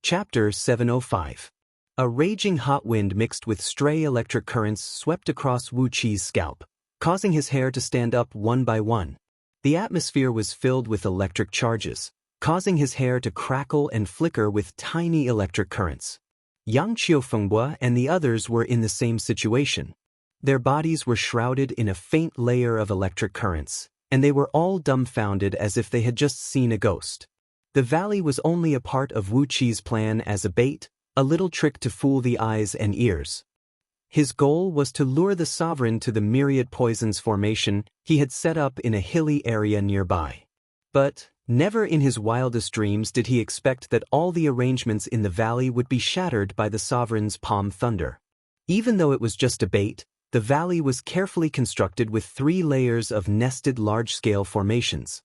Chapter 705. A raging hot wind mixed with stray electric currents swept across Wu Qi's scalp, causing his hair to stand up one by one. The atmosphere was filled with electric charges, causing his hair to crackle and flicker with tiny electric currents. Yang Qiufengbue and the others were in the same situation. Their bodies were shrouded in a faint layer of electric currents, and they were all dumbfounded as if they had just seen a ghost. The valley was only a part of Wu Qi's plan as a bait, a little trick to fool the eyes and ears. His goal was to lure the sovereign to the myriad poisons formation he had set up in a hilly area nearby. But never in his wildest dreams did he expect that all the arrangements in the valley would be shattered by the sovereign's palm thunder. Even though it was just a bait, the valley was carefully constructed with 3 layers of nested large-scale formations.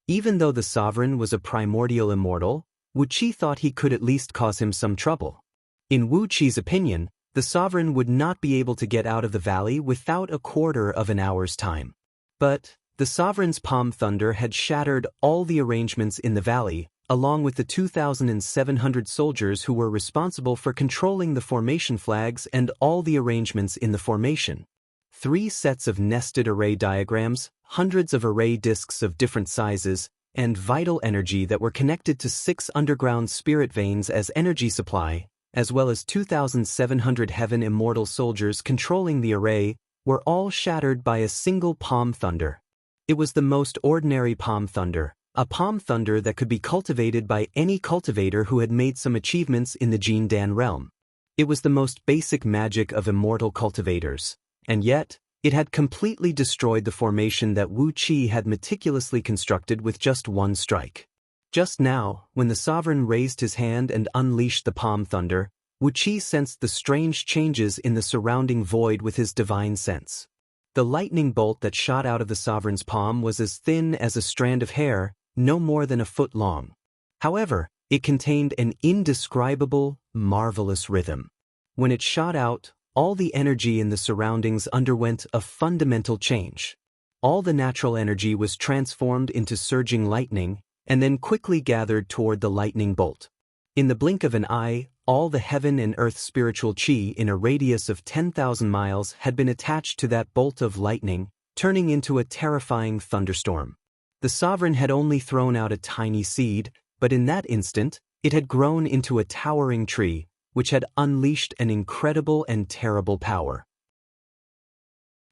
Even though the sovereign was a primordial immortal, Wu Qi thought he could at least cause him some trouble. In Wu Qi's opinion, the sovereign would not be able to get out of the valley without a quarter of an hour's time. But the sovereign's palm thunder had shattered all the arrangements in the valley, along with the 2,700 soldiers who were responsible for controlling the formation flags and all the arrangements in the formation. 3 sets of nested array diagrams, hundreds of array disks of different sizes, and vital energy that were connected to 6 underground spirit veins as energy supply, as well as 2,700 heaven immortal soldiers controlling the array, were all shattered by a single palm thunder. It was the most ordinary palm thunder, a palm thunder that could be cultivated by any cultivator who had made some achievements in the Jin Dan realm. It was the most basic magic of immortal cultivators, and yet, it had completely destroyed the formation that Wu Qi had meticulously constructed with just one strike. Just now, when the sovereign raised his hand and unleashed the palm thunder, Wu Qi sensed the strange changes in the surrounding void with his divine sense. The lightning bolt that shot out of the sovereign's palm was as thin as a strand of hair, no more than a foot long. However, it contained an indescribable, marvelous rhythm. When it shot out, all the energy in the surroundings underwent a fundamental change. All the natural energy was transformed into surging lightning, and then quickly gathered toward the lightning bolt. In the blink of an eye, all the heaven and earth spiritual qi in a radius of 10,000 miles had been attached to that bolt of lightning, turning into a terrifying thunderstorm. The sovereign had only thrown out a tiny seed, but in that instant, it had grown into a towering tree, which had unleashed an incredible and terrible power.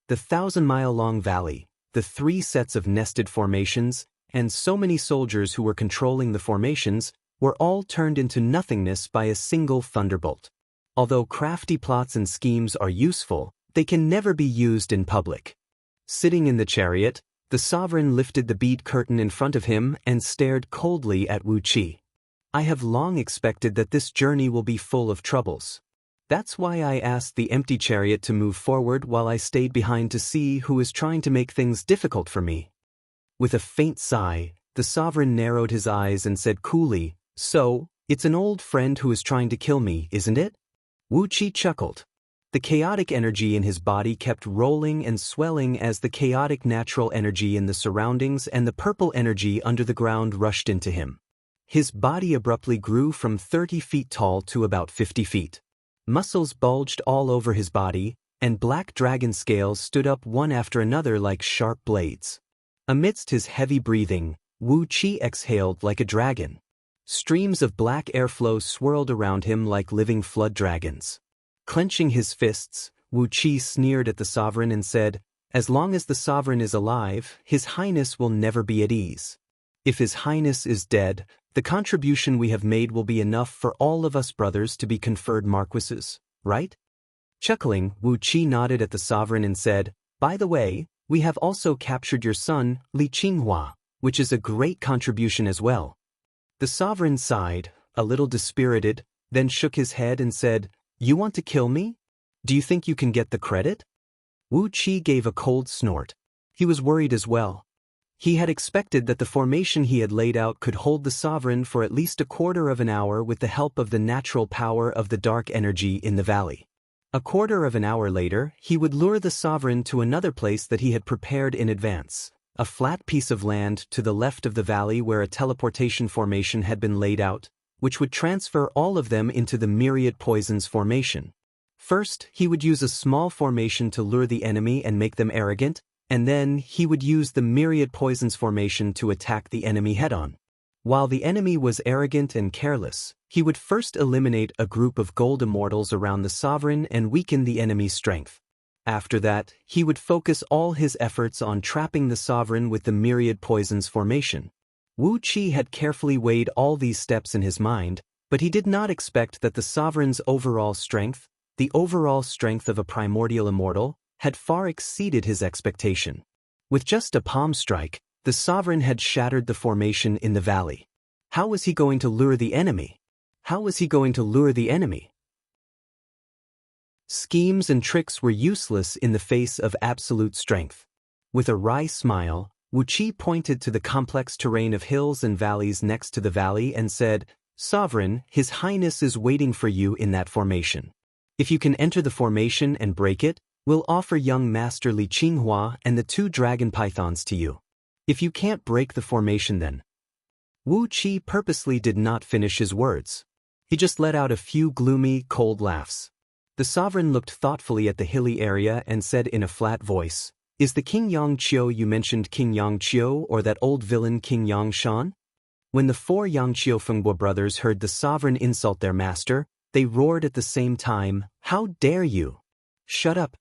The 1,000-mile-long valley, the 3 sets of nested formations, and so many soldiers who were controlling the formations were all turned into nothingness by a single thunderbolt. Although crafty plots and schemes are useful, they can never be used in public. Sitting in the chariot, the sovereign lifted the bead curtain in front of him and stared coldly at Wu Qi. I have long expected that this journey will be full of troubles. That's why I asked the empty chariot to move forward while I stayed behind to see who is trying to make things difficult for me. With a faint sigh, the sovereign narrowed his eyes and said coolly, "So, it's an old friend who is trying to kill me, isn't it?" Wu Qi chuckled. The chaotic energy in his body kept rolling and swelling as the chaotic natural energy in the surroundings and the purple energy under the ground rushed into him. His body abruptly grew from 30 feet tall to about 50 feet. Muscles bulged all over his body, and black dragon scales stood up one after another like sharp blades. Amidst his heavy breathing, Wu Qi exhaled like a dragon. Streams of black airflow swirled around him like living flood dragons. Clenching his fists, Wu Qi sneered at the sovereign and said, "As long as the sovereign is alive, His Highness will never be at ease. If His Highness is dead, the contribution we have made will be enough for all of us brothers to be conferred marquises, right?" Chuckling, Wu Qi nodded at the sovereign and said, "By the way, we have also captured your son, Li Qinghua, which is a great contribution as well." The sovereign sighed, a little dispirited, then shook his head and said, "You want to kill me? Do you think you can get the credit?" Wu Qi gave a cold snort. He was worried as well. He had expected that the formation he had laid out could hold the sovereign for at least a quarter of an hour with the help of the natural power of the dark energy in the valley. A quarter of an hour later, he would lure the sovereign to another place that he had prepared in advance, a flat piece of land to the left of the valley where a teleportation formation had been laid out, which would transfer all of them into the myriad poisons formation. First, he would use a small formation to lure the enemy and make them arrogant, and then he would use the myriad poisons formation to attack the enemy head-on. While the enemy was arrogant and careless, he would first eliminate a group of gold immortals around the sovereign and weaken the enemy's strength. After that, he would focus all his efforts on trapping the sovereign with the myriad poisons formation. Wu Qi had carefully weighed all these steps in his mind, but he did not expect that the sovereign's overall strength, the overall strength of a primordial immortal, had far exceeded his expectation. With just a palm strike, the sovereign had shattered the formation in the valley. How was he going to lure the enemy? How was he going to lure the enemy? Schemes and tricks were useless in the face of absolute strength. With a wry smile, Wu Qi pointed to the complex terrain of hills and valleys next to the valley and said, "Sovereign, His Highness is waiting for you in that formation. If you can enter the formation and break it, we'll offer young Master Li Qinghua and the 2 dragon pythons to you. If you can't break the formation then." Wu Qi purposely did not finish his words. He just let out a few gloomy, cold laughs. The sovereign looked thoughtfully at the hilly area and said in a flat voice, "Is the King Yang Qiu you mentioned King Yang Qiu or that old villain King Yang Shan?" When the 4 Yang Qiu Fengbo brothers heard the sovereign insult their master, they roared at the same time, "How dare you! Shut up!"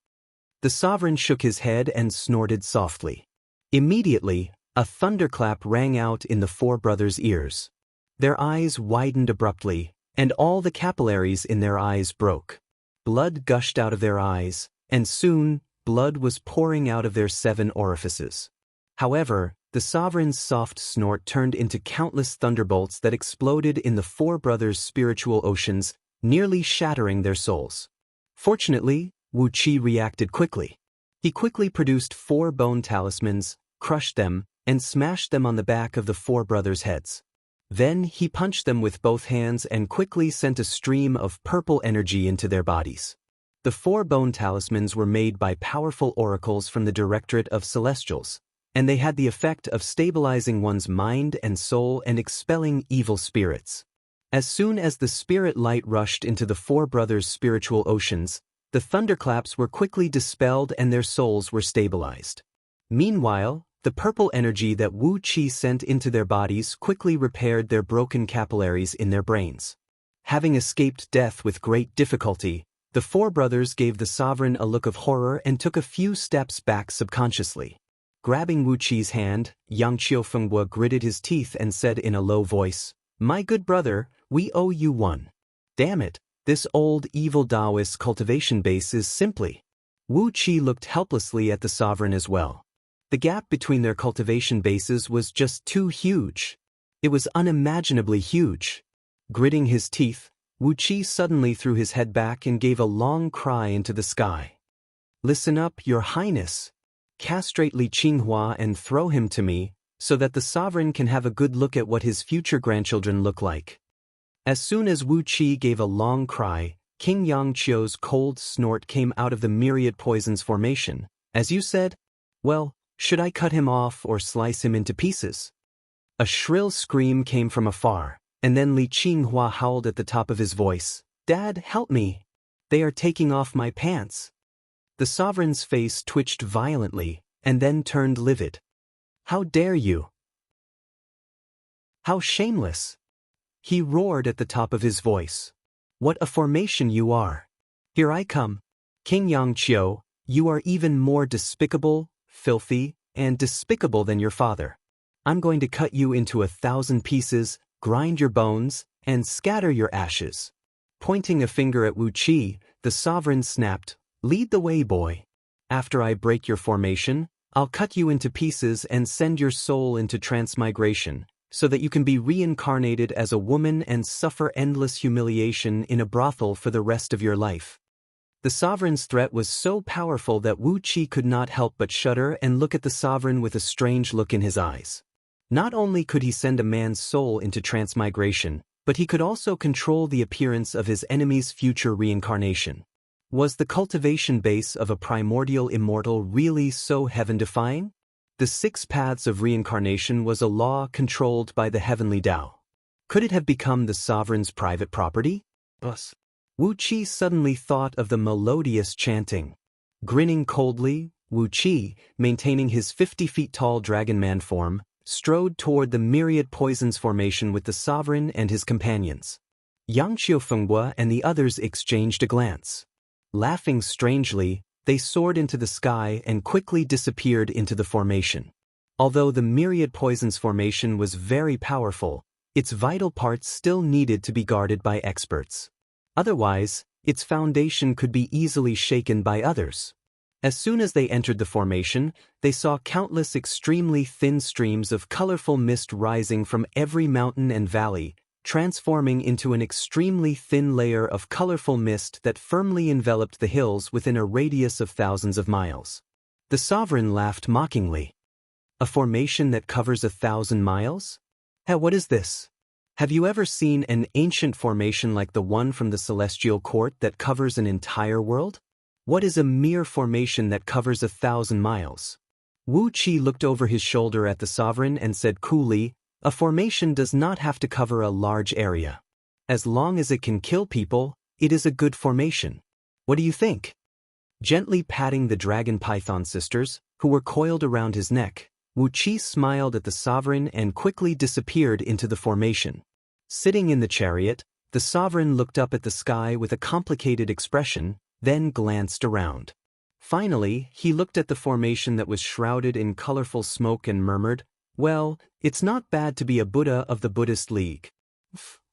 The sovereign shook his head and snorted softly. Immediately, a thunderclap rang out in the 4 brothers' ears. Their eyes widened abruptly, and all the capillaries in their eyes broke. Blood gushed out of their eyes, and soon, blood was pouring out of their 7 orifices. However, the sovereign's soft snort turned into countless thunderbolts that exploded in the 4 brothers' spiritual oceans, nearly shattering their souls. Fortunately, Wu Qi reacted quickly. He quickly produced 4 bone talismans, crushed them, and smashed them on the back of the 4 brothers' heads. Then he punched them with both hands and quickly sent a stream of purple energy into their bodies. The 4 bone talismans were made by powerful oracles from the Directorate of Celestials, and they had the effect of stabilizing one's mind and soul and expelling evil spirits. As soon as the spirit light rushed into the 4 brothers' spiritual oceans, the thunderclaps were quickly dispelled and their souls were stabilized. Meanwhile, the purple energy that Wu Qi sent into their bodies quickly repaired their broken capillaries in their brains. Having escaped death with great difficulty, the 4 brothers gave the sovereign a look of horror and took a few steps back subconsciously. Grabbing Wu Qi's hand, Yang Qiufengbo gritted his teeth and said in a low voice, "My good brother, we owe you one. Damn it, this old evil Taoist cultivation base is simply..." Wu Qi looked helplessly at the sovereign as well. The gap between their cultivation bases was just too huge. It was unimaginably huge. Gritting his teeth, Wu Qi suddenly threw his head back and gave a long cry into the sky. "Listen up, Your Highness. Castrate Li Qinghua and throw him to me, so that the sovereign can have a good look at what his future grandchildren look like." As soon as Wu Qi gave a long cry, King Yang Qiu's cold snort came out of the myriad poisons formation. "As you said? Well, should I cut him off or slice him into pieces?" A shrill scream came from afar, and then Li Qinghua howled at the top of his voice, "Dad, help me! They are taking off my pants." The sovereign's face twitched violently, and then turned livid. "How dare you! How shameless!" He roared at the top of his voice. "What a formation you are! Here I come. King Yang Qiu, you are even more despicable, filthy, and despicable than your father. I'm going to cut you into 1,000 pieces, grind your bones, and scatter your ashes." Pointing a finger at Wu Qi, the sovereign snapped, "Lead the way, boy. After I break your formation, I'll cut you into pieces and send your soul into transmigration, so that you can be reincarnated as a woman and suffer endless humiliation in a brothel for the rest of your life." The sovereign's threat was so powerful that Wu Qi could not help but shudder and look at the sovereign with a strange look in his eyes. Not only could he send a man's soul into transmigration, but he could also control the appearance of his enemy's future reincarnation. Was the cultivation base of a primordial immortal really so heaven-defying? The 6 paths of reincarnation was a law controlled by the heavenly Tao. Could it have become the sovereign's private property? Us. Wu Qi suddenly thought of the melodious chanting. Grinning coldly, Wu Qi, maintaining his 50-feet-tall dragon-man form, strode toward the myriad poisons formation with the sovereign and his companions. Yang Xiufenghua and the others exchanged a glance. Laughing strangely, they soared into the sky and quickly disappeared into the formation. Although the myriad poisons formation was very powerful, its vital parts still needed to be guarded by experts. Otherwise, its foundation could be easily shaken by others. As soon as they entered the formation, they saw countless extremely thin streams of colorful mist rising from every mountain and valley, transforming into an extremely thin layer of colorful mist that firmly enveloped the hills within a radius of thousands of miles. The sovereign laughed mockingly. A formation that covers 1,000 miles? What is this? Have you ever seen an ancient formation like the one from the Celestial Court that covers an entire world? What is a mere formation that covers 1,000 miles? Wu Qi looked over his shoulder at the sovereign and said coolly, a formation does not have to cover a large area. As long as it can kill people, it is a good formation. What do you think? Gently patting the dragon python sisters, who were coiled around his neck, Wu Qi smiled at the sovereign and quickly disappeared into the formation. Sitting in the chariot, the sovereign looked up at the sky with a complicated expression, then glanced around. Finally, he looked at the formation that was shrouded in colorful smoke and murmured, well, it's not bad to be a Buddha of the Buddhist League.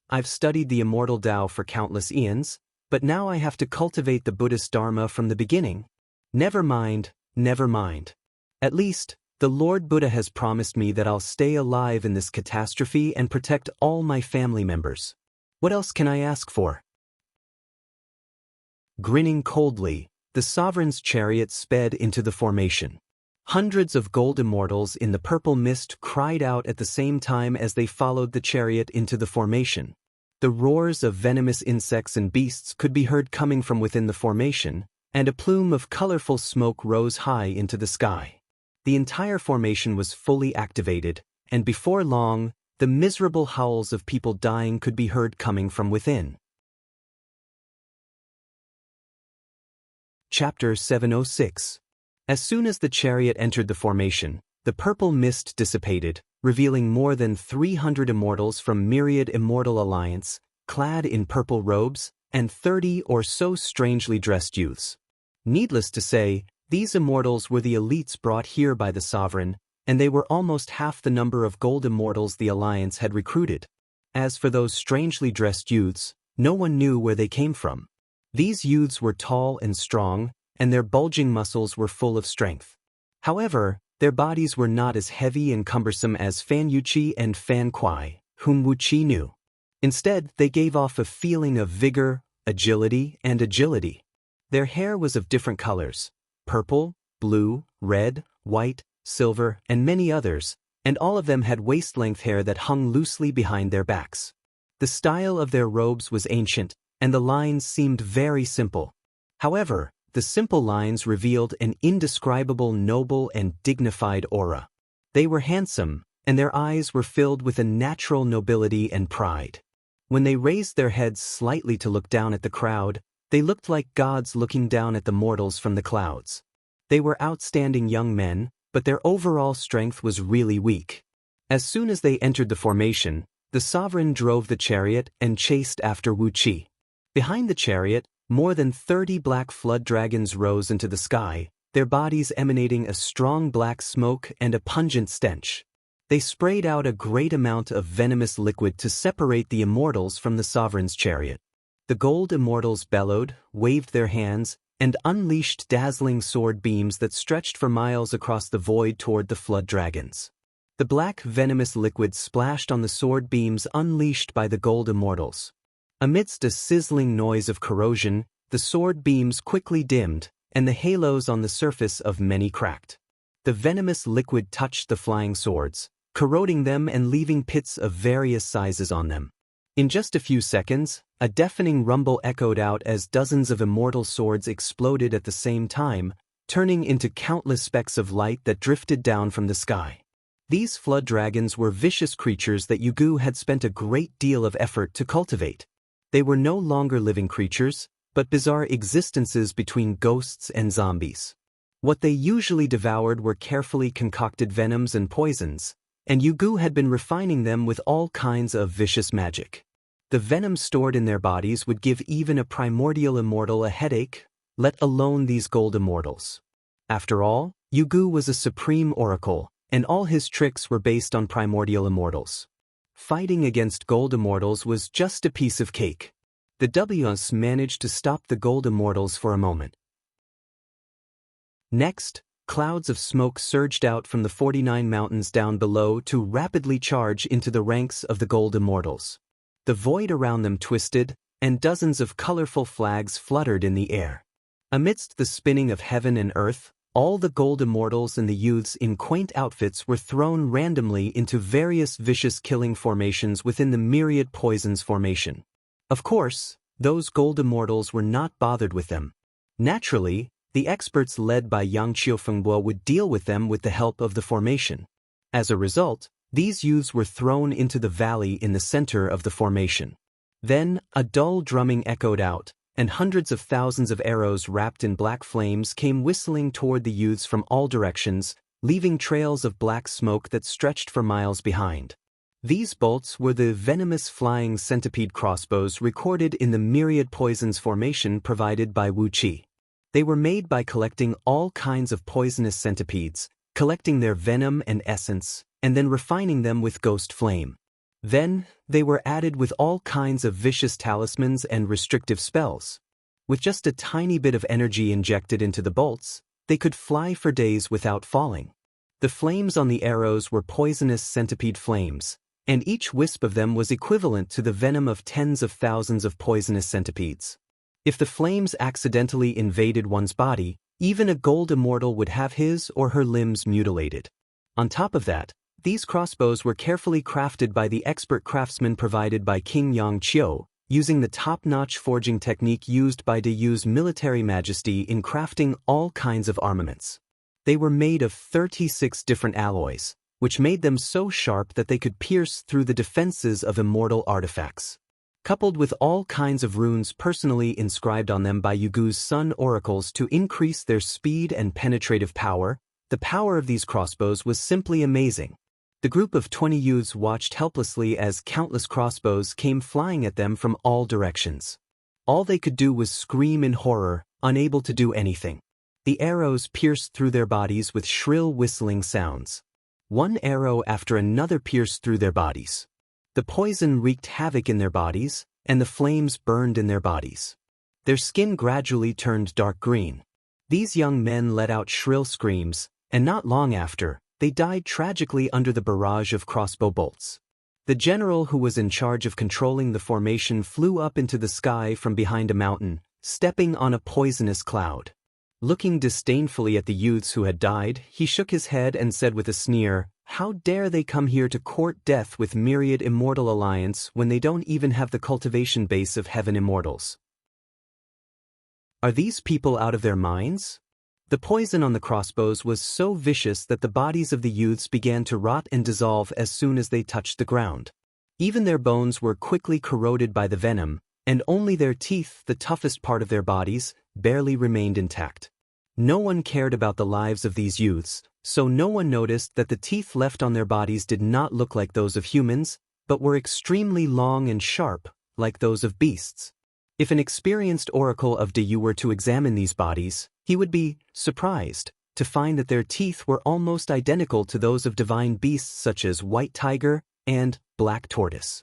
I've studied the immortal Tao for countless eons, but now I have to cultivate the Buddhist Dharma from the beginning. Never mind, never mind. At least, the Lord Buddha has promised me that I'll stay alive in this catastrophe and protect all my family members. What else can I ask for? Grinning coldly, the sovereign's chariot sped into the formation. Hundreds of gold immortals in the purple mist cried out at the same time as they followed the chariot into the formation. The roars of venomous insects and beasts could be heard coming from within the formation, and a plume of colorful smoke rose high into the sky. The entire formation was fully activated, and before long, the miserable howls of people dying could be heard coming from within. Chapter 706. As soon as the chariot entered the formation, the purple mist dissipated, revealing more than 300 immortals from myriad immortal alliance, clad in purple robes, and 30 or so strangely dressed youths. Needless to say, these immortals were the elites brought here by the sovereign, and they were almost half the number of gold immortals the alliance had recruited. As for those strangely dressed youths, no one knew where they came from. These youths were tall and strong, and their bulging muscles were full of strength. However, their bodies were not as heavy and cumbersome as Fan Yuqi and Fan Kuai, whom Wu Qi knew. Instead, they gave off a feeling of vigor, agility, and agility. Their hair was of different colors: purple, blue, red, white, silver, and many others, and all of them had waist-length hair that hung loosely behind their backs. The style of their robes was ancient, and the lines seemed very simple. However, the simple lines revealed an indescribable noble and dignified aura. They were handsome, and their eyes were filled with a natural nobility and pride. When they raised their heads slightly to look down at the crowd, they looked like gods looking down at the mortals from the clouds. They were outstanding young men, but their overall strength was really weak. As soon as they entered the formation, the sovereign drove the chariot and chased after Wu Qi. Behind the chariot, more than 30 black flood dragons rose into the sky, their bodies emanating a strong black smoke and a pungent stench. They sprayed out a great amount of venomous liquid to separate the immortals from the sovereign's chariot. The gold immortals bellowed, waved their hands, and unleashed dazzling sword beams that stretched for miles across the void toward the flood dragons. The black venomous liquid splashed on the sword beams unleashed by the gold immortals. Amidst a sizzling noise of corrosion, the sword beams quickly dimmed, and the halos on the surface of many cracked. The venomous liquid touched the flying swords, corroding them and leaving pits of various sizes on them. In just a few seconds, a deafening rumble echoed out as dozens of immortal swords exploded at the same time, turning into countless specks of light that drifted down from the sky. These flood dragons were vicious creatures that Yugu had spent a great deal of effort to cultivate. They were no longer living creatures, but bizarre existences between ghosts and zombies. What they usually devoured were carefully concocted venoms and poisons, and Yugu had been refining them with all kinds of vicious magic. The venom stored in their bodies would give even a primordial immortal a headache, let alone these gold immortals. After all, Yugu was a supreme oracle, and all his tricks were based on primordial immortals. Fighting against gold immortals was just a piece of cake. The Ws managed to stop the gold immortals for a moment. Next, clouds of smoke surged out from the 49 mountains down below to rapidly charge into the ranks of the gold immortals. The void around them twisted, and dozens of colorful flags fluttered in the air. Amidst the spinning of heaven and earth, all the gold immortals and the youths in quaint outfits were thrown randomly into various vicious killing formations within the myriad poisons formation. Of course, those gold immortals were not bothered with them. Naturally, the experts led by Yang Qiufengbo would deal with them with the help of the formation. As a result, these youths were thrown into the valley in the center of the formation. Then, a dull drumming echoed out, and hundreds of thousands of arrows wrapped in black flames came whistling toward the youths from all directions, leaving trails of black smoke that stretched for miles behind. These bolts were the venomous flying centipede crossbows recorded in the myriad poisons formation provided by Wu Qi. They were made by collecting all kinds of poisonous centipedes, collecting their venom and essence, and then refining them with ghost flame. Then, they were added with all kinds of vicious talismans and restrictive spells. With just a tiny bit of energy injected into the bolts, they could fly for days without falling. The flames on the arrows were poisonous centipede flames, and each wisp of them was equivalent to the venom of tens of thousands of poisonous centipedes. If the flames accidentally invaded one's body, even a gold immortal would have his or her limbs mutilated. On top of that, these crossbows were carefully crafted by the expert craftsmen provided by King Yang Qiu, using the top-notch forging technique used by De Yu's military majesty in crafting all kinds of armaments. They were made of 36 different alloys, which made them so sharp that they could pierce through the defenses of immortal artifacts. Coupled with all kinds of runes personally inscribed on them by Yugu's sun oracles to increase their speed and penetrative power, the power of these crossbows was simply amazing. The group of 20 youths watched helplessly as countless crossbows came flying at them from all directions. All they could do was scream in horror, unable to do anything. The arrows pierced through their bodies with shrill whistling sounds. One arrow after another pierced through their bodies. The poison wreaked havoc in their bodies, and the flames burned in their bodies. Their skin gradually turned dark green. These young men let out shrill screams, and not long after, they died tragically under the barrage of crossbow bolts. The general who was in charge of controlling the formation flew up into the sky from behind a mountain, stepping on a poisonous cloud. Looking disdainfully at the youths who had died, he shook his head and said with a sneer, "How dare they come here to court death with myriad immortal alliance when they don't even have the cultivation base of heaven immortals? Are these people out of their minds?" The poison on the crossbows was so vicious that the bodies of the youths began to rot and dissolve as soon as they touched the ground. Even their bones were quickly corroded by the venom, and only their teeth, the toughest part of their bodies, barely remained intact. No one cared about the lives of these youths, so no one noticed that the teeth left on their bodies did not look like those of humans, but were extremely long and sharp, like those of beasts. If an experienced oracle of De Yu were to examine these bodies, he would be surprised to find that their teeth were almost identical to those of divine beasts such as white tiger and black tortoise.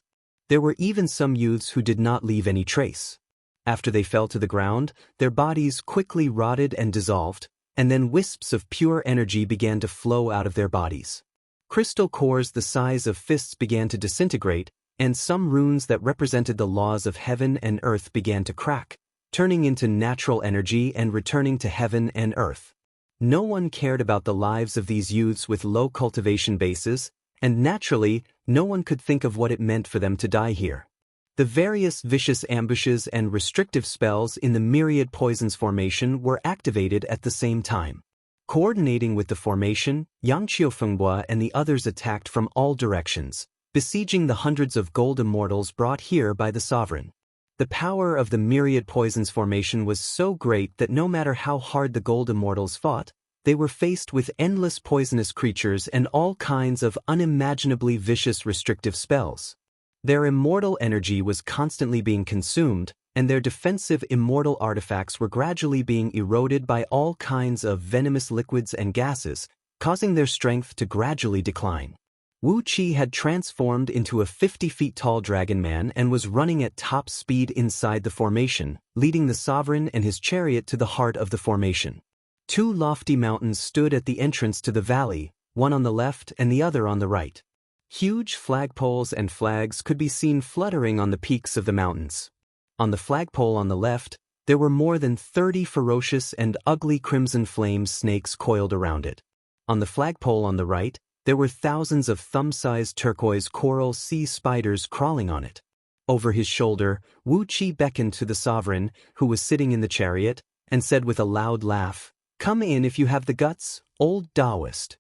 There were even some youths who did not leave any trace. After they fell to the ground, their bodies quickly rotted and dissolved, and then wisps of pure energy began to flow out of their bodies. Crystal cores the size of fists began to disintegrate, and some runes that represented the laws of heaven and earth began to crack, turning into natural energy and returning to heaven and earth. No one cared about the lives of these youths with low cultivation bases, and naturally, no one could think of what it meant for them to die here. The various vicious ambushes and restrictive spells in the myriad poisons formation were activated at the same time. Coordinating with the formation, Yang Qiufenghua and the others attacked from all directions, besieging the hundreds of gold immortals brought here by the sovereign. The power of the myriad poisons formation was so great that no matter how hard the gold immortals fought, they were faced with endless poisonous creatures and all kinds of unimaginably vicious restrictive spells. Their immortal energy was constantly being consumed, and their defensive immortal artifacts were gradually being eroded by all kinds of venomous liquids and gases, causing their strength to gradually decline. Wu Qi had transformed into a 50-feet-tall dragon man and was running at top speed inside the formation, leading the sovereign and his chariot to the heart of the formation. Two lofty mountains stood at the entrance to the valley, one on the left and the other on the right. Huge flagpoles and flags could be seen fluttering on the peaks of the mountains. On the flagpole on the left, there were more than 30 ferocious and ugly crimson flame snakes coiled around it. On the flagpole on the right, there were thousands of thumb-sized turquoise coral sea spiders crawling on it. Over his shoulder, Wu Qi beckoned to the sovereign, who was sitting in the chariot, and said with a loud laugh, "Come in if you have the guts, old Taoist."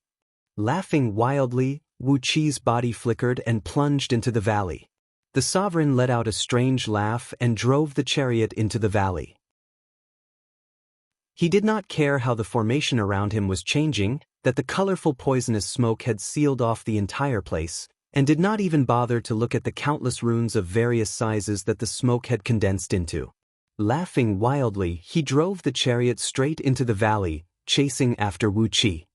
Laughing wildly, Wu Qi's body flickered and plunged into the valley. The sovereign let out a strange laugh and drove the chariot into the valley. He did not care how the formation around him was changing, that the colorful poisonous smoke had sealed off the entire place, and did not even bother to look at the countless runes of various sizes that the smoke had condensed into. Laughing wildly, he drove the chariot straight into the valley, chasing after Wu Qi.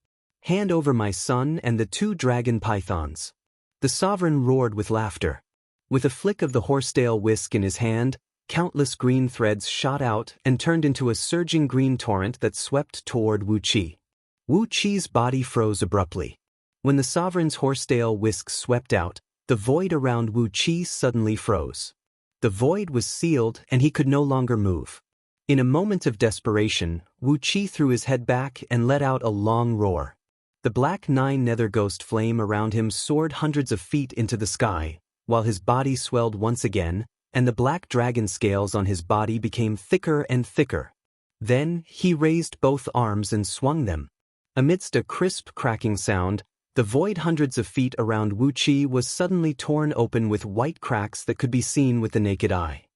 "Hand over my son and the two dragon pythons." The sovereign roared with laughter. With a flick of the horsetail whisk in his hand, countless green threads shot out and turned into a surging green torrent that swept toward Wu Qi. Wu Qi's body froze abruptly. When the sovereign's horsetail whisk swept out, the void around Wu Qi suddenly froze. The void was sealed and he could no longer move. In a moment of desperation, Wu Qi threw his head back and let out a long roar. The black nine nether ghost flame around him soared hundreds of feet into the sky, while his body swelled once again, and the black dragon scales on his body became thicker and thicker. Then he raised both arms and swung them. Amidst a crisp cracking sound, the void hundreds of feet around Wu Qi was suddenly torn open with white cracks that could be seen with the naked eye.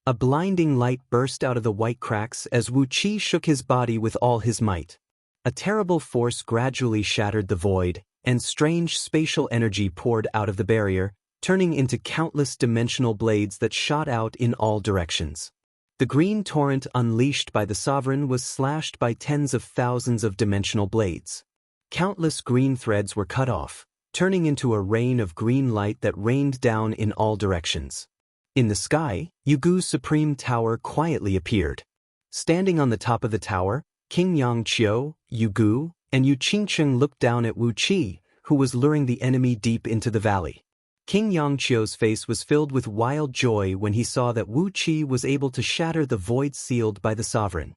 A blinding light burst out of the white cracks as Wu Qi shook his body with all his might. A terrible force gradually shattered the void, and strange spatial energy poured out of the barrier, turning into countless dimensional blades that shot out in all directions. The green torrent unleashed by the sovereign was slashed by tens of thousands of dimensional blades. Countless green threads were cut off, turning into a rain of green light that rained down in all directions. In the sky, Yugu's supreme tower quietly appeared. Standing on the top of the tower, King Yangqiu, Yugu, and Yu Qingcheng looked down at Wu Qi, who was luring the enemy deep into the valley. King Yangqiu's face was filled with wild joy when he saw that Wu Qi was able to shatter the void sealed by the sovereign.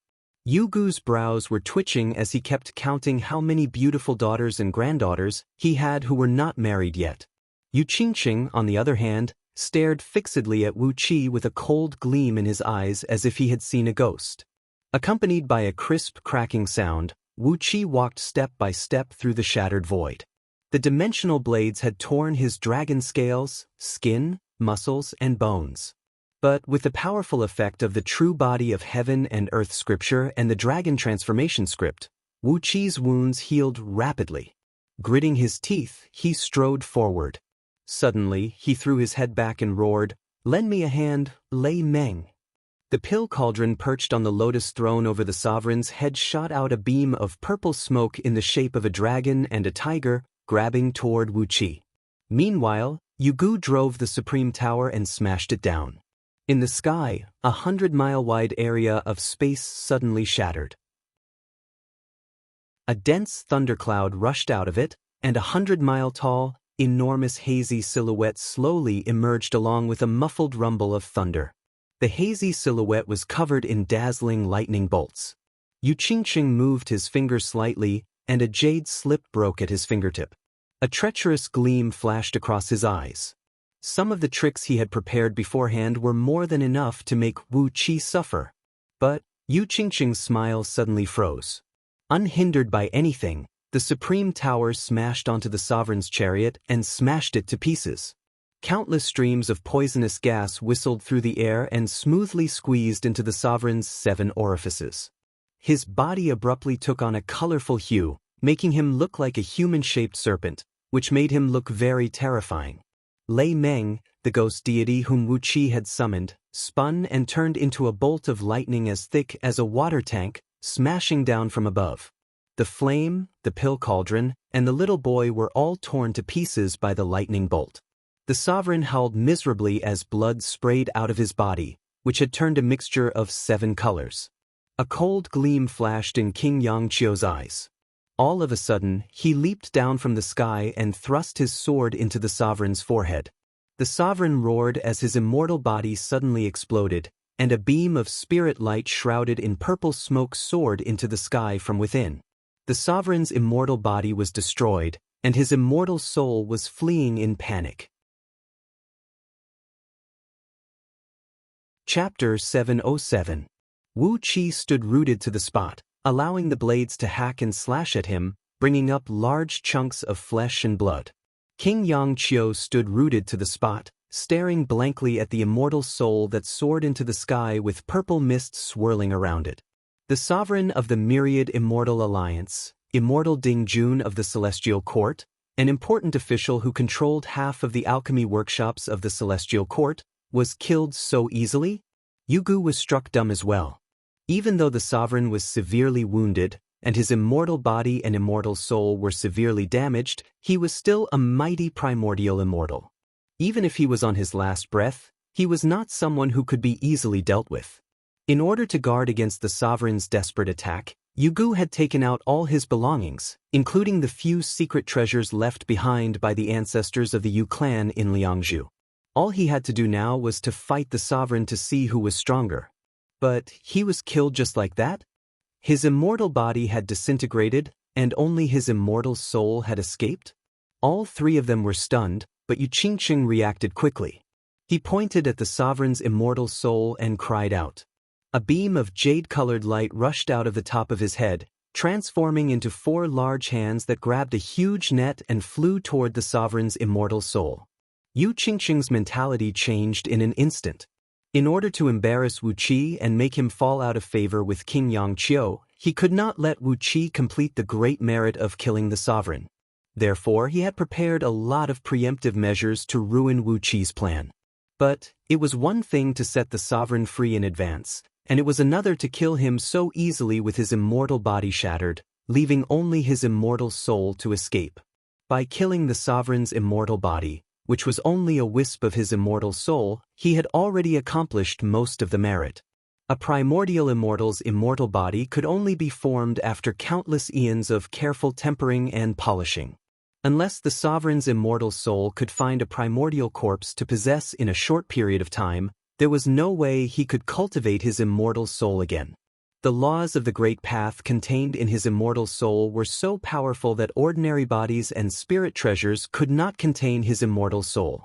Yugu's brows were twitching as he kept counting how many beautiful daughters and granddaughters he had who were not married yet. Yu Qingcheng, on the other hand, stared fixedly at Wu Qi with a cold gleam in his eyes as if he had seen a ghost. Accompanied by a crisp cracking sound, Wu Qi walked step by step through the shattered void. The dimensional blades had torn his dragon scales, skin, muscles, and bones. But with the powerful effect of the true body of heaven and earth scripture and the dragon transformation script, Wu Qi's wounds healed rapidly. Gritting his teeth, he strode forward. Suddenly, he threw his head back and roared, "Lend me a hand, Lei Meng." The pill cauldron perched on the lotus throne over the sovereign's head shot out a beam of purple smoke in the shape of a dragon and a tiger, grabbing toward Wu Qi. Meanwhile, Yugu drove the supreme tower and smashed it down. In the sky, 100-mile-wide area of space suddenly shattered. A dense thundercloud rushed out of it, and 100-mile-tall, enormous hazy silhouette slowly emerged along with a muffled rumble of thunder. The hazy silhouette was covered in dazzling lightning bolts. Yu Qingcheng moved his finger slightly, and a jade slip broke at his fingertip. A treacherous gleam flashed across his eyes. Some of the tricks he had prepared beforehand were more than enough to make Wu Qi suffer. But Yu Qingcheng's smile suddenly froze. Unhindered by anything, the supreme tower smashed onto the sovereign's chariot and smashed it to pieces. Countless streams of poisonous gas whistled through the air and smoothly squeezed into the sovereign's 7 orifices. His body abruptly took on a colorful hue, making him look like a human-shaped serpent, which made him look very terrifying. Lei Meng, the ghost deity whom Wu Qi had summoned, spun and turned into a bolt of lightning as thick as a water tank, smashing down from above. The flame, the pill cauldron, and the little boy were all torn to pieces by the lightning bolt. The sovereign howled miserably as blood sprayed out of his body, which had turned a mixture of 7 colors. A cold gleam flashed in King Yangqiu's eyes. All of a sudden, he leaped down from the sky and thrust his sword into the sovereign's forehead. The sovereign roared as his immortal body suddenly exploded, and a beam of spirit light shrouded in purple smoke soared into the sky from within. The sovereign's immortal body was destroyed, and his immortal soul was fleeing in panic. Chapter 707. Wu Qi stood rooted to the spot, allowing the blades to hack and slash at him, bringing up large chunks of flesh and blood. King Yangqiu stood rooted to the spot, staring blankly at the immortal soul that soared into the sky with purple mist swirling around it. The sovereign of the Myriad Immortal Alliance, Immortal Ding Jun of the Celestial Court, an important official who controlled half of the alchemy workshops of the Celestial Court, was killed so easily? Yugu was struck dumb as well. Even though the sovereign was severely wounded, and his immortal body and immortal soul were severely damaged, he was still a mighty primordial immortal. Even if he was on his last breath, he was not someone who could be easily dealt with. In order to guard against the sovereign's desperate attack, Yugu had taken out all his belongings, including the few secret treasures left behind by the ancestors of the Yu clan in Liangzhu. All he had to do now was to fight the sovereign to see who was stronger. But he was killed just like that? His immortal body had disintegrated, and only his immortal soul had escaped? All 3 of them were stunned, but Yu Qingqing reacted quickly. He pointed at the sovereign's immortal soul and cried out. A beam of jade-colored light rushed out of the top of his head, transforming into 4 large hands that grabbed a huge net and flew toward the sovereign's immortal soul. Yu Qingqing's mentality changed in an instant. In order to embarrass Wu Qi and make him fall out of favor with King Yangqiu, he could not let Wu Qi complete the great merit of killing the sovereign. Therefore, he had prepared a lot of preemptive measures to ruin Wu Qi's plan. But it was one thing to set the sovereign free in advance, and it was another to kill him so easily with his immortal body shattered, leaving only his immortal soul to escape. By killing the sovereign's immortal body, which was only a wisp of his immortal soul, he had already accomplished most of the merit. A primordial immortal's immortal body could only be formed after countless eons of careful tempering and polishing. Unless the sovereign's immortal soul could find a primordial corpse to possess in a short period of time, there was no way he could cultivate his immortal soul again. The laws of the Great Path contained in his immortal soul were so powerful that ordinary bodies and spirit treasures could not contain his immortal soul.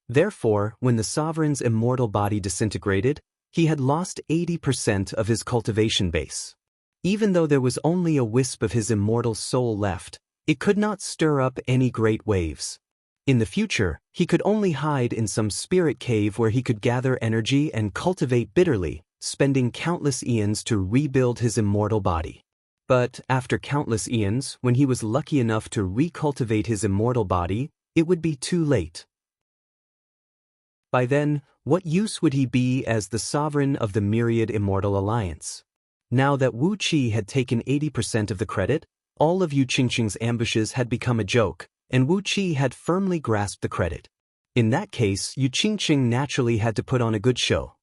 Therefore, when the sovereign's immortal body disintegrated, he had lost 80% of his cultivation base. Even though there was only a wisp of his immortal soul left, it could not stir up any great waves. In the future, he could only hide in some spirit cave where he could gather energy and cultivate bitterly, spending countless eons to rebuild his immortal body. But after countless eons, when he was lucky enough to recultivate his immortal body, it would be too late. By then, what use would he be as the sovereign of the Myriad Immortal Alliance? Now that Wu Qi had taken 80% of the credit, all of Yu Qingqing's ambushes had become a joke, and Wu Qi had firmly grasped the credit. In that case, Yu Qingqing naturally had to put on a good show.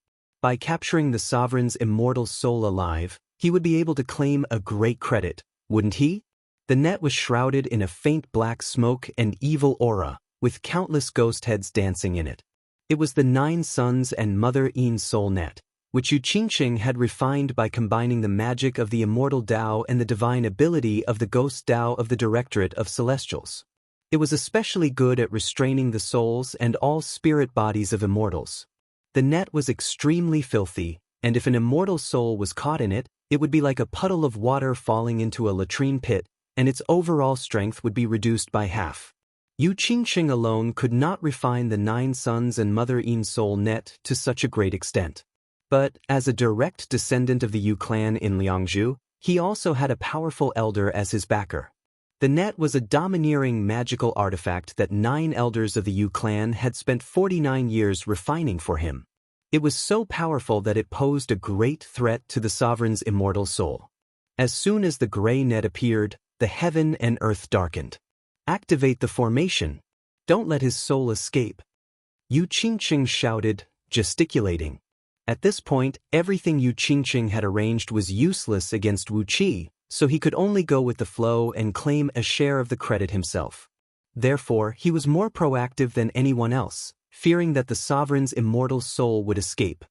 By capturing the sovereign's immortal soul alive, he would be able to claim a great credit, wouldn't he? The net was shrouded in a faint black smoke and evil aura, with countless ghost heads dancing in it. It was the 9 Sons and Mother Yin's soul net, which Yu Qingqing had refined by combining the magic of the immortal Tao and the divine ability of the ghost Tao of the Directorate of Celestials. It was especially good at restraining the souls and all spirit bodies of immortals. The net was extremely filthy, and if an immortal soul was caught in it, It would be like a puddle of water falling into a latrine pit, and its overall strength would be reduced by half. Yu Qingxing alone could not refine the 9 Sons and Mother Yin Soul net to such a great extent. But, as a direct descendant of the Yu clan in Liangzhu, he also had a powerful elder as his backer. The net was a domineering magical artifact that 9 elders of the Yu clan had spent 49 years refining for him. It was so powerful that it posed a great threat to the sovereign's immortal soul. As soon as the gray net appeared, the heaven and earth darkened. Activate the formation. Don't let his soul escape. Yu Qingxing shouted, gesticulating. At this point, everything Yu Qingxing had arranged was useless against Wu Qi, so he could only go with the flow and claim a share of the credit himself. Therefore, he was more proactive than anyone else, fearing that the sovereign's immortal soul would escape.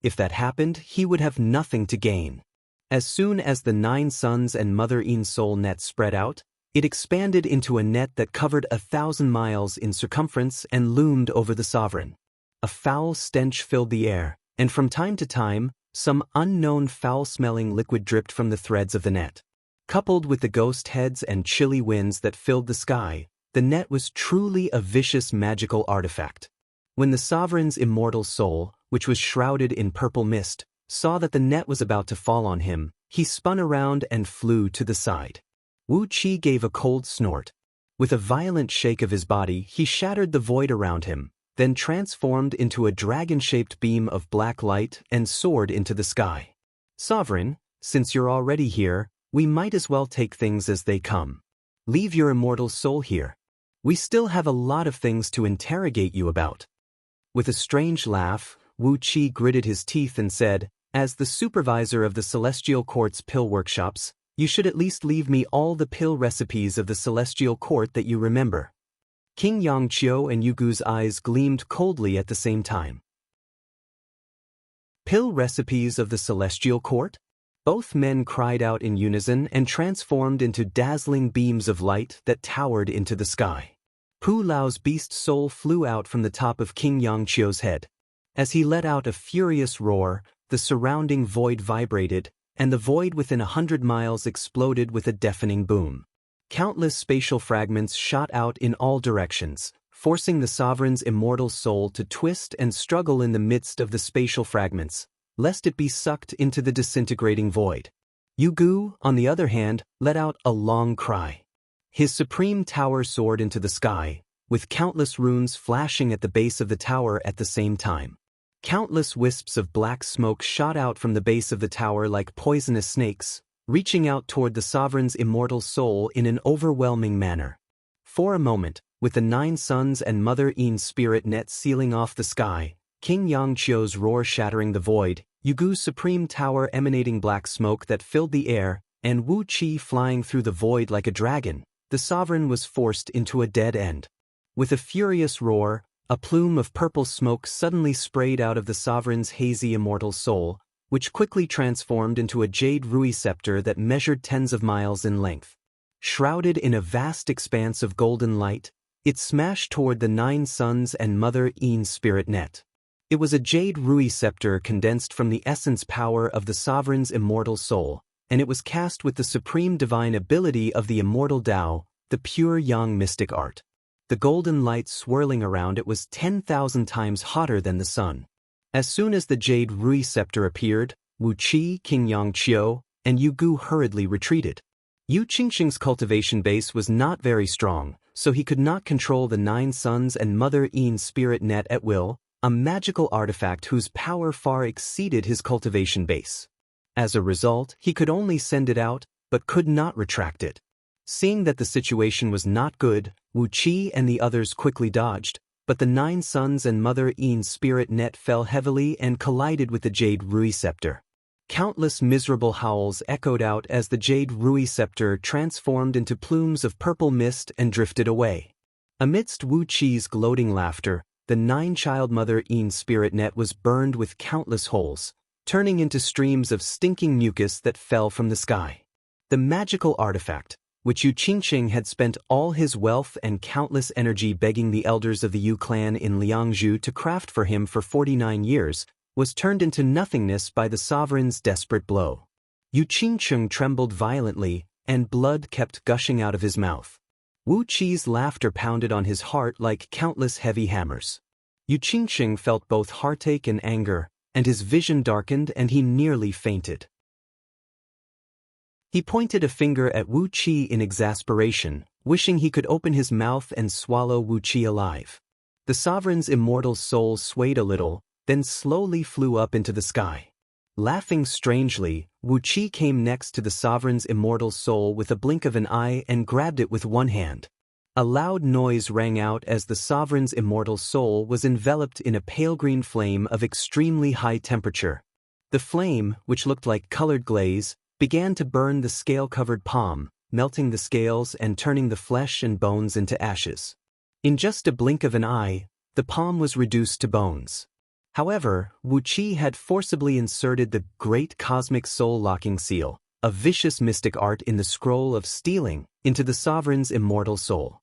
If that happened, he would have nothing to gain. As soon as the 9 Sons and Mother Yin Soul net spread out, it expanded into a net that covered 1,000 miles in circumference and loomed over the sovereign. A foul stench filled the air, and from time to time, some unknown foul-smelling liquid dripped from the threads of the net. Coupled with the ghost heads and chilly winds that filled the sky, the net was truly a vicious magical artifact. When the sovereign's immortal soul, which was shrouded in purple mist, saw that the net was about to fall on him, he spun around and flew to the side. Wu Qi gave a cold snort. With a violent shake of his body, he shattered the void around him, then transformed into a dragon-shaped beam of black light and soared into the sky. Sovereign, since you're already here, we might as well take things as they come. Leave your immortal soul here. We still have a lot of things to interrogate you about. With a strange laugh, Wu Qi gritted his teeth and said, as the supervisor of the Celestial Court's pill workshops, you should at least leave me all the pill recipes of the Celestial Court that you remember. King Yangqiu and Yugu's eyes gleamed coldly at the same time. Pill recipes of the Celestial Court? Both men cried out in unison and transformed into dazzling beams of light that towered into the sky. Pu Lao's beast soul flew out from the top of King Yangqiu's head. As he let out a furious roar, the surrounding void vibrated, and the void within 100 miles exploded with a deafening boom. Countless spatial fragments shot out in all directions, forcing the sovereign's immortal soul to twist and struggle in the midst of the spatial fragments, lest it be sucked into the disintegrating void. Yugu, on the other hand, let out a long cry. His supreme tower soared into the sky, with countless runes flashing at the base of the tower at the same time. Countless wisps of black smoke shot out from the base of the tower like poisonous snakes, reaching out toward the sovereign's immortal soul in an overwhelming manner. For a moment, with the 9 Sons and Mother Yin spirit net sealing off the sky, King Yangqiu's roar shattering the void, Yugu's supreme tower emanating black smoke that filled the air, and Wu Qi flying through the void like a dragon, the sovereign was forced into a dead end. With a furious roar, a plume of purple smoke suddenly sprayed out of the sovereign's hazy immortal soul, which quickly transformed into a jade rui scepter that measured tens of miles in length. Shrouded in a vast expanse of golden light, it smashed toward the 9 Sons and Mother Yin spirit net. It was a jade rui scepter condensed from the essence power of the sovereign's immortal soul, and it was cast with the supreme divine ability of the immortal Tao, the pure yang mystic art. The golden light swirling around it was 10,000 times hotter than the sun. As soon as the jade rui scepter appeared, Wu Qi, King Yangqiu, and Yugu hurriedly retreated. Yu Qingxing's cultivation base was not very strong, so he could not control the 9 Sons and Mother Yin spirit net at will, a magical artifact whose power far exceeded his cultivation base. As a result, he could only send it out, but could not retract it. Seeing that the situation was not good, Wu Qi and the others quickly dodged, but the 9 Sons and Mother Yin spirit net fell heavily and collided with the jade rui scepter. Countless miserable howls echoed out as the jade rui scepter transformed into plumes of purple mist and drifted away. Amidst Wu Qi's gloating laughter, the 9-child Mother Yin spirit net was burned with countless holes, turning into streams of stinking mucus that fell from the sky. The magical artifact, which Yu Qingxing had spent all his wealth and countless energy begging the elders of the Yu clan in Liangzhu to craft for him for 49 years, was turned into nothingness by the sovereign's desperate blow. Yu Qingcheng trembled violently, and blood kept gushing out of his mouth. Wu Qi's laughter pounded on his heart like countless heavy hammers. Yu Qingcheng felt both heartache and anger, and his vision darkened and he nearly fainted. He pointed a finger at Wu Qi in exasperation, wishing he could open his mouth and swallow Wu Qi alive. The sovereign's immortal soul swayed a little, then slowly flew up into the sky. Laughing strangely, Wu Qi came next to the sovereign's immortal soul with a blink of an eye and grabbed it with one hand. A loud noise rang out as the sovereign's immortal soul was enveloped in a pale green flame of extremely high temperature. The flame, which looked like colored glaze, began to burn the scale-covered palm, melting the scales and turning the flesh and bones into ashes. In just a blink of an eye, the palm was reduced to bones. However, Wu Qi had forcibly inserted the Great Cosmic Soul Locking Seal, a vicious mystic art in the scroll of stealing, into the sovereign's immortal soul.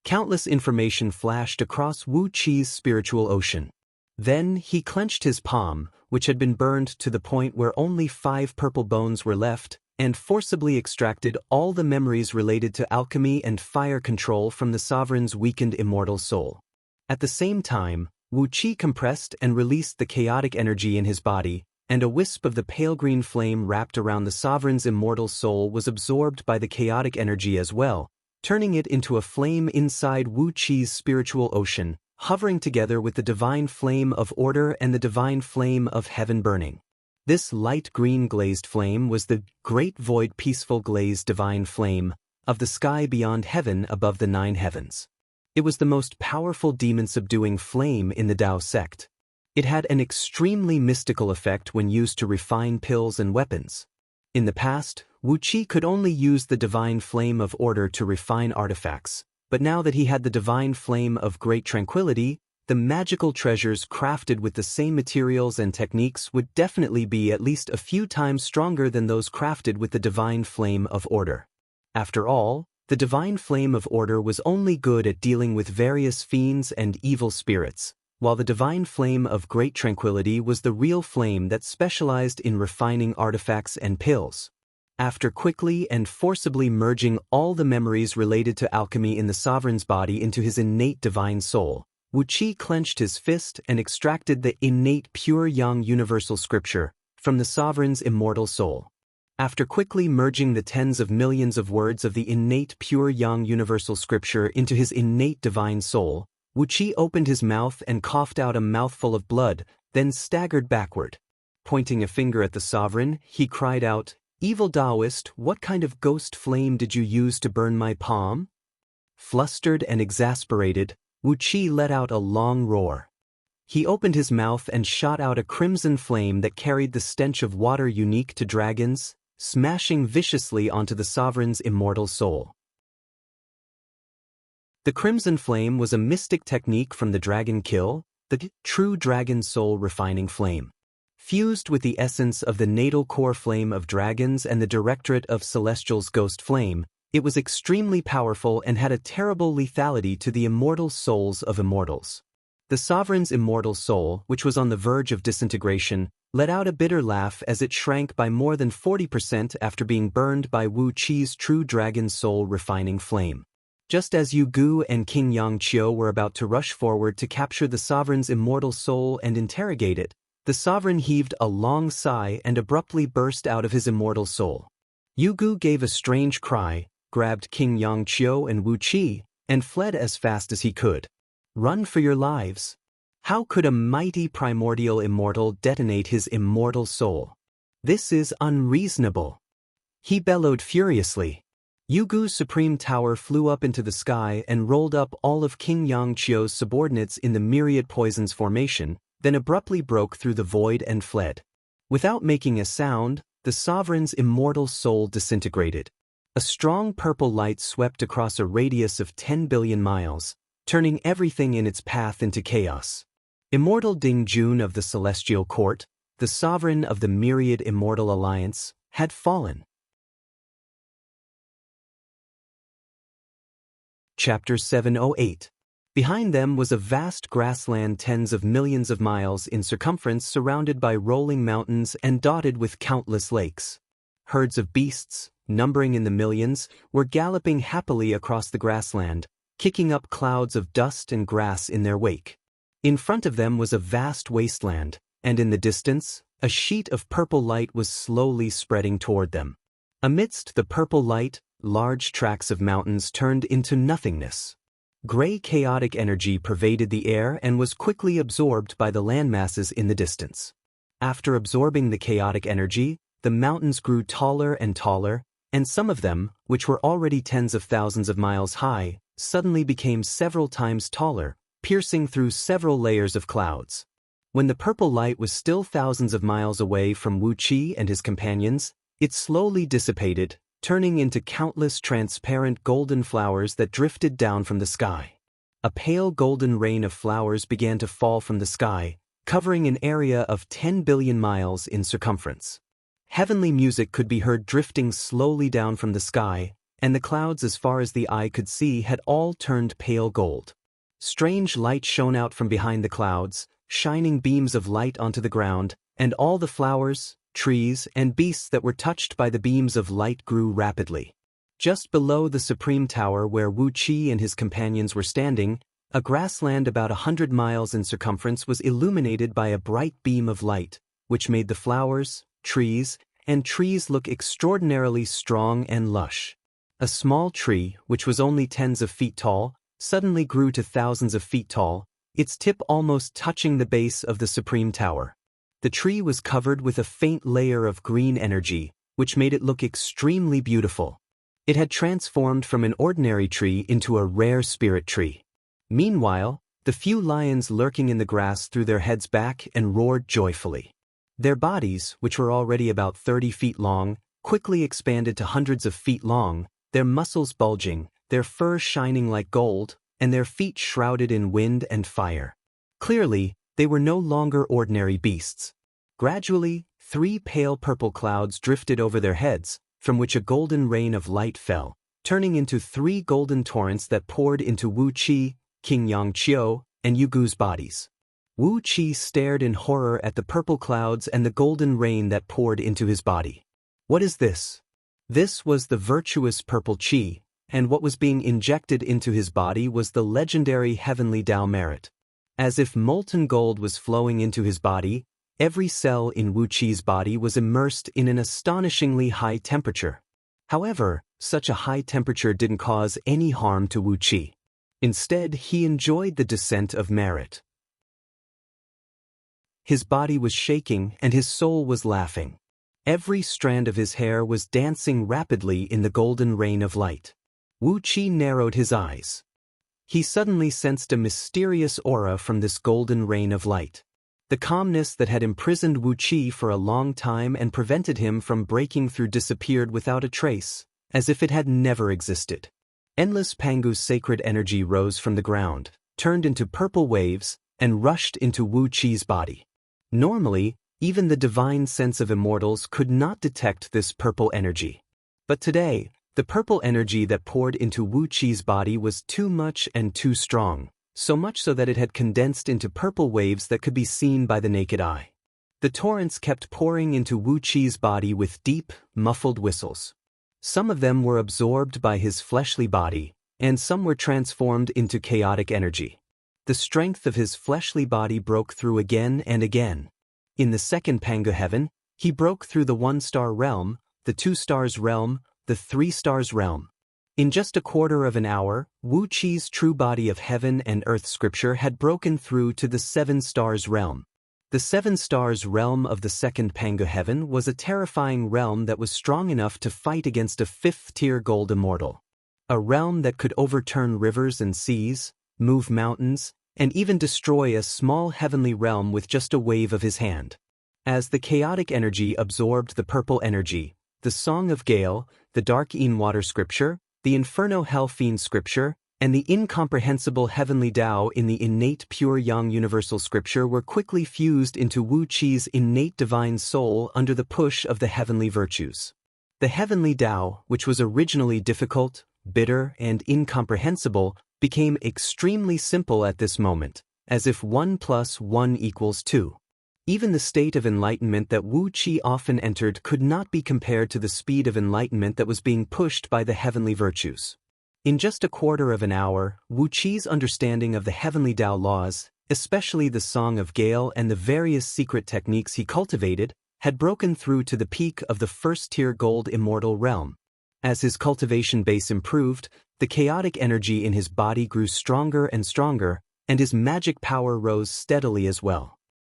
Countless information flashed across Wu Qi's spiritual ocean. Then he clenched his palm, which had been burned to the point where only 5 purple bones were left, and forcibly extracted all the memories related to alchemy and fire control from the sovereign's weakened immortal soul. At the same time, Wu Qi compressed and released the chaotic energy in his body, and a wisp of the pale green flame wrapped around the sovereign's immortal soul was absorbed by the chaotic energy as well, turning it into a flame inside Wu Qi's spiritual ocean, hovering together with the divine flame of order and the divine flame of heaven burning. This light green glazed flame was the great void peaceful glazed divine flame of the sky beyond heaven above the 9 heavens. It was the most powerful demon-subduing flame in the Tao sect. It had an extremely mystical effect when used to refine pills and weapons. In the past, Wu Qi could only use the divine flame of order to refine artifacts, but now that he had the divine flame of great tranquility, the magical treasures crafted with the same materials and techniques would definitely be at least a few times stronger than those crafted with the divine flame of order. After all, the divine flame of order was only good at dealing with various fiends and evil spirits, while the divine flame of great tranquility was the real flame that specialized in refining artifacts and pills. After quickly and forcibly merging all the memories related to alchemy in the sovereign's body into his innate divine soul, Wu Qi clenched his fist and extracted the innate pure yang universal scripture from the sovereign's immortal soul. After quickly merging the tens of millions of words of the innate pure yang universal scripture into his innate divine soul, Wu Qi opened his mouth and coughed out a mouthful of blood, then staggered backward. Pointing a finger at the sovereign, he cried out, "Evil Taoist, what kind of ghost flame did you use to burn my palm?" Flustered and exasperated, Wu Qi let out a long roar. He opened his mouth and shot out a crimson flame that carried the stench of water unique to dragons, smashing viciously onto the sovereign's immortal soul. The crimson flame was a mystic technique from the dragon kill, the true dragon soul refining flame. Fused with the essence of the natal core flame of dragons and the directorate of celestial's ghost flame, it was extremely powerful and had a terrible lethality to the immortal souls of immortals. The sovereign's immortal soul, which was on the verge of disintegration, let out a bitter laugh as it shrank by more than 40% after being burned by Wu Qi's true dragon soul refining flame. Just as Yu Gu and King Yang Qiu were about to rush forward to capture the sovereign's immortal soul and interrogate it, the sovereign heaved a long sigh and abruptly burst out of his immortal soul. Yu Gu gave a strange cry, grabbed King Yang Qiu and Wu Qi, and fled as fast as he could. "Run for your lives! How could a mighty primordial immortal detonate his immortal soul? This is unreasonable!" He bellowed furiously. Yu Gu's supreme tower flew up into the sky and rolled up all of King Yang Qiu's subordinates in the myriad poisons formation, then abruptly broke through the void and fled. Without making a sound, the sovereign's immortal soul disintegrated. A strong purple light swept across a radius of 10 billion miles, turning everything in its path into chaos. Immortal Ding Jun of the Celestial Court, the sovereign of the Myriad Immortal Alliance, had fallen. Chapter 708. Behind them was a vast grassland tens of millions of miles in circumference surrounded by rolling mountains and dotted with countless lakes. herds of beasts, numbering in the millions, were galloping happily across the grassland, kicking up clouds of dust and grass in their wake. In front of them was a vast wasteland, and in the distance, a sheet of purple light was slowly spreading toward them. Amidst the purple light, large tracts of mountains turned into nothingness. Gray chaotic energy pervaded the air and was quickly absorbed by the landmasses in the distance. After absorbing the chaotic energy, the mountains grew taller and taller, and some of them, which were already tens of thousands of miles high, suddenly became several times taller, piercing through several layers of clouds. When the purple light was still thousands of miles away from Wu Qi and his companions, it slowly dissipated, turning into countless transparent golden flowers that drifted down from the sky. A pale golden rain of flowers began to fall from the sky, covering an area of 10 billion miles in circumference. Heavenly music could be heard drifting slowly down from the sky, and the clouds as far as the eye could see had all turned pale gold. Strange light shone out from behind the clouds, shining beams of light onto the ground, and all the flowers, trees, and beasts that were touched by the beams of light grew rapidly. Just below the supreme tower where Wu Qi and his companions were standing, a grassland about 100 miles in circumference was illuminated by a bright beam of light, which made the flowers, trees, and trees look extraordinarily strong and lush. A small tree, which was only tens of feet tall, suddenly grew to thousands of feet tall, its tip almost touching the base of the supreme tower. The tree was covered with a faint layer of green energy, which made it look extremely beautiful. It had transformed from an ordinary tree into a rare spirit tree. Meanwhile, the few lions lurking in the grass threw their heads back and roared joyfully. Their bodies, which were already about 30 feet long, quickly expanded to hundreds of feet long, their muscles bulging, their fur shining like gold, and their feet shrouded in wind and fire. Clearly, they were no longer ordinary beasts. Gradually, 3 pale purple clouds drifted over their heads, from which a golden rain of light fell, turning into 3 golden torrents that poured into Wu Qi, King Yangqiu, and Yugu's bodies. Wu Qi stared in horror at the purple clouds and the golden rain that poured into his body. What is this? This was the virtuous purple qi, and what was being injected into his body was the legendary heavenly Tao merit. As if molten gold was flowing into his body, every cell in Wu Qi's body was immersed in an astonishingly high temperature. However, such a high temperature didn't cause any harm to Wu Qi. Instead, he enjoyed the descent of merit. His body was shaking and his soul was laughing. Every strand of his hair was dancing rapidly in the golden rain of light. Wu Qi narrowed his eyes. He suddenly sensed a mysterious aura from this golden rain of light. The calmness that had imprisoned Wu Qi for a long time and prevented him from breaking through disappeared without a trace, as if it had never existed. Endless Pangu's sacred energy rose from the ground, turned into purple waves, and rushed into Wu Qi's body. Normally, even the divine sense of immortals could not detect this purple energy. But today, the purple energy that poured into Wu Qi's body was too much and too strong, so much so that it had condensed into purple waves that could be seen by the naked eye. The torrents kept pouring into Wu Qi's body with deep, muffled whistles. Some of them were absorbed by his fleshly body, and some were transformed into chaotic energy. The strength of his fleshly body broke through again and again. In the second Pangu heaven, he broke through the 1-star realm, the 2-stars realm, the 3 stars realm. In just a quarter of an hour, Wu Qi's true body of heaven and earth scripture had broken through to the 7 stars realm. The 7 stars realm of the second Pangu heaven was a terrifying realm that was strong enough to fight against a 5th-tier gold immortal. A realm that could overturn rivers and seas, move mountains, and even destroy a small heavenly realm with just a wave of his hand. As the chaotic energy absorbed the purple energy, the Song of Gale, the Dark Een Water scripture, the Inferno Hell Fiend scripture, and the incomprehensible heavenly Tao in the innate pure Yang universal scripture were quickly fused into Wu Qi's innate divine soul under the push of the heavenly virtues. The heavenly Tao, which was originally difficult, bitter, and incomprehensible, became extremely simple at this moment, as if 1 + 1 = 2. Even the state of enlightenment that Wu Qi often entered could not be compared to the speed of enlightenment that was being pushed by the heavenly virtues. In just a quarter of an hour, Wu Qi's understanding of the heavenly Tao laws, especially the Song of Gale and the various secret techniques he cultivated, had broken through to the peak of the first-tier gold immortal realm. As his cultivation base improved, the chaotic energy in his body grew stronger and stronger, and his magic power rose steadily as well.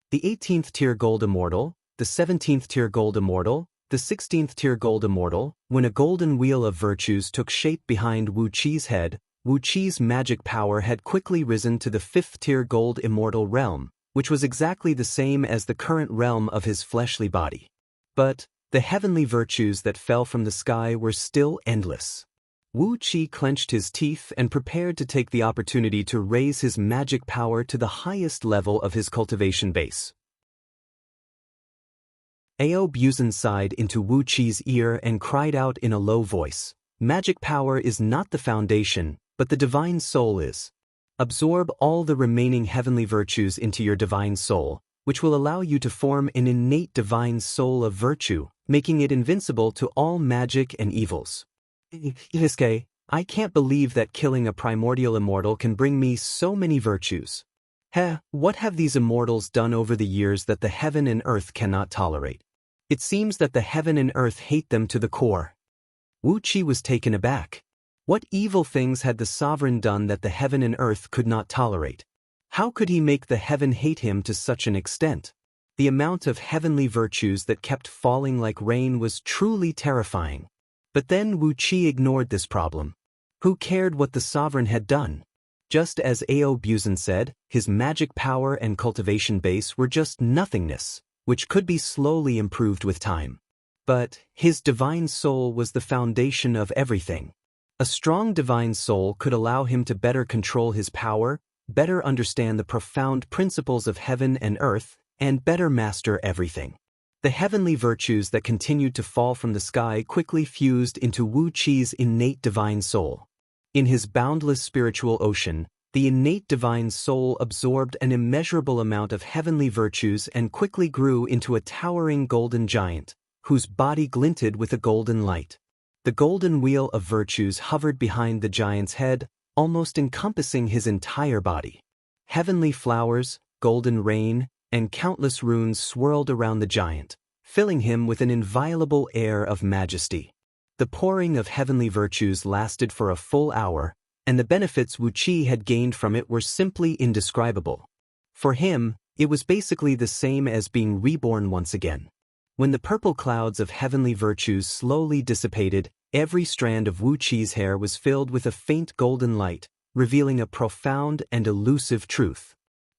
The 18th tier gold immortal, the 17th tier gold immortal, the 16th tier gold immortal, when a golden wheel of virtues took shape behind Wu Qi's head, Wu Qi's magic power had quickly risen to the 5th tier gold immortal realm, which was exactly the same as the current realm of his fleshly body. But the heavenly virtues that fell from the sky were still endless. Wu Qi clenched his teeth and prepared to take the opportunity to raise his magic power to the highest level of his cultivation base. Ao Buzan sighed into Wu Qi's ear and cried out in a low voice, "Magic power is not the foundation, but the divine soul is. Absorb all the remaining heavenly virtues into your divine soul, which will allow you to form an innate divine soul of virtue, making it invincible to all magic and evils." Hiske, I can't believe that killing a primordial immortal can bring me so many virtues. What have these immortals done over the years that the heaven and earth cannot tolerate? It seems that the heaven and earth hate them to the core. Wu Qi was taken aback. What evil things had the sovereign done that the heaven and earth could not tolerate? How could he make the heaven hate him to such an extent? The amount of heavenly virtues that kept falling like rain was truly terrifying. But then Wu Qi ignored this problem. Who cared what the sovereign had done? Just as Ao Buzan said, his magic power and cultivation base were just nothingness, which could be slowly improved with time. But his divine soul was the foundation of everything. A strong divine soul could allow him to better control his power, better understand the profound principles of heaven and earth, and better master everything. The heavenly virtues that continued to fall from the sky quickly fused into Wu Qi's innate divine soul. In his boundless spiritual ocean, the innate divine soul absorbed an immeasurable amount of heavenly virtues and quickly grew into a towering golden giant, whose body glinted with a golden light. The golden wheel of virtues hovered behind the giant's head, almost encompassing his entire body. Heavenly flowers, golden rain, and countless runes swirled around the giant, filling him with an inviolable air of majesty. The pouring of heavenly virtues lasted for a full hour, and the benefits Wu Qi had gained from it were simply indescribable. For him, it was basically the same as being reborn once again. When the purple clouds of heavenly virtues slowly dissipated, every strand of Wu Qi's hair was filled with a faint golden light, revealing a profound and elusive truth.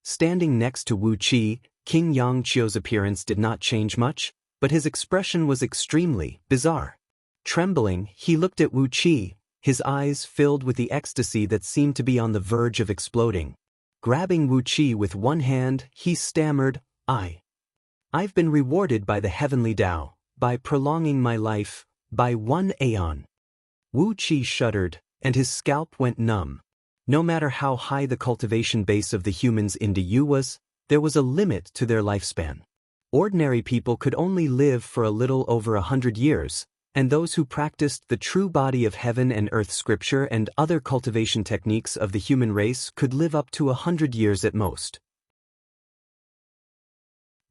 Standing next to Wu Qi, King Yangqiu's appearance did not change much, but his expression was extremely bizarre. Trembling, he looked at Wu Qi, his eyes filled with the ecstasy that seemed to be on the verge of exploding. Grabbing Wu Qi with one hand, he stammered, I've been rewarded by the heavenly Tao, by prolonging my life, by 1 aeon. Wu Qi shuddered, and his scalp went numb. No matter how high the cultivation base of the humans in Diyu was, there was a limit to their lifespan. Ordinary people could only live for a little over 100 years, and those who practiced the true body of heaven and earth scripture and other cultivation techniques of the human race could live up to 100 years at most.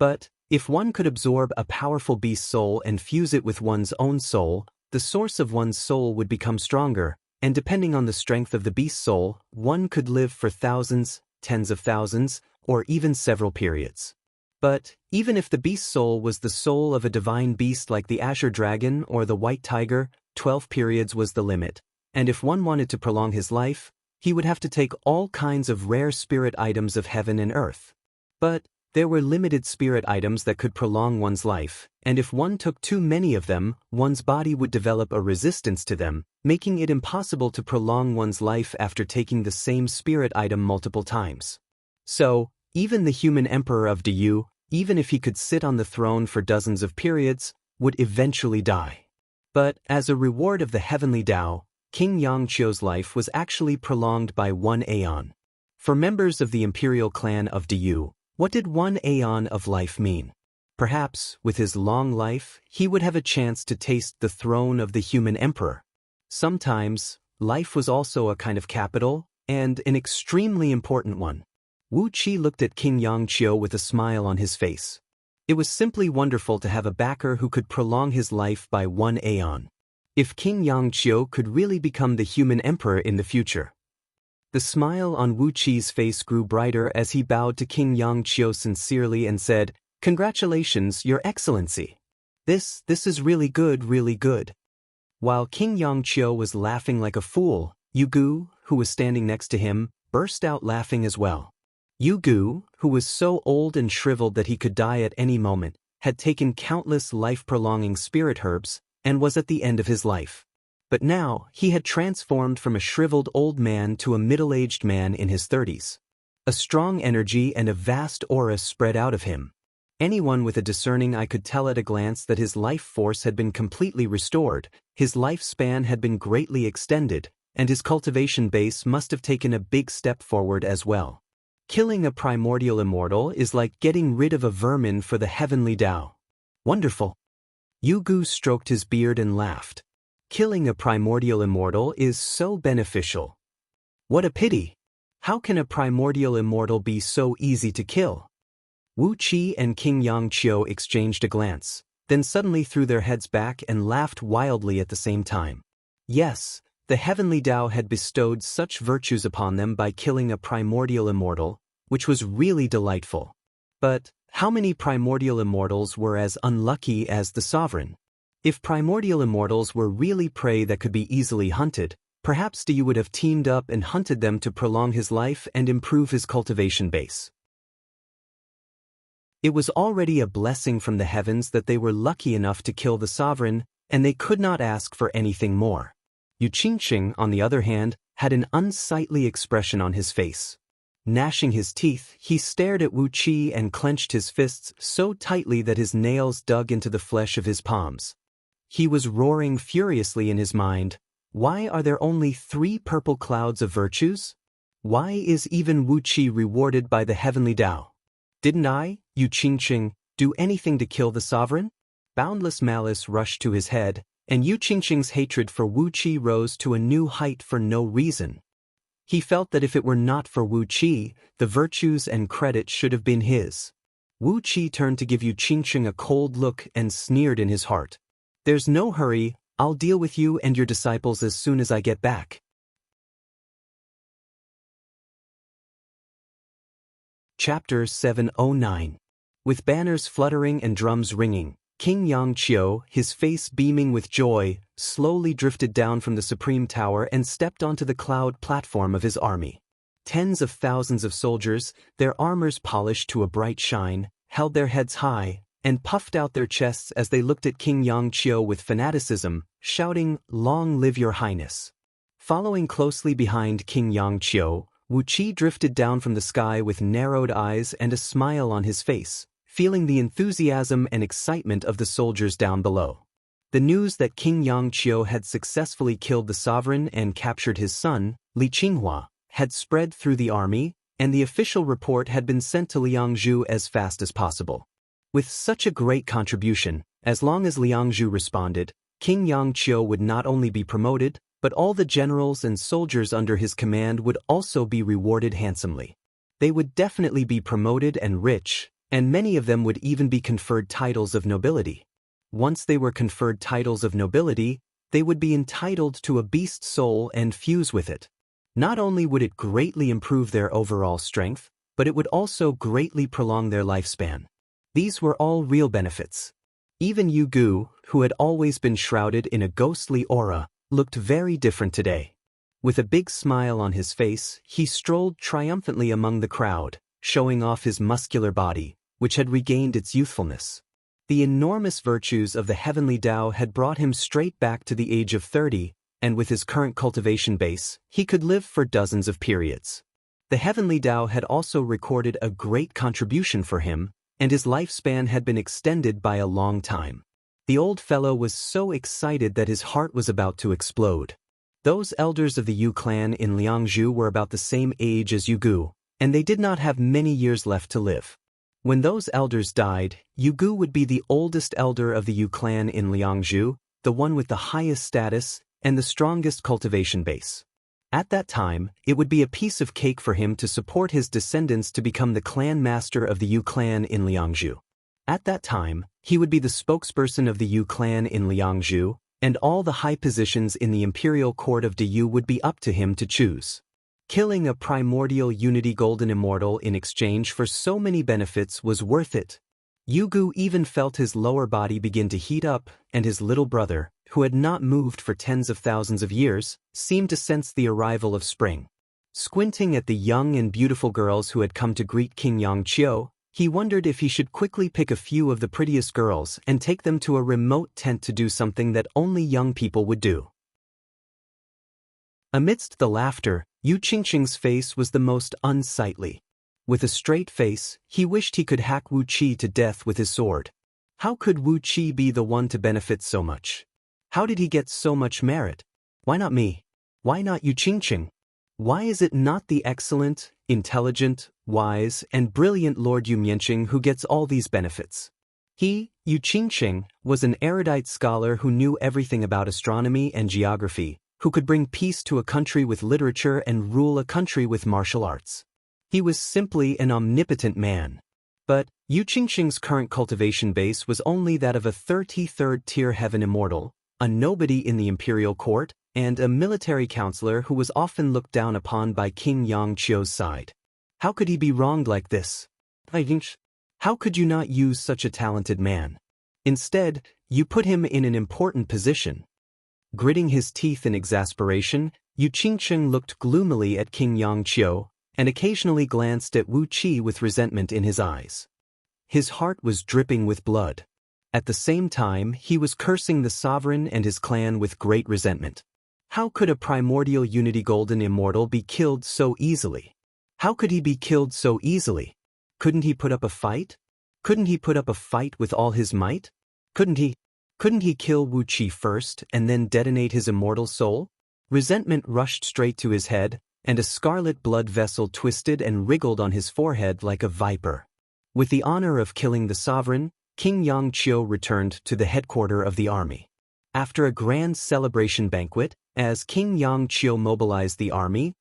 But if one could absorb a powerful beast soul and fuse it with one's own soul, the source of one's soul would become stronger, and depending on the strength of the beast soul, one could live for thousands, tens of thousands, or even several periods. But even if the beast soul was the soul of a divine beast like the Azure Dragon or the White Tiger, 12 periods was the limit, and if one wanted to prolong his life, he would have to take all kinds of rare spirit items of heaven and earth. But there were limited spirit items that could prolong one's life, and if one took too many of them, one's body would develop a resistance to them, making it impossible to prolong one's life after taking the same spirit item multiple times. So, even the human emperor of Diyu, even if he could sit on the throne for dozens of periods, would eventually die. But as a reward of the heavenly Tao, King Yangqiu's life was actually prolonged by 1 aeon. For members of the imperial clan of Diyu, What did 1 aeon of life mean? Perhaps, with his long life, he would have a chance to taste the throne of the human emperor. Sometimes, life was also a kind of capital, and an extremely important one. Wu Qi looked at King Yangqiu with a smile on his face. It was simply wonderful to have a backer who could prolong his life by 1 aeon. If King Yangqiu could really become the human emperor in the future. The smile on Wu Qi's face grew brighter as he bowed to King Yangqiu sincerely and said, "Congratulations, Your Excellency. This is really good, really good." While King Yangqiu was laughing like a fool, Yu Gu, who was standing next to him, burst out laughing as well. Yu Gu, who was so old and shriveled that he could die at any moment, had taken countless life-prolonging spirit herbs, and was at the end of his life. But now, he had transformed from a shriveled old man to a middle-aged man in his 30s. A strong energy and a vast aura spread out of him. Anyone with a discerning eye could tell at a glance that his life force had been completely restored, his lifespan had been greatly extended, and his cultivation base must have taken a big step forward as well. Killing a primordial immortal is like getting rid of a vermin for the heavenly Tao. Wonderful. Yu Gu stroked his beard and laughed. Killing a primordial immortal is so beneficial. What a pity! How can a primordial immortal be so easy to kill? Wu Qi and King Yangqiu exchanged a glance, then suddenly threw their heads back and laughed wildly at the same time. Yes, the heavenly Tao had bestowed such virtues upon them by killing a primordial immortal, which was really delightful. But how many primordial immortals were as unlucky as the sovereign? If primordial immortals were really prey that could be easily hunted, perhaps Yu would have teamed up and hunted them to prolong his life and improve his cultivation base. It was already a blessing from the heavens that they were lucky enough to kill the sovereign, and they could not ask for anything more. Yu Qingqing, on the other hand, had an unsightly expression on his face. Gnashing his teeth, he stared at Wu Qi and clenched his fists so tightly that his nails dug into the flesh of his palms. He was roaring furiously in his mind. Why are there only 3 purple clouds of virtues? Why is even Wu Qi rewarded by the heavenly Tao? Didn't I, Yu Qingqing, do anything to kill the sovereign? Boundless malice rushed to his head, and Yu Qingqing's hatred for Wu Qi rose to a new height for no reason. He felt that if it were not for Wu Qi, the virtues and credit should have been his. Wu Qi turned to give Yu Qingqing a cold look and sneered in his heart. "There's no hurry, I'll deal with you and your disciples as soon as I get back." Chapter 709. With banners fluttering and drums ringing, King Yangqiu, his face beaming with joy, slowly drifted down from the Supreme Tower and stepped onto the cloud platform of his army. Tens of thousands of soldiers, their armors polished to a bright shine, held their heads high, and puffed out their chests as they looked at King Yangqiu with fanaticism, shouting, "Long live your highness." Following closely behind King Yangqiu, Wu Qi drifted down from the sky with narrowed eyes and a smile on his face, feeling the enthusiasm and excitement of the soldiers down below. The news that King Yangqiu had successfully killed the sovereign and captured his son, Li Qinghua, had spread through the army, and the official report had been sent to Liangzhu as fast as possible. With such a great contribution, as long as Liangzhu responded, King Yangqiu would not only be promoted, but all the generals and soldiers under his command would also be rewarded handsomely. They would definitely be promoted and rich, and many of them would even be conferred titles of nobility. Once they were conferred titles of nobility, they would be entitled to a beast soul and fuse with it. Not only would it greatly improve their overall strength, but it would also greatly prolong their lifespan. These were all real benefits. Even Yu Gu, who had always been shrouded in a ghostly aura, looked very different today. With a big smile on his face, he strolled triumphantly among the crowd, showing off his muscular body, which had regained its youthfulness. The enormous virtues of the heavenly Tao had brought him straight back to the age of 30, and with his current cultivation base, he could live for dozens of periods. The heavenly Tao had also recorded a great contribution for him, and his lifespan had been extended by a long time. The old fellow was so excited that his heart was about to explode. Those elders of the Yu clan in Liangzhu were about the same age as Yu Gu, and they did not have many years left to live. When those elders died, Yugu would be the oldest elder of the Yu clan in Liangzhu, the one with the highest status and the strongest cultivation base. At that time, it would be a piece of cake for him to support his descendants to become the clan master of the Yu clan in Liangzhu. At that time, he would be the spokesperson of the Yu clan in Liangzhu, and all the high positions in the imperial court of Yu would be up to him to choose. Killing a primordial unity golden immortal in exchange for so many benefits was worth it. Yugu even felt his lower body begin to heat up, and his little brother, who had not moved for tens of thousands of years, seemed to sense the arrival of spring. Squinting at the young and beautiful girls who had come to greet King Yangqiu, he wondered if he should quickly pick a few of the prettiest girls and take them to a remote tent to do something that only young people would do. Amidst the laughter, Yu Qingqing's face was the most unsightly. With a straight face, he wished he could hack Wu Qi to death with his sword. How could Wu Qi be the one to benefit so much? How did he get so much merit? Why not me? Why not Yu Qingqing? Why is it not the excellent, intelligent, wise, and brilliant Lord Yu Mianqing who gets all these benefits? He, Yu Qingqing, was an erudite scholar who knew everything about astronomy and geography, who could bring peace to a country with literature and rule a country with martial arts. He was simply an omnipotent man. But Yu Qingqing's current cultivation base was only that of a 33rd tier heaven immortal, a nobody in the imperial court, and a military counselor who was often looked down upon by King Yangqiu's side. How could he be wronged like this? How could you not use such a talented man? Instead, you put him in an important position. Gritting his teeth in exasperation, Yu Qingqing looked gloomily at King Yangqiu, and occasionally glanced at Wu Qi with resentment in his eyes. His heart was dripping with blood. At the same time, he was cursing the sovereign and his clan with great resentment. How could a primordial unity golden immortal be killed so easily? How could he be killed so easily? Couldn't he put up a fight? Couldn't he put up a fight with all his might? Couldn't he kill Wu Qi first and then detonate his immortal soul? Resentment rushed straight to his head, and a scarlet blood vessel twisted and wriggled on his forehead like a viper. With the honor of killing the sovereign, King Yangqiu returned to the headquarters of the army. After a grand celebration banquet, as King Yangqiu mobilized the army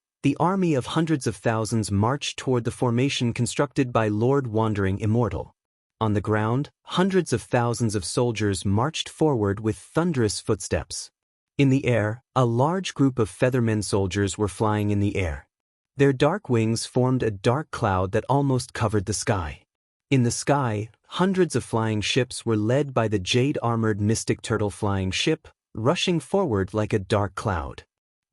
of hundreds of thousands marched toward the formation constructed by Lord Wandering Immortal. On the ground, hundreds of thousands of soldiers marched forward with thunderous footsteps. In the air, a large group of feathermen soldiers were flying in the air. Their dark wings formed a dark cloud that almost covered the sky. In the sky, hundreds of flying ships were led by the jade-armored Mystic Turtle flying ship, rushing forward like a dark cloud.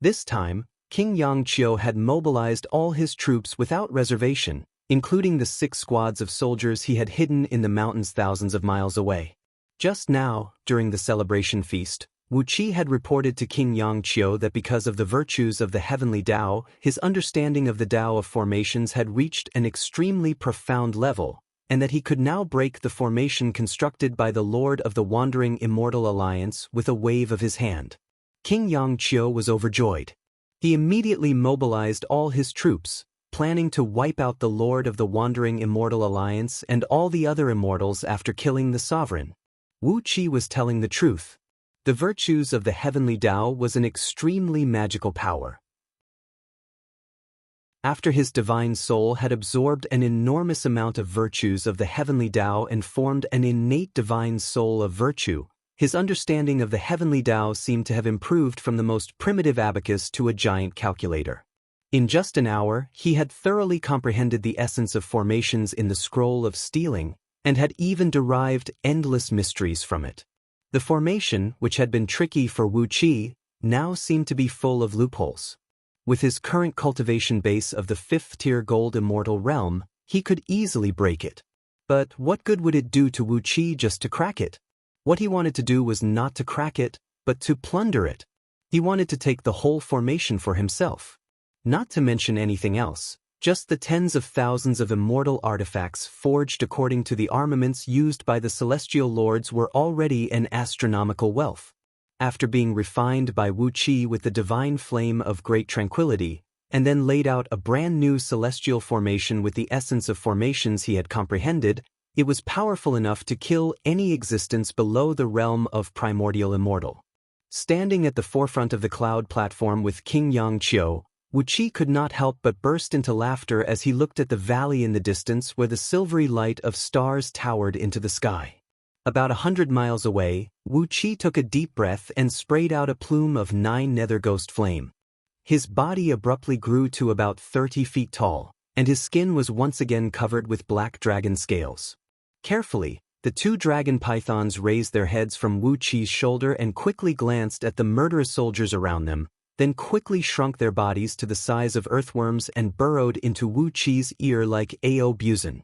This time, King Yangqiu had mobilized all his troops without reservation, including the 6 squads of soldiers he had hidden in the mountains thousands of miles away. Just now, during the celebration feast, Wu Qi had reported to King Yangqiu that because of the virtues of the heavenly Tao, his understanding of the Tao of formations had reached an extremely profound level, and that he could now break the formation constructed by the Lord of the Wandering Immortal Alliance with a wave of his hand. King Yangqiu was overjoyed. He immediately mobilized all his troops, planning to wipe out the Lord of the Wandering Immortal Alliance and all the other immortals after killing the sovereign. Wu Qi was telling the truth. The virtues of the heavenly Tao was an extremely magical power. After his divine soul had absorbed an enormous amount of virtues of the heavenly Tao and formed an innate divine soul of virtue, his understanding of the heavenly Tao seemed to have improved from the most primitive abacus to a giant calculator. In just an hour, he had thoroughly comprehended the essence of formations in the scroll of stealing, and had even derived endless mysteries from it. The formation, which had been tricky for Wu Qi, now seemed to be full of loopholes. With his current cultivation base of the 5th-tier gold immortal realm, he could easily break it. But what good would it do to Wu Qi just to crack it? What he wanted to do was not to crack it, but to plunder it. He wanted to take the whole formation for himself. Not to mention anything else, just the tens of thousands of immortal artifacts forged according to the armaments used by the celestial lords were already an astronomical wealth. After being refined by Wu Qi with the divine flame of great tranquility, and then laid out a brand new celestial formation with the essence of formations he had comprehended, it was powerful enough to kill any existence below the realm of primordial immortal. Standing at the forefront of the cloud platform with King Yangqiu, Wu Qi could not help but burst into laughter as he looked at the valley in the distance where the silvery light of stars towered into the sky. About 100 miles away, Wu Qi took a deep breath and sprayed out a plume of 9 nether ghost flame. His body abruptly grew to about 30 feet tall, and his skin was once again covered with black dragon scales. Carefully, the 2 dragon pythons raised their heads from Wu Qi's shoulder and quickly glanced at the murderous soldiers around them, then quickly shrunk their bodies to the size of earthworms and burrowed into Wu Qi's ear like Ao Buzan.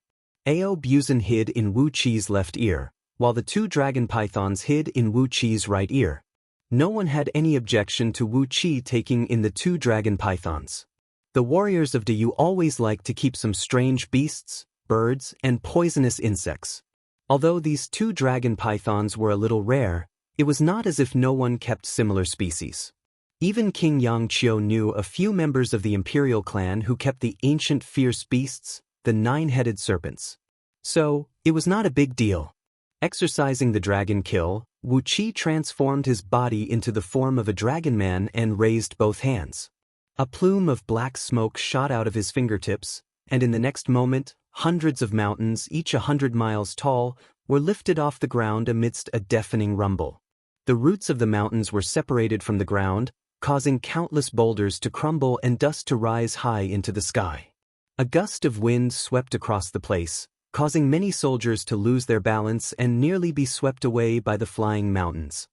Ao Buzan hid in Wu Qi's left ear, while the 2 dragon pythons hid in Wu Qi's right ear. No one had any objection to Wu Qi taking in the 2 dragon pythons. The warriors of Deyu always liked to keep some strange beasts, birds, and poisonous insects. Although these 2 dragon pythons were a little rare, it was not as if no one kept similar species. Even King Yangqiu knew a few members of the imperial clan who kept the ancient fierce beasts, the 9-headed serpents. So, it was not a big deal. Exercising the dragon kill, Wu Qi transformed his body into the form of a dragon man and raised both hands. A plume of black smoke shot out of his fingertips, and in the next moment, hundreds of mountains, each 100 miles tall, were lifted off the ground amidst a deafening rumble. The roots of the mountains were separated from the ground, causing countless boulders to crumble and dust to rise high into the sky. A gust of wind swept across the place, causing many soldiers to lose their balance and nearly be swept away by the flying mountains.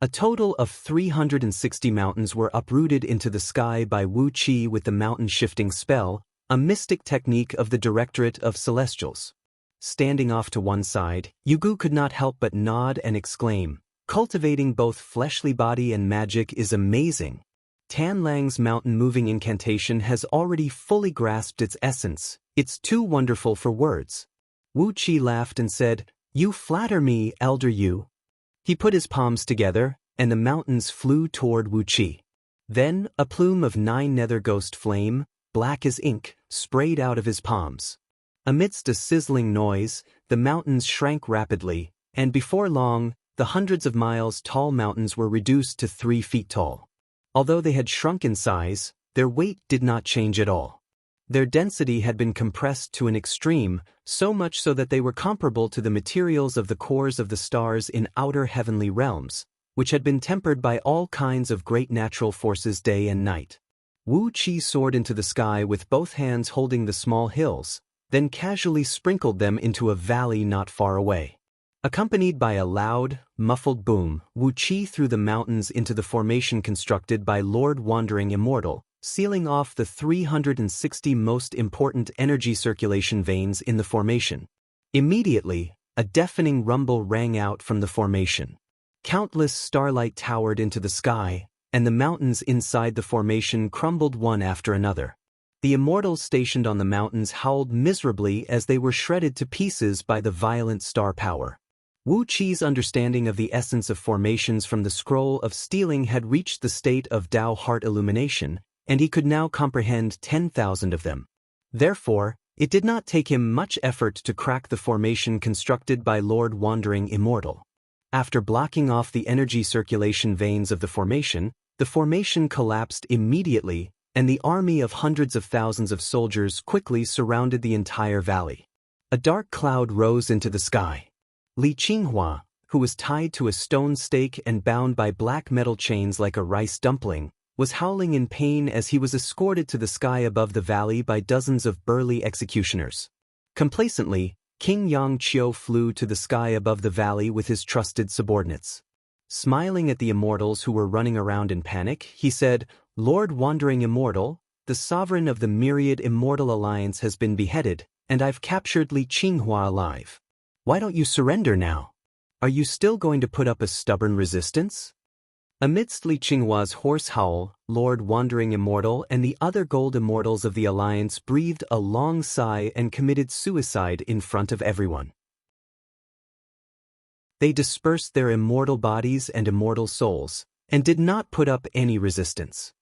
A total of 360 mountains were uprooted into the sky by Wu Qi with the mountain shifting spell, a mystic technique of the Directorate of Celestials. Standing off to one side, Yugu could not help but nod and exclaim, "Cultivating both fleshly body and magic is amazing." Tan Lang's mountain-moving incantation has already fully grasped its essence. It's too wonderful for words. Wu Qi laughed and said, "You flatter me, Elder Yu." He put his palms together, and the mountains flew toward Wu Qi. Then, a plume of 9 nether ghost flame, black as ink, sprayed out of his palms. Amidst a sizzling noise, the mountains shrank rapidly, and before long, the hundreds of miles tall mountains were reduced to 3 feet tall. Although they had shrunk in size, their weight did not change at all. Their density had been compressed to an extreme, so much so that they were comparable to the materials of the cores of the stars in outer heavenly realms, which had been tempered by all kinds of great natural forces day and night. Wu Qi soared into the sky with both hands holding the small hills, then casually sprinkled them into a valley not far away. Accompanied by a loud, muffled boom, Wu Qi threw the mountains into the formation constructed by Lord Wandering Immortal, sealing off the 360 most important energy circulation veins in the formation. Immediately, a deafening rumble rang out from the formation. Countless starlight towered into the sky, and the mountains inside the formation crumbled one after another. The immortals stationed on the mountains howled miserably as they were shredded to pieces by the violent star power. Wu Qi's understanding of the essence of formations from the scroll of stealing had reached the state of Tao heart illumination, and he could now comprehend 10,000 of them. Therefore, it did not take him much effort to crack the formation constructed by Lord Wandering Immortal. After blocking off the energy circulation veins of the formation collapsed immediately, and the army of hundreds of thousands of soldiers quickly surrounded the entire valley. A dark cloud rose into the sky. Li Qinghua, who was tied to a stone stake and bound by black metal chains like a rice dumpling, was howling in pain as he was escorted to the sky above the valley by dozens of burly executioners. Complacently, King Yangqiu flew to the sky above the valley with his trusted subordinates. Smiling at the immortals who were running around in panic, he said, "Lord Wandering Immortal, the sovereign of the myriad immortal alliance has been beheaded, and I've captured Li Qinghua alive. Why don't you surrender now? Are you still going to put up a stubborn resistance?" Amidst Li Qinghua's hoarse howl, Lord Wandering Immortal and the other gold immortals of the alliance breathed a long sigh and committed suicide in front of everyone. They dispersed their immortal bodies and immortal souls, and did not put up any resistance.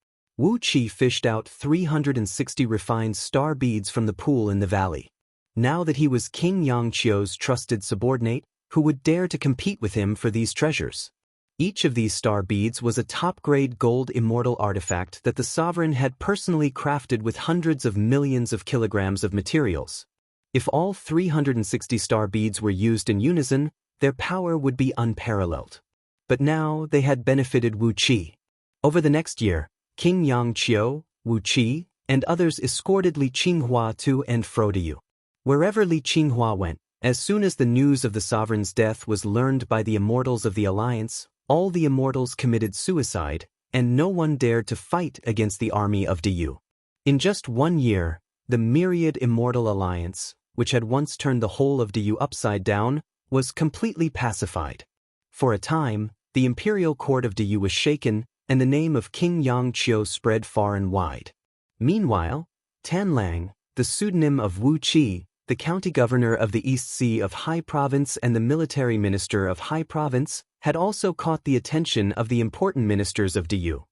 Wu Qi fished out 360 refined star beads from the pool in the valley. Now that he was King Yangqiu's trusted subordinate, who would dare to compete with him for these treasures? Each of these star beads was a top-grade gold immortal artifact that the sovereign had personally crafted with hundreds of millions of kilograms of materials. If all 360 star beads were used in unison, their power would be unparalleled. But now they had benefited Wu Qi. Over the next year, King Yangqiu, Wu Qi, and others escorted Li Qinghua to and fro to Yu. Wherever Li Qinghua went, as soon as the news of the sovereign's death was learned by the immortals of the alliance, all the immortals committed suicide, and no one dared to fight against the army of Diyu. In just 1 year, the myriad immortal alliance, which had once turned the whole of Diyu upside down, was completely pacified. For a time, the imperial court of Diyu was shaken, and the name of King Yangqiu spread far and wide. Meanwhile, Tanlang, the pseudonym of Wu Qi, the county governor of the East Sea of Hai Province and the military minister of Hai Province, had also caught the attention of the important ministers of Diyu.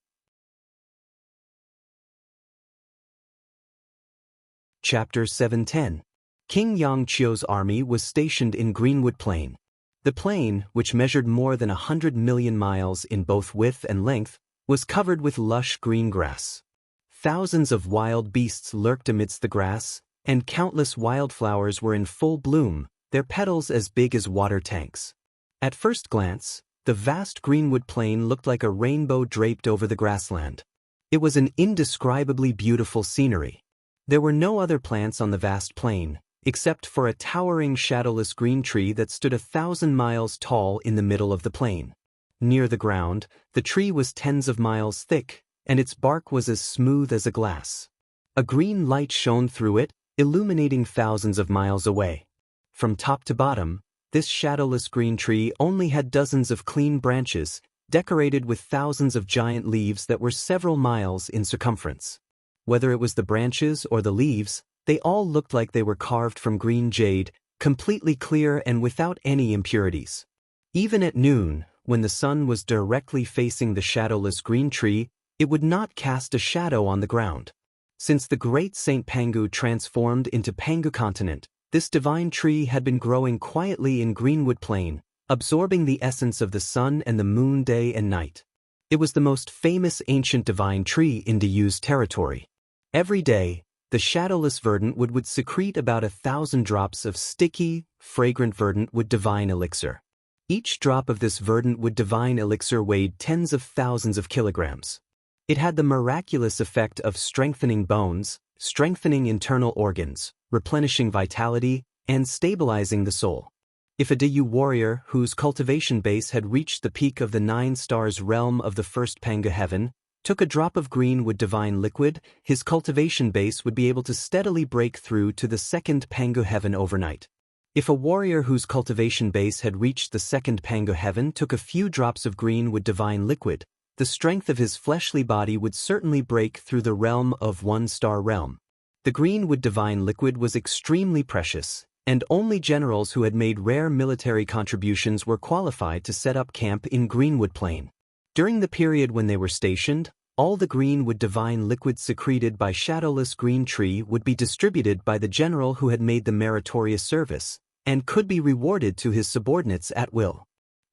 Chapter 710. King Yangqiu's army was stationed in Greenwood Plain. The plain, which measured more than 100 million miles in both width and length, was covered with lush green grass. Thousands of wild beasts lurked amidst the grass, and countless wildflowers were in full bloom, their petals as big as water tanks. At first glance, the vast Greenwood Plain looked like a rainbow draped over the grassland. It was an indescribably beautiful scenery. There were no other plants on the vast plain, except for a towering shadowless green tree that stood 1,000 miles tall in the middle of the plain. Near the ground, the tree was tens of miles thick, and its bark was as smooth as a glass. A green light shone through it, illuminating thousands of miles away. From top to bottom, this shadowless green tree only had dozens of clean branches, decorated with thousands of giant leaves that were several miles in circumference. Whether it was the branches or the leaves, they all looked like they were carved from green jade, completely clear and without any impurities. Even at noon, when the sun was directly facing the shadowless green tree, it would not cast a shadow on the ground. Since the great Saint Pangu transformed into Pangu continent, this divine tree had been growing quietly in Greenwood Plain, absorbing the essence of the sun and the moon day and night. It was the most famous ancient divine tree in Diyu's territory. Every day, the shadowless verdant would secrete about 1,000 drops of sticky, fragrant verdant wood divine elixir. Each drop of this verdant wood divine elixir weighed tens of thousands of kilograms. It had the miraculous effect of strengthening bones, strengthening internal organs, replenishing vitality, and stabilizing the soul. If a Diyu warrior whose cultivation base had reached the peak of the 9 stars realm of the first Pangu heaven, took a drop of greenwood divine liquid, his cultivation base would be able to steadily break through to the second Pangu heaven overnight. If a warrior whose cultivation base had reached the second Pangu heaven took a few drops of greenwood divine liquid, the strength of his fleshly body would certainly break through the realm of 1-star realm. The greenwood divine liquid was extremely precious, and only generals who had made rare military contributions were qualified to set up camp in Greenwood Plain. During the period when they were stationed, all the greenwood divine liquid secreted by shadowless green tree would be distributed by the general who had made the meritorious service, and could be rewarded to his subordinates at will.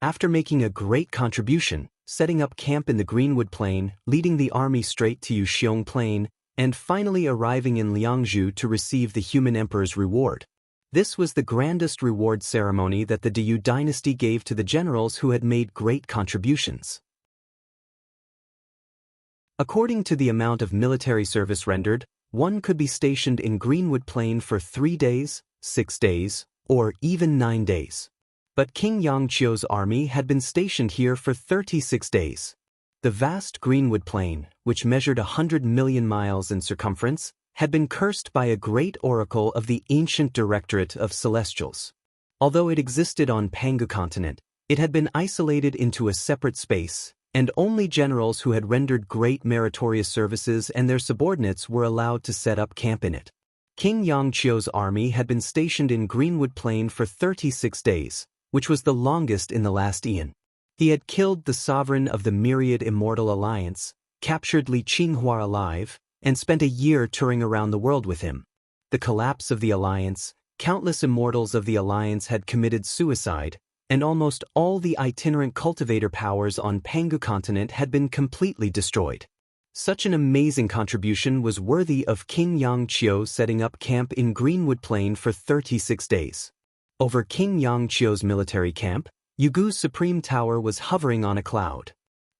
After making a great contribution, setting up camp in the Greenwood Plain, leading the army straight to Yuxiong Plain, and finally arriving in Liangzhu to receive the human emperor's reward. This was the grandest reward ceremony that the Diyu dynasty gave to the generals who had made great contributions. According to the amount of military service rendered, one could be stationed in Greenwood Plain for 3 days, 6 days, or even 9 days. But King Yangqiu's army had been stationed here for 36 days. The vast Greenwood Plain, which measured 100 million miles in circumference, had been cursed by a great oracle of the ancient Directorate of Celestials. Although it existed on Pangu continent, it had been isolated into a separate space, and only generals who had rendered great meritorious services and their subordinates were allowed to set up camp in it. King Yangqiu's army had been stationed in Greenwood Plain for 36 days, which was the longest in the last eon. He had killed the sovereign of the myriad immortal alliance, captured Li Qinghua alive, and spent a year touring around the world with him. The collapse of the alliance, countless immortals of the alliance had committed suicide, and almost all the itinerant cultivator powers on Pangu continent had been completely destroyed. Such an amazing contribution was worthy of King Yang Qiu setting up camp in Greenwood Plain for 36 days. Over King Yang Qiu's military camp, Yugu's supreme tower was hovering on a cloud.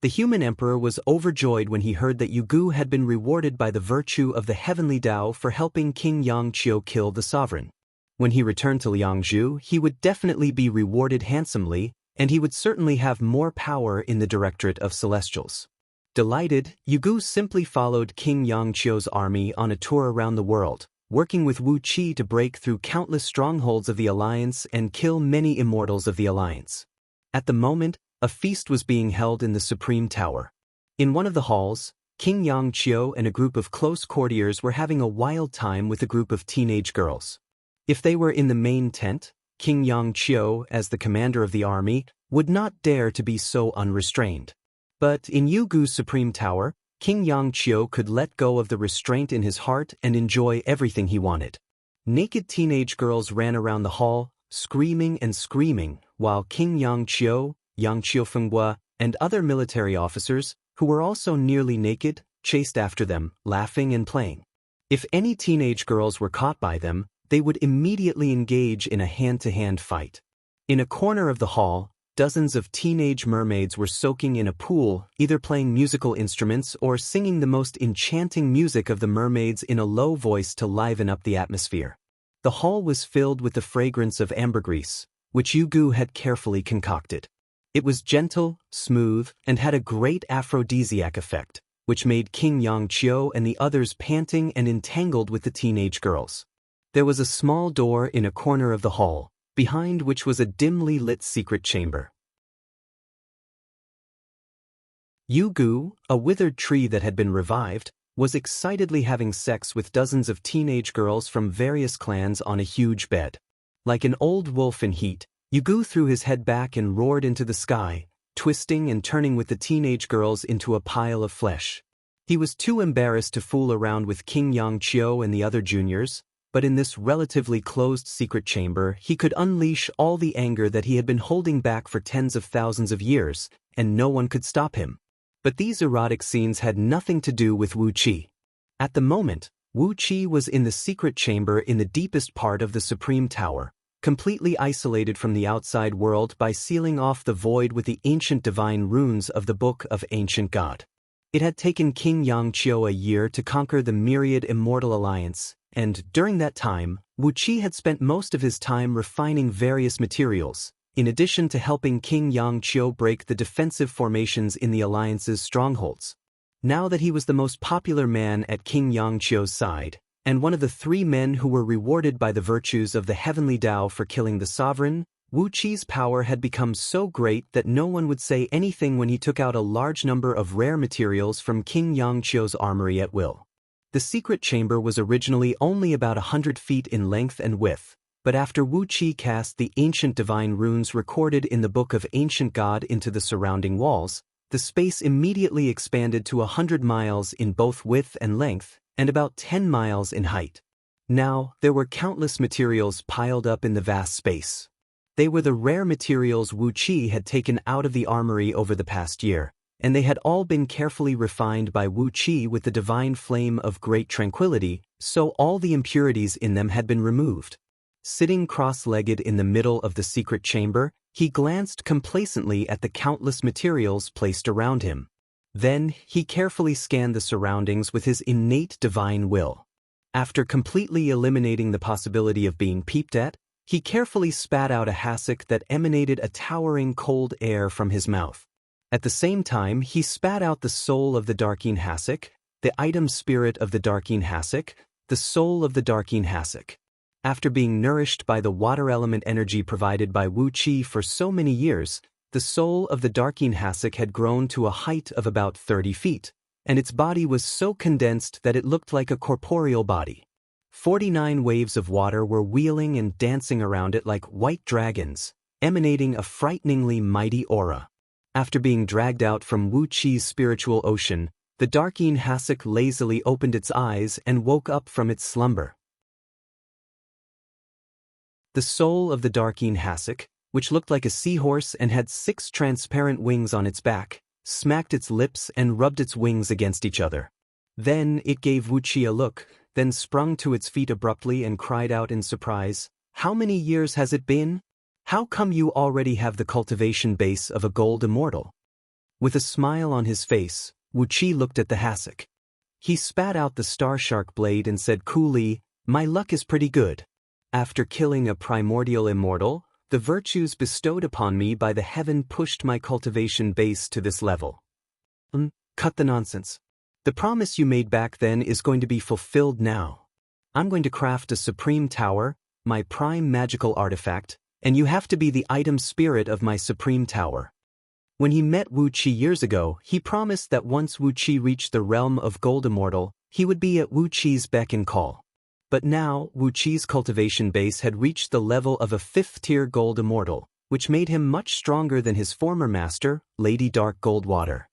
The human emperor was overjoyed when he heard that Yugu had been rewarded by the virtue of the heavenly Tao for helping King Yang Qiu kill the sovereign. When he returned to Liangzhu, he would definitely be rewarded handsomely, and he would certainly have more power in the Directorate of Celestials. Delighted, Yugu simply followed King Yang Qiu's army on a tour around the world, working with Wu Qi to break through countless strongholds of the Alliance and kill many immortals of the Alliance. At the moment, a feast was being held in the Supreme Tower. In one of the halls, King Yang Qiu and a group of close courtiers were having a wild time with a group of teenage girls. If they were in the main tent, King Yang Qiu, as the commander of the army, would not dare to be so unrestrained. But in Yugu's Supreme Tower, King Yang Qiu could let go of the restraint in his heart and enjoy everything he wanted. Naked teenage girls ran around the hall, screaming and screaming, while King Yang Qiu, Yang Qiufenghua, and other military officers, who were also nearly naked, chased after them, laughing and playing. If any teenage girls were caught by them, they would immediately engage in a hand-to-hand fight. In a corner of the hall, dozens of teenage mermaids were soaking in a pool, either playing musical instruments or singing the most enchanting music of the mermaids in a low voice to liven up the atmosphere. The hall was filled with the fragrance of ambergris, which Yugu had carefully concocted. It was gentle, smooth, and had a great aphrodisiac effect, which made King Yang Qiu and the others panting and entangled with the teenage girls. There was a small door in a corner of the hall, behind which was a dimly lit secret chamber. Yugu, a withered tree that had been revived, was excitedly having sex with dozens of teenage girls from various clans on a huge bed. Like an old wolf in heat, Yugu threw his head back and roared into the sky, twisting and turning with the teenage girls into a pile of flesh. He was too embarrassed to fool around with King Yang Qiu and the other juniors, but in this relatively closed secret chamber he could unleash all the anger that he had been holding back for tens of thousands of years, and no one could stop him. But these erotic scenes had nothing to do with Wu Qi. At the moment, Wu Qi was in the secret chamber in the deepest part of the Supreme Tower, completely isolated from the outside world by sealing off the void with the ancient divine runes of the Book of Ancient God. It had taken King Yang Qiu a year to conquer the myriad immortal alliance, and during that time, Wu Qi had spent most of his time refining various materials, in addition to helping King Yang Qiu break the defensive formations in the alliance's strongholds. Now that he was the most popular man at King Yang Qiu's side, and one of the 3 men who were rewarded by the virtues of the heavenly Tao for killing the sovereign, Wu Qi's power had become so great that no one would say anything when he took out a large number of rare materials from King Yang Qiu's armory at will. The secret chamber was originally only about 100 feet in length and width, but after Wu Qi cast the ancient divine runes recorded in the Book of Ancient God into the surrounding walls, the space immediately expanded to 100 miles in both width and length, and about 10 miles in height. Now, there were countless materials piled up in the vast space. They were the rare materials Wu Qi had taken out of the armory over the past year, and they had all been carefully refined by Wu Qi with the divine flame of great tranquility, so all the impurities in them had been removed. Sitting cross-legged in the middle of the secret chamber, he glanced complacently at the countless materials placed around him. Then, he carefully scanned the surroundings with his innate divine will. After completely eliminating the possibility of being peeped at, he carefully spat out a hassock that emanated a towering cold air from his mouth. At the same time, he spat out the soul of the Darkeen hassock, the item spirit of the Darkeen hassock, the soul of the Darkeen hassock. After being nourished by the water element energy provided by Wu Qi for so many years, the soul of the Darkeen hassock had grown to a height of about 30 feet, and its body was so condensed that it looked like a corporeal body. 49 waves of water were wheeling and dancing around it like white dragons, emanating a frighteningly mighty aura. After being dragged out from Wu Qi's spiritual ocean, The Darkeen hassock lazily opened its eyes and woke up from its slumber. The soul of the Darkeen hassock, which looked like a seahorse and had 6 transparent wings on its back, smacked its lips and rubbed its wings against each other. Then it gave Wuchi a look, then sprung to its feet abruptly and cried out in surprise, "How many years has it been? How come you already have the cultivation base of a gold immortal?" With a smile on his face, Wuchi looked at the hassock. He spat out the star shark blade and said coolly, "My luck is pretty good. After killing a primordial immortal, the virtues bestowed upon me by the heaven pushed my cultivation base to this level." Cut the nonsense. The promise you made back then is going to be fulfilled now. I'm going to craft a supreme tower, my prime magical artifact, and you have to be the item spirit of my supreme tower. When he met Wuchi years ago, he promised that once Wuchi reached the realm of Gold Immortal, he would be at Wuchi's beck and call. But now, Wuchi's cultivation base had reached the level of a 5th-tier Gold Immortal, which made him much stronger than his former master, Lady Dark Goldwater.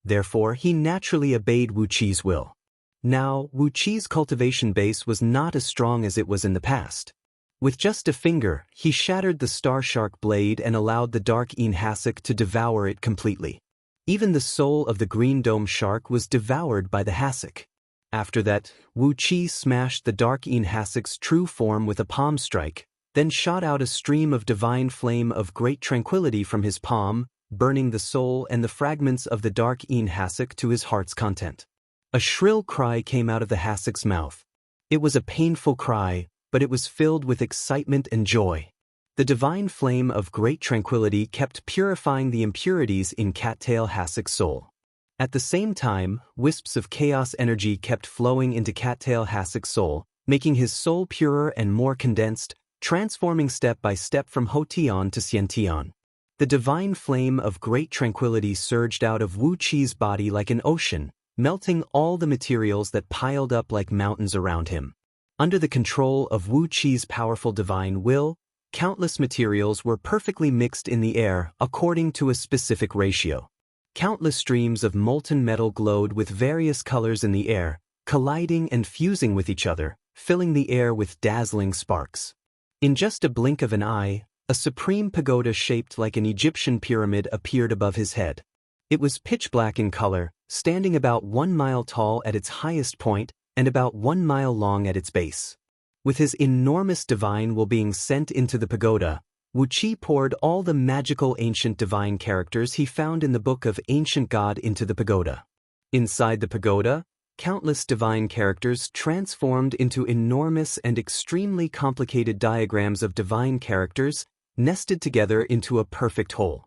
Therefore, he naturally obeyed Wuchi's will. Now, Wuchi's cultivation base was not as strong as it was in the past. With just a finger, he shattered the star shark blade and allowed the Darkeen hassock to devour it completely. Even the soul of the green dome shark was devoured by the hassock. After that, Wuchi smashed the Darkeen hassock's true form with a palm strike, then shot out a stream of divine flame of great tranquility from his palm, burning the soul and the fragments of the Darkeen hassock to his heart's content. A shrill cry came out of the hassock's mouth. It was a painful cry, but it was filled with excitement and joy. The divine flame of great tranquility kept purifying the impurities in Cattail Hassock's soul. At the same time, wisps of chaos energy kept flowing into Cattail Hassock's soul, making his soul purer and more condensed, transforming step by step from Hotion to Xiantian. The divine flame of great tranquility surged out of Wuchi's body like an ocean, melting all the materials that piled up like mountains around him. Under the control of Wuchi's powerful divine will, countless materials were perfectly mixed in the air according to a specific ratio. Countless streams of molten metal glowed with various colors in the air, colliding and fusing with each other, filling the air with dazzling sparks. In just a blink of an eye, a supreme pagoda shaped like an Egyptian pyramid appeared above his head. It was pitch black in color, standing about 1 mile tall at its highest point, and about 1 mile long at its base. With his enormous divine will being sent into the pagoda, Wuchi poured all the magical ancient divine characters he found in the Book of Ancient God into the pagoda. Inside the pagoda, countless divine characters transformed into enormous and extremely complicated diagrams of divine characters, nested together into a perfect whole.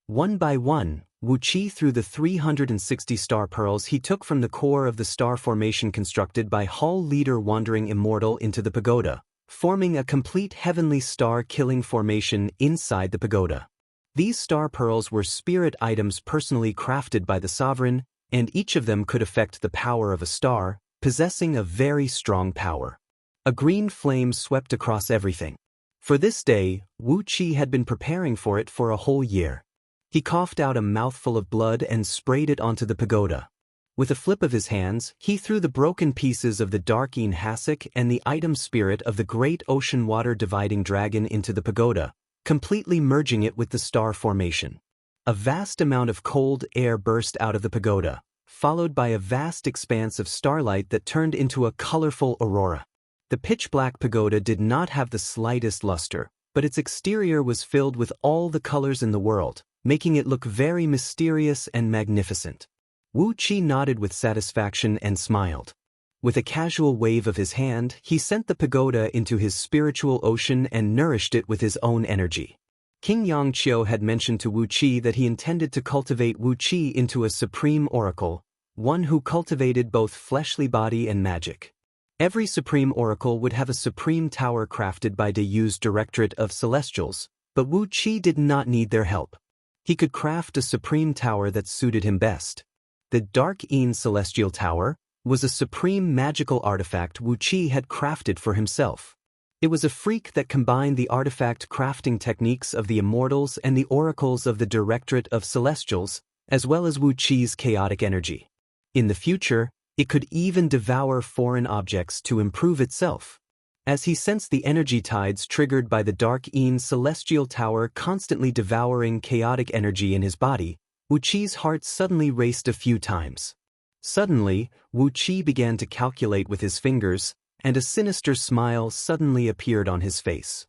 One by one, Wuchi threw the 360 star pearls he took from the core of the star formation constructed by Hall Leader Wandering Immortal into the pagoda, forming a complete heavenly star-killing formation inside the pagoda. These star pearls were spirit items personally crafted by the sovereign, and each of them could affect the power of a star, possessing a very strong power. A green flame swept across everything. For this day, Wuchi had been preparing for it for a whole year. He coughed out a mouthful of blood and sprayed it onto the pagoda. With a flip of his hands, he threw the broken pieces of the Darkeen hassock and the item spirit of the great ocean water dividing dragon into the pagoda, completely merging it with the star formation. A vast amount of cold air burst out of the pagoda, followed by a vast expanse of starlight that turned into a colorful aurora. The pitch-black pagoda did not have the slightest luster, but its exterior was filled with all the colors in the world, making it look very mysterious and magnificent. Wuchi nodded with satisfaction and smiled. With a casual wave of his hand, he sent the pagoda into his spiritual ocean and nourished it with his own energy. King Yangqiu had mentioned to Wuchi that he intended to cultivate Wuchi into a supreme oracle, one who cultivated both fleshly body and magic. Every supreme oracle would have a supreme tower crafted by Deyu's Directorate of Celestials, but Wuchi did not need their help. He could craft a supreme tower that suited him best. The Darkeen Celestial Tower was a supreme magical artifact Wuchi had crafted for himself. It was a freak that combined the artifact crafting techniques of the Immortals and the oracles of the Directorate of Celestials, as well as Wu Qi's chaotic energy. In the future, it could even devour foreign objects to improve itself. As he sensed the energy tides triggered by the Dark Een celestial tower constantly devouring chaotic energy in his body, Wu Qi's heart suddenly raced a few times. Suddenly, Wu Qi began to calculate with his fingers, and a sinister smile suddenly appeared on his face.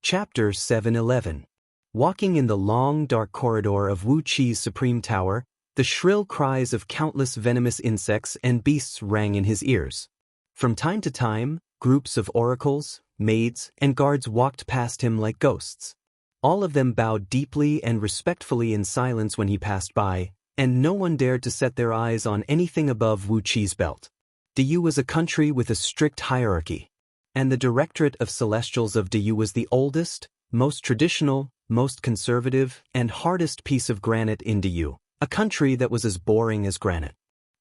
Chapter 7:11. Walking in the long, dark corridor of Wu Qi's supreme tower, the shrill cries of countless venomous insects and beasts rang in his ears. From time to time, groups of oracles, maids, and guards walked past him like ghosts. All of them bowed deeply and respectfully in silence when he passed by, and no one dared to set their eyes on anything above Wu Qi's belt. Diyu was a country with a strict hierarchy, and the Directorate of Celestials of Diyu was the oldest, most traditional, most conservative, and hardest piece of granite in Diyu, a country that was as boring as granite.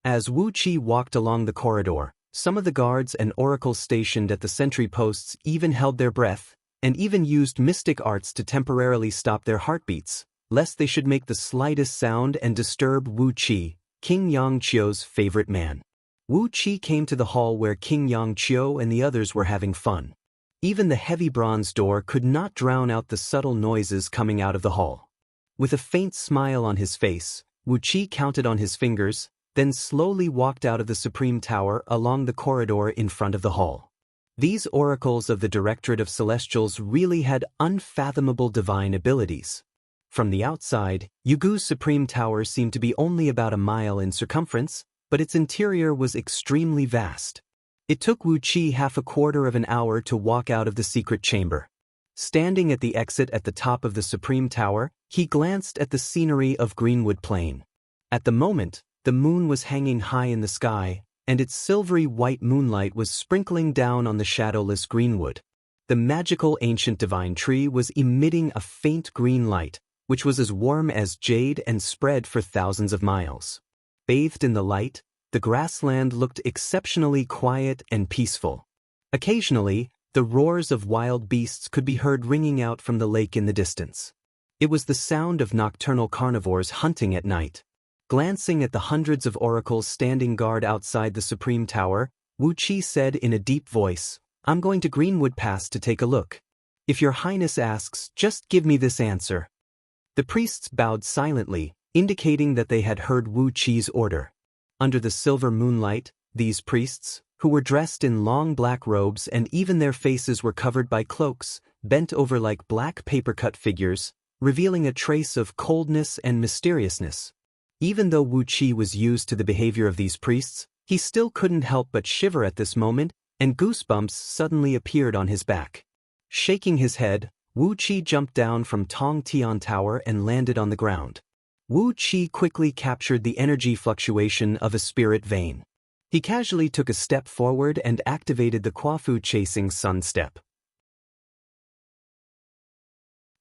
As Wu Qi walked along the corridor, some of the guards and oracles stationed at the sentry posts even held their breath, and even used mystic arts to temporarily stop their heartbeats, lest they should make the slightest sound and disturb Wu Qi, King Yangqiu's favorite man. Wu Qi came to the hall where King Yangqiu and the others were having fun. Even the heavy bronze door could not drown out the subtle noises coming out of the hall. With a faint smile on his face, Wu Qi counted on his fingers, then slowly walked out of the Supreme Tower along the corridor in front of the hall. These oracles of the Directorate of Celestials really had unfathomable divine abilities. From the outside, Yugu's Supreme Tower seemed to be only about a mile in circumference, but its interior was extremely vast. It took Wu Qi half a quarter of an hour to walk out of the secret chamber. Standing at the exit at the top of the Supreme Tower, he glanced at the scenery of Greenwood Plain. At the moment, the moon was hanging high in the sky, and its silvery white moonlight was sprinkling down on the shadowless greenwood. The magical ancient divine tree was emitting a faint green light, which was as warm as jade and spread for thousands of miles. Bathed in the light, the grassland looked exceptionally quiet and peaceful. Occasionally, the roars of wild beasts could be heard ringing out from the lake in the distance. It was the sound of nocturnal carnivores hunting at night. Glancing at the hundreds of oracles standing guard outside the Supreme Tower, Wu Qi said in a deep voice, "I'm going to Greenwood Pass to take a look. If your highness asks, just give me this answer." The priests bowed silently, indicating that they had heard Wu Qi's order. Under the silver moonlight, these priests, who were dressed in long black robes and even their faces were covered by cloaks, bent over like black paper-cut figures, revealing a trace of coldness and mysteriousness. Even though Wu Qi was used to the behavior of these priests, he still couldn't help but shiver at this moment, and goosebumps suddenly appeared on his back. Shaking his head, Wu Qi jumped down from Tong Tian Tower and landed on the ground. Wu Qi quickly captured the energy fluctuation of a spirit vein. He casually took a step forward and activated the Quafu chasing sun step.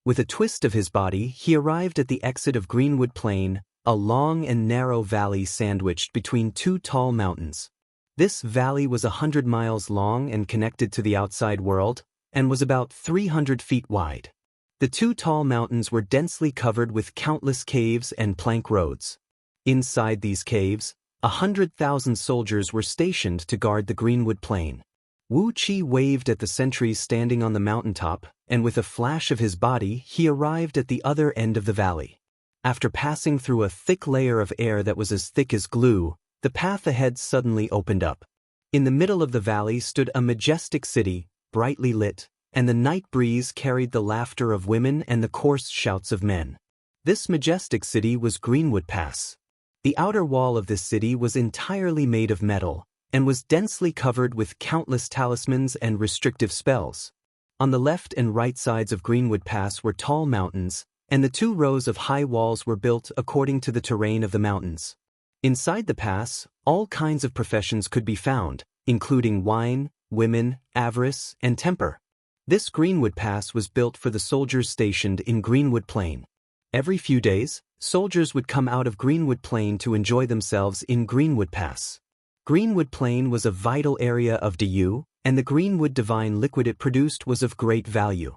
With a twist of his body, he arrived at the exit of Greenwood Plain, a long and narrow valley sandwiched between two tall mountains. This valley was 100 miles long and connected to the outside world, and was about 300 feet wide. The two tall mountains were densely covered with countless caves and plank roads. Inside these caves, 100,000 soldiers were stationed to guard the Greenwood Plain. Wu Qi waved at the sentries standing on the mountaintop, and with a flash of his body, he arrived at the other end of the valley. After passing through a thick layer of air that was as thick as glue, the path ahead suddenly opened up. In the middle of the valley stood a majestic city, brightly lit, and the night breeze carried the laughter of women and the coarse shouts of men. This majestic city was Greenwood Pass. The outer wall of this city was entirely made of metal, and was densely covered with countless talismans and restrictive spells. On the left and right sides of Greenwood Pass were tall mountains, and the 2 rows of high walls were built according to the terrain of the mountains. Inside the pass, all kinds of professions could be found, including wine, women, avarice, and temper. This Greenwood Pass was built for the soldiers stationed in Greenwood Plain. Every few days, soldiers would come out of Greenwood Plain to enjoy themselves in Greenwood Pass. Greenwood Plain was a vital area of Diyu, and the Greenwood divine liquid it produced was of great value.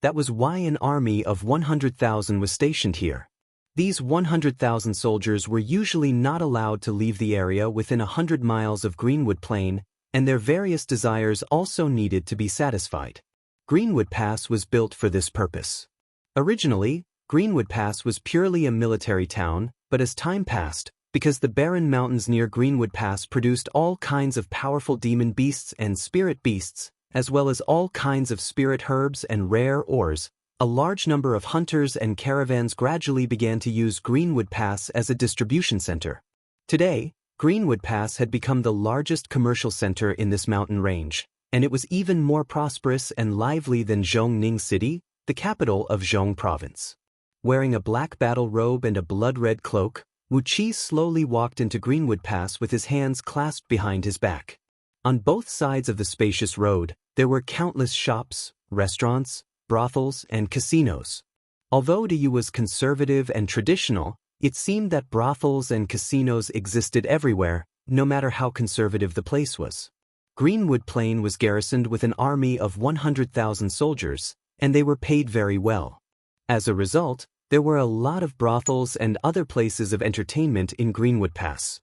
That was why an army of 100,000 was stationed here. These 100,000 soldiers were usually not allowed to leave the area within 100 miles of Greenwood Plain, and their various desires also needed to be satisfied. Greenwood Pass was built for this purpose. Originally, Greenwood Pass was purely a military town, but as time passed, because the barren mountains near Greenwood Pass produced all kinds of powerful demon beasts and spirit beasts, as well as all kinds of spirit herbs and rare ores, a large number of hunters and caravans gradually began to use Greenwood Pass as a distribution center. Today, Greenwood Pass had become the largest commercial center in this mountain range, and it was even more prosperous and lively than Zhongning City, the capital of Zhong Province. Wearing a black battle robe and a blood-red cloak, Wu Qi slowly walked into Greenwood Pass with his hands clasped behind his back. On both sides of the spacious road, there were countless shops, restaurants, brothels, and casinos. Although Yu was conservative and traditional, it seemed that brothels and casinos existed everywhere, no matter how conservative the place was. Greenwood Plain was garrisoned with an army of 100,000 soldiers, and they were paid very well. As a result, there were a lot of brothels and other places of entertainment in Greenwood Pass.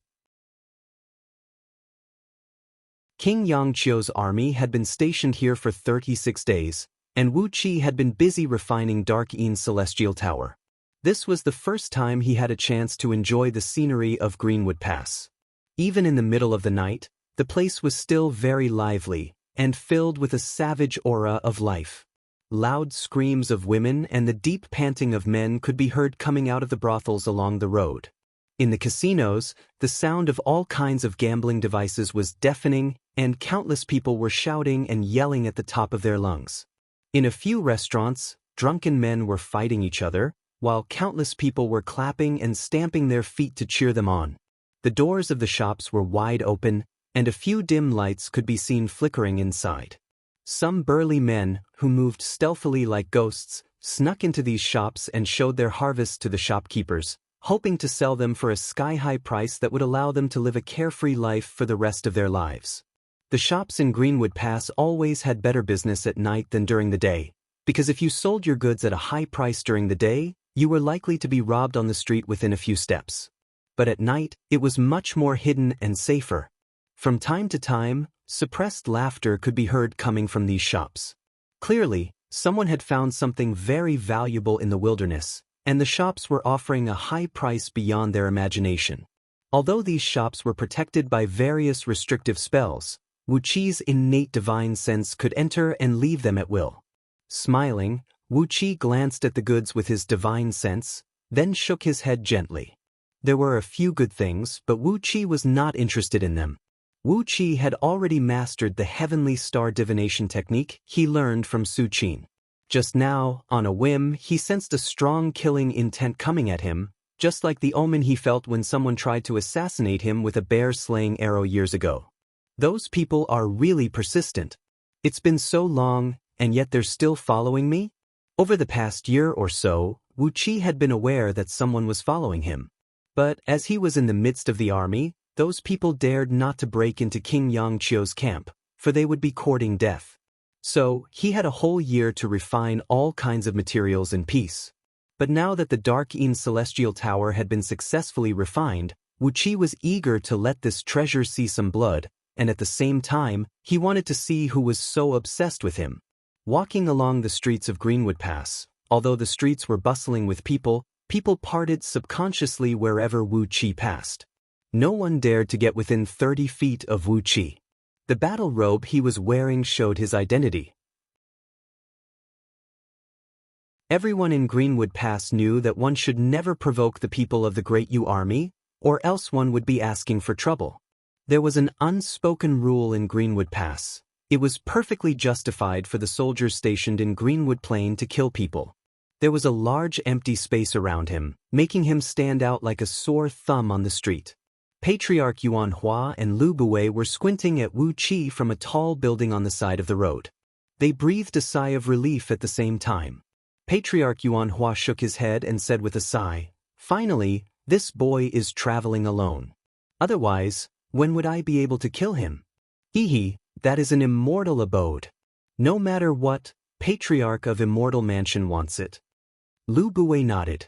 King Yangqiu's army had been stationed here for 36 days, and Wu Qi had been busy refining Dark Yi's celestial tower. This was the first time he had a chance to enjoy the scenery of Greenwood Pass. Even in the middle of the night, the place was still very lively and filled with a savage aura of life. Loud screams of women and the deep panting of men could be heard coming out of the brothels along the road. In the casinos, the sound of all kinds of gambling devices was deafening, and countless people were shouting and yelling at the top of their lungs. In a few restaurants, drunken men were fighting each other, while countless people were clapping and stamping their feet to cheer them on. The doors of the shops were wide open, and a few dim lights could be seen flickering inside. Some burly men, who moved stealthily like ghosts, snuck into these shops and showed their harvests to the shopkeepers, hoping to sell them for a sky-high price that would allow them to live a carefree life for the rest of their lives. The shops in Greenwood Pass always had better business at night than during the day, because if you sold your goods at a high price during the day, you were likely to be robbed on the street within a few steps. But at night, it was much more hidden and safer. From time to time, suppressed laughter could be heard coming from these shops. Clearly, someone had found something very valuable in the wilderness, and the shops were offering a high price beyond their imagination. Although these shops were protected by various restrictive spells, Wu Qi's innate divine sense could enter and leave them at will. Smiling, Wu Qi glanced at the goods with his divine sense, then shook his head gently. There were a few good things, but Wu Qi was not interested in them. Wu Qi had already mastered the heavenly star divination technique he learned from Su Qin. Just now, on a whim, he sensed a strong killing intent coming at him, just like the omen he felt when someone tried to assassinate him with a bear-slaying arrow years ago. Those people are really persistent. It's been so long, and yet they're still following me? Over the past year or so, Wu Qi had been aware that someone was following him. But as he was in the midst of the army, those people dared not to break into King Yangqiu's camp, for they would be courting death. So, he had a whole year to refine all kinds of materials in peace. But now that the Dark Yi's celestial tower had been successfully refined, Wu Qi was eager to let this treasure see some blood, and at the same time, he wanted to see who was so obsessed with him. Walking along the streets of Greenwood Pass, although the streets were bustling with people, people parted subconsciously wherever Wu Qi passed. No one dared to get within 30 feet of Wu Qi. The battle robe he was wearing showed his identity. Everyone in Greenwood Pass knew that one should never provoke the people of the Great Yu Army, or else one would be asking for trouble. There was an unspoken rule in Greenwood Pass. It was perfectly justified for the soldiers stationed in Greenwood Plain to kill people. There was a large empty space around him, making him stand out like a sore thumb on the street. Patriarch Yuan Hua and Lu Bui were squinting at Wu Qi from a tall building on the side of the road. They breathed a sigh of relief at the same time. Patriarch Yuan Hua shook his head and said with a sigh, "Finally, this boy is traveling alone. Otherwise, when would I be able to kill him? Hehe, that is an immortal abode. No matter what, Patriarch of Immortal Mansion wants it. Lu Bue nodded.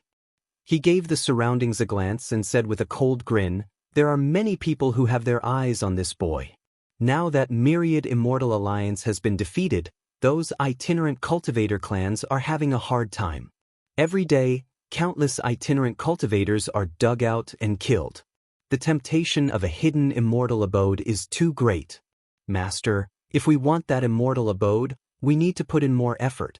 He gave the surroundings a glance and said with a cold grin, "There are many people who have their eyes on this boy. Now that Myriad Immortal Alliance has been defeated, those itinerant cultivator clans are having a hard time. Every day, countless itinerant cultivators are dug out and killed. The temptation of a hidden immortal abode is too great. Master, if we want that immortal abode, we need to put in more effort."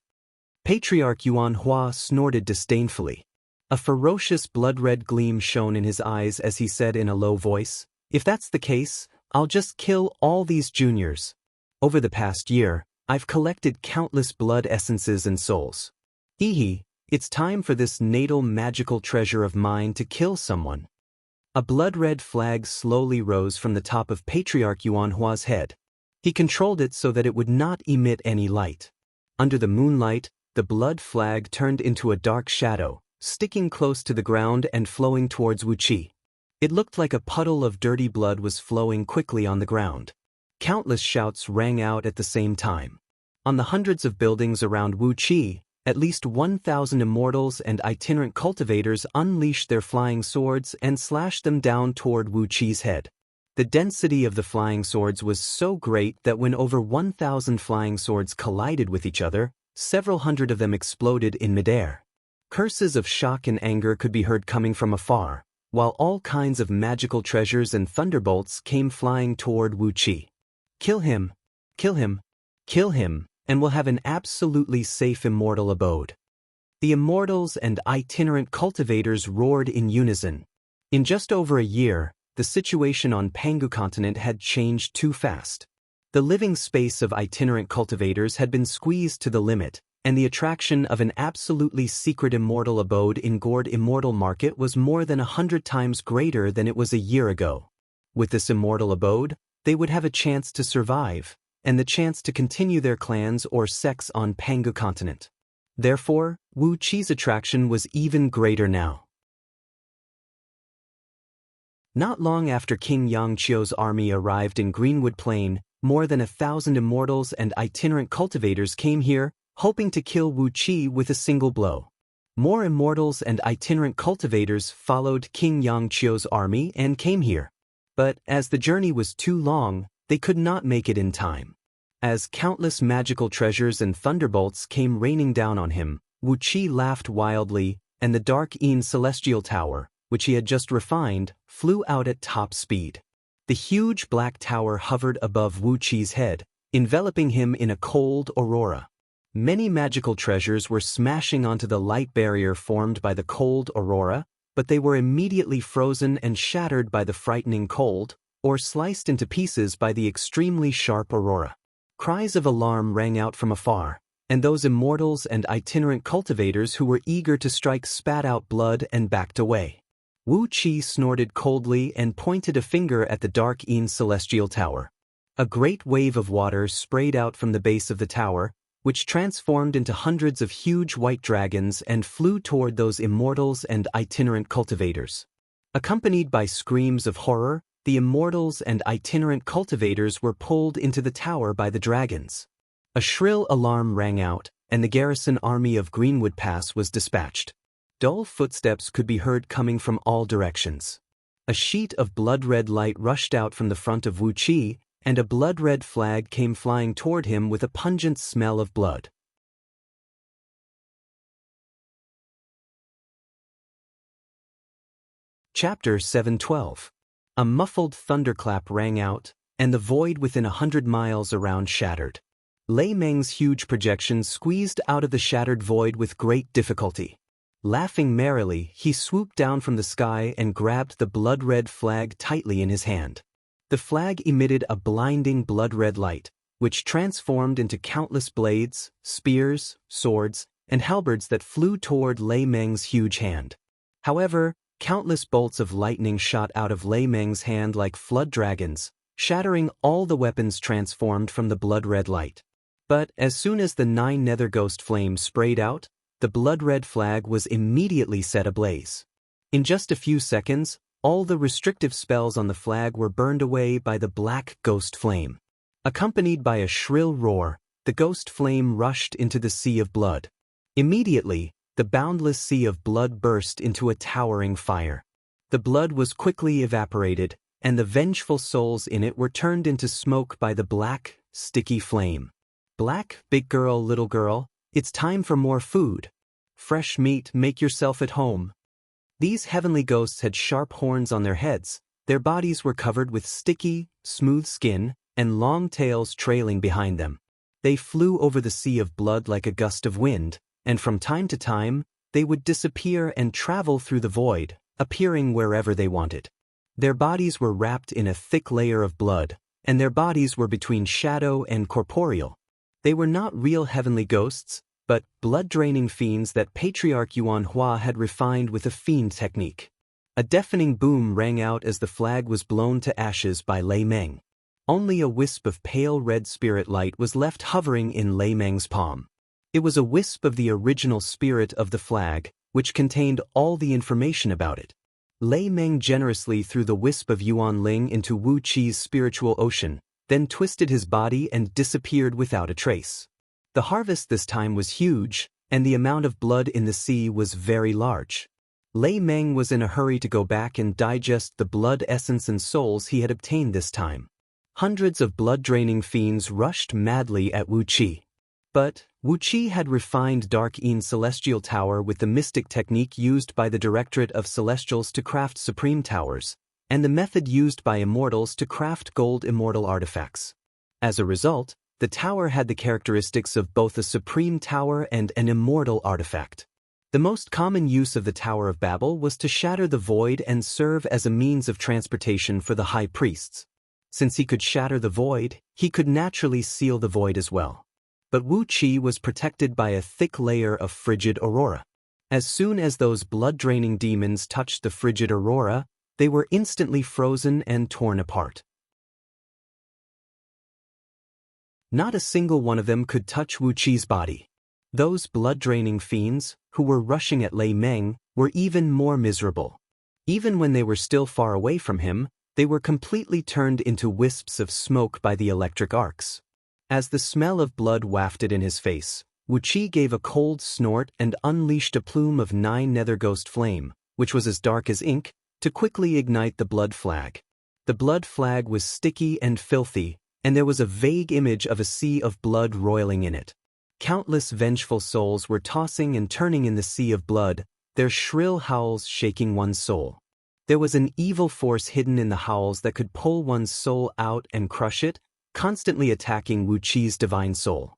Patriarch Yuan Hua snorted disdainfully. A ferocious blood-red gleam shone in his eyes as he said in a low voice, "If that's the case, I'll just kill all these juniors. Over the past year, I've collected countless blood essences and souls. Hee, it's time for this natal magical treasure of mine to kill someone." A blood-red flag slowly rose from the top of Patriarch Yuan Hua's head. He controlled it so that it would not emit any light. Under the moonlight, the blood flag turned into a dark shadow, sticking close to the ground and flowing towards Wuqi. It looked like a puddle of dirty blood was flowing quickly on the ground. Countless shouts rang out at the same time. On the hundreds of buildings around Wuqi, at least 1,000 immortals and itinerant cultivators unleashed their flying swords and slashed them down toward Wuqi's head. The density of the flying swords was so great that when over 1,000 flying swords collided with each other, several hundred of them exploded in midair. Curses of shock and anger could be heard coming from afar, while all kinds of magical treasures and thunderbolts came flying toward Wuqi. "Kill him! Kill him! Kill him, and we'll have an absolutely safe immortal abode." The immortals and itinerant cultivators roared in unison. In just over a year, the situation on Pangu continent had changed too fast. The living space of itinerant cultivators had been squeezed to the limit, and the attraction of an absolutely secret immortal abode in Gourd Immortal Market was more than 100 times greater than it was a year ago. With this immortal abode, they would have a chance to survive, and the chance to continue their clans or sects on Pangu continent. Therefore, Wuqi's attraction was even greater now. Not long after King Yangqiu's army arrived in Greenwood Plain, more than 1,000 immortals and itinerant cultivators came here, hoping to kill Wuqi with a single blow. More immortals and itinerant cultivators followed King Yangqiu's army and came here. But as the journey was too long, they could not make it in time. As countless magical treasures and thunderbolts came raining down on him, Wuqi laughed wildly, and the Dark Een Celestial Tower, which he had just refined, flew out at top speed. The huge black tower hovered above Wuqi's head, enveloping him in a cold aurora. Many magical treasures were smashing onto the light barrier formed by the cold aurora, but they were immediately frozen and shattered by the frightening cold, or sliced into pieces by the extremely sharp aurora. Cries of alarm rang out from afar, and those immortals and itinerant cultivators who were eager to strike spat out blood and backed away. Wuqi snorted coldly and pointed a finger at the Dark Een Celestial Tower. A great wave of water sprayed out from the base of the tower, which transformed into hundreds of huge white dragons and flew toward those immortals and itinerant cultivators. Accompanied by screams of horror, the immortals and itinerant cultivators were pulled into the tower by the dragons. A shrill alarm rang out, and the garrison army of Greenwood Pass was dispatched. Dull footsteps could be heard coming from all directions. A sheet of blood-red light rushed out from the front of Wuqi, and a blood-red flag came flying toward him with a pungent smell of blood. Chapter 712. A muffled thunderclap rang out, and the void within 100 miles around shattered. Lei Meng's huge projection squeezed out of the shattered void with great difficulty. Laughing merrily, he swooped down from the sky and grabbed the blood-red flag tightly in his hand. The flag emitted a blinding blood-red light, which transformed into countless blades, spears, swords, and halberds that flew toward Lei Meng's huge hand. However, countless bolts of lightning shot out of Lei Meng's hand like flood dragons, shattering all the weapons transformed from the blood-red light. But as soon as the 9 nether ghost flames sprayed out, the blood-red flag was immediately set ablaze. In just a few seconds, all the restrictive spells on the flag were burned away by the black ghost flame. Accompanied by a shrill roar, the ghost flame rushed into the sea of blood. Immediately, the boundless sea of blood burst into a towering fire. The blood was quickly evaporated, and the vengeful souls in it were turned into smoke by the black, sticky flame. Black, big girl, little girl, it's time for more food. Fresh meat, make yourself at home. These heavenly ghosts had sharp horns on their heads, their bodies were covered with sticky, smooth skin, and long tails trailing behind them. They flew over the sea of blood like a gust of wind, and from time to time, they would disappear and travel through the void, appearing wherever they wanted. Their bodies were wrapped in a thick layer of blood, and their bodies were between shadow and corporeal. They were not real heavenly ghosts, but blood-draining fiends that Patriarch Yuan Hua had refined with a fiend technique. A deafening boom rang out as the flag was blown to ashes by Lei Meng. Only a wisp of pale red spirit light was left hovering in Lei Meng's palm. It was a wisp of the original spirit of the flag, which contained all the information about it. Lei Meng generously threw the wisp of Yuan Ling into Wu Qi's spiritual ocean, then twisted his body and disappeared without a trace. The harvest this time was huge, and the amount of blood in the sea was very large. Lei Meng was in a hurry to go back and digest the blood essence and souls he had obtained this time. Hundreds of blood-draining fiends rushed madly at Wu Qi. But Wu Qi had refined Dark Ean's celestial tower with the mystic technique used by the Directorate of Celestials to craft supreme towers, and the method used by immortals to craft gold immortal artifacts. As a result, the tower had the characteristics of both a supreme tower and an immortal artifact. The most common use of the Tower of Babel was to shatter the void and serve as a means of transportation for the high priests. Since he could shatter the void, he could naturally seal the void as well. But Wu Qi was protected by a thick layer of frigid aurora. As soon as those blood-draining demons touched the frigid aurora, they were instantly frozen and torn apart. Not a single one of them could touch Wu Qi's body. Those blood-draining fiends, who were rushing at Lei Meng, were even more miserable. Even when they were still far away from him, they were completely turned into wisps of smoke by the electric arcs. As the smell of blood wafted in his face, Wu Qi gave a cold snort and unleashed a plume of 9 nether ghost flame, which was as dark as ink, to quickly ignite the blood flag. The blood flag was sticky and filthy, and there was a vague image of a sea of blood roiling in it. Countless vengeful souls were tossing and turning in the sea of blood, their shrill howls shaking one's soul. There was an evil force hidden in the howls that could pull one's soul out and crush it, constantly attacking Wu Qi's divine soul.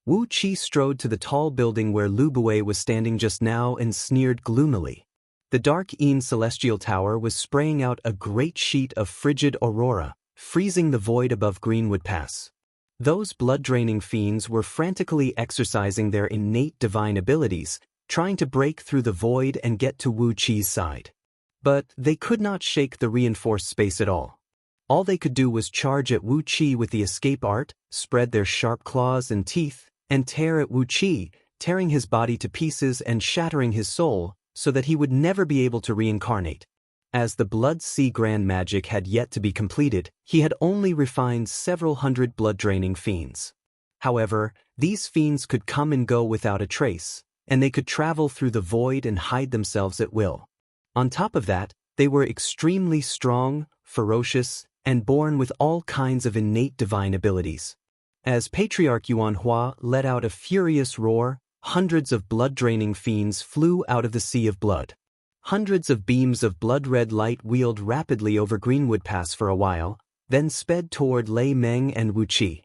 Wu Qi strode to the tall building where Lu Bui was standing just now and sneered gloomily. The Dark Ean celestial tower was spraying out a great sheet of frigid aurora, freezing the void above Greenwood Pass. Those blood-draining fiends were frantically exercising their innate divine abilities, trying to break through the void and get to Wu Qi's side. But they could not shake the reinforced space at all. All they could do was charge at Wu Qi with the escape art, spread their sharp claws and teeth, and tear at Wu Qi, tearing his body to pieces and shattering his soul, so that he would never be able to reincarnate. As the Blood Sea Grand Magic had yet to be completed, he had only refined several hundred blood-draining fiends. However, these fiends could come and go without a trace, and they could travel through the void and hide themselves at will. On top of that, they were extremely strong, ferocious, and born with all kinds of innate divine abilities. As Patriarch Yuan Hua let out a furious roar, hundreds of blood-draining fiends flew out of the sea of blood. Hundreds of beams of blood-red light wheeled rapidly over Greenwood Pass for a while, then sped toward Lei Meng and Wu Qi.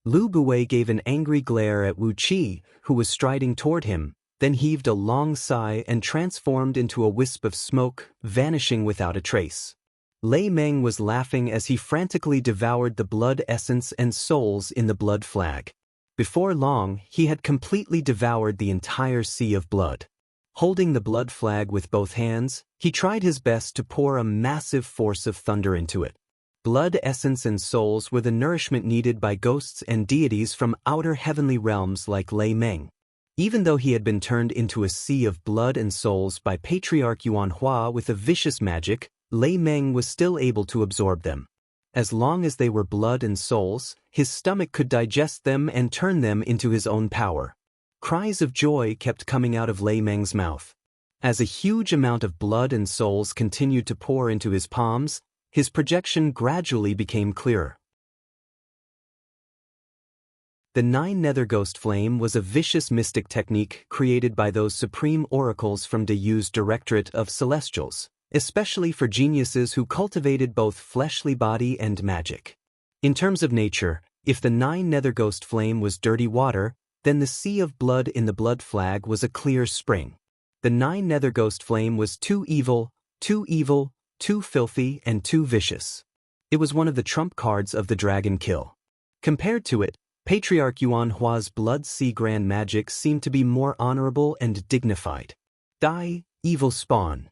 Lu Bui gave an angry glare at Wu Qi, who was striding toward him, then heaved a long sigh and transformed into a wisp of smoke, vanishing without a trace. Lei Meng was laughing as he frantically devoured the blood essence and souls in the blood flag. Before long, he had completely devoured the entire sea of blood. Holding the blood flag with both hands, he tried his best to pour a massive force of thunder into it. Blood essence and souls were the nourishment needed by ghosts and deities from outer heavenly realms like Lei Meng. Even though he had been turned into a sea of blood and souls by Patriarch Yuan Hua with a vicious magic, Lei Meng was still able to absorb them. As long as they were blood and souls, his stomach could digest them and turn them into his own power. Cries of joy kept coming out of Lei Meng's mouth. As a huge amount of blood and souls continued to pour into his palms, his projection gradually became clearer. The Nine Nether Ghost Flame was a vicious mystic technique created by those supreme oracles from De Yu's Directorate of Celestials, especially for geniuses who cultivated both fleshly body and magic. In terms of nature, if the Nine Nether Ghost Flame was dirty water, then the sea of blood in the blood flag was a clear spring. The Nine Nether Ghost Flame was too evil, too filthy, and too vicious. It was one of the trump cards of the Dragon Kill. Compared to it, Patriarch Yuan Hua's Blood Sea Grand Magic seemed to be more honorable and dignified. Die, evil spawn.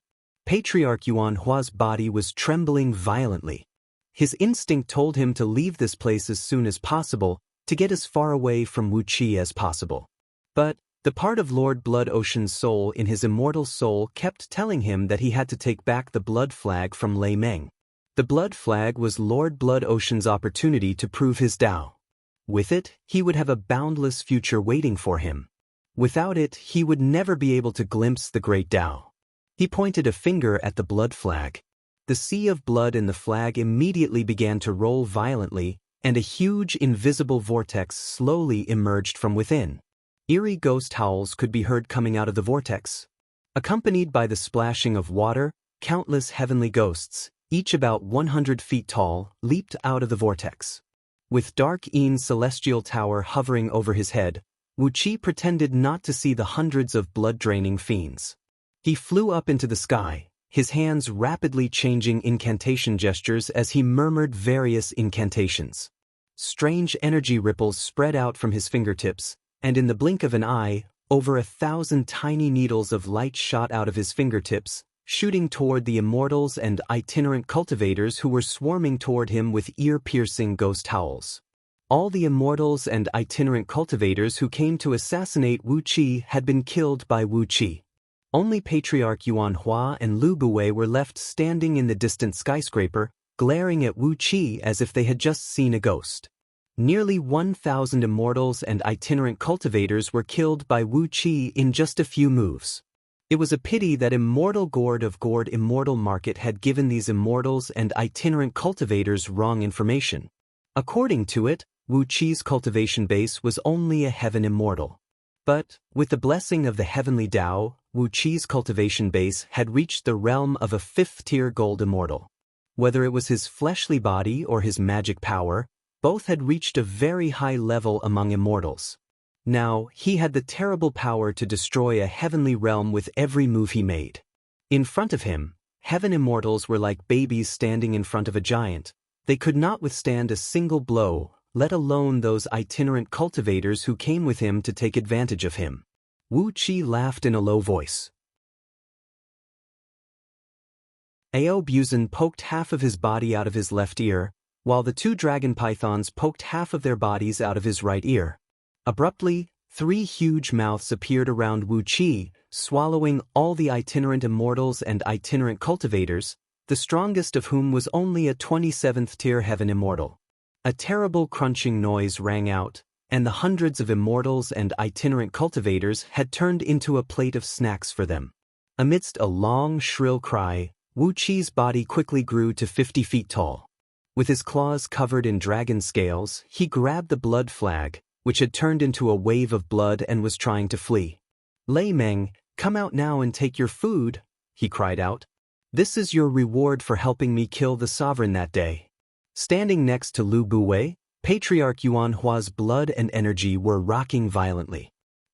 Patriarch Yuan Hua's body was trembling violently. His instinct told him to leave this place as soon as possible, to get as far away from Wu Qi as possible. But the part of Lord Blood Ocean's soul in his immortal soul kept telling him that he had to take back the blood flag from Lei Meng. The blood flag was Lord Blood Ocean's opportunity to prove his Tao. With it, he would have a boundless future waiting for him. Without it, he would never be able to glimpse the great Tao. He pointed a finger at the blood flag. The sea of blood in the flag immediately began to roll violently, and a huge invisible vortex slowly emerged from within. Eerie ghost howls could be heard coming out of the vortex. Accompanied by the splashing of water, countless heavenly ghosts, each about 100 feet tall, leaped out of the vortex. With Dark Ean's celestial tower hovering over his head, Wu Qi pretended not to see the hundreds of blood-draining fiends. He flew up into the sky, his hands rapidly changing incantation gestures as he murmured various incantations. Strange energy ripples spread out from his fingertips, and in the blink of an eye, over 1,000 tiny needles of light shot out of his fingertips, shooting toward the immortals and itinerant cultivators who were swarming toward him with ear-piercing ghost howls. All the immortals and itinerant cultivators who came to assassinate Wu Qi had been killed by Wu Qi. Only Patriarch Yuan Hua and Lu Buwei were left standing in the distant skyscraper, glaring at Wu Qi as if they had just seen a ghost. Nearly 1,000 immortals and itinerant cultivators were killed by Wu Qi in just a few moves. It was a pity that Immortal Gourd of Gourd Immortal Market had given these immortals and itinerant cultivators wrong information. According to it, Wu Qi's cultivation base was only a heaven immortal. But, with the blessing of the heavenly Tao, Wu Qi's cultivation base had reached the realm of a 5th-tier gold immortal. Whether it was his fleshly body or his magic power, both had reached a very high level among immortals. Now, he had the terrible power to destroy a heavenly realm with every move he made. In front of him, heaven immortals were like babies standing in front of a giant. They could not withstand a single blow, let alone those itinerant cultivators who came with him to take advantage of him. Wu Qi laughed in a low voice. Ao Buzan poked half of his body out of his left ear, while the 2 dragon pythons poked half of their bodies out of his right ear. Abruptly, 3 huge mouths appeared around Wu Qi, swallowing all the itinerant immortals and itinerant cultivators, the strongest of whom was only a 27th-tier heaven immortal. A terrible crunching noise rang out, and the hundreds of immortals and itinerant cultivators had turned into a plate of snacks for them. Amidst a long, shrill cry, Wu Qi's body quickly grew to 50 feet tall. With his claws covered in dragon scales, he grabbed the blood flag, which had turned into a wave of blood and was trying to flee. Lei Meng, come out now and take your food, he cried out. This is your reward for helping me kill the sovereign that day. Standing next to Lu Buwei, Patriarch Yuan Hua's blood and energy were rocking violently.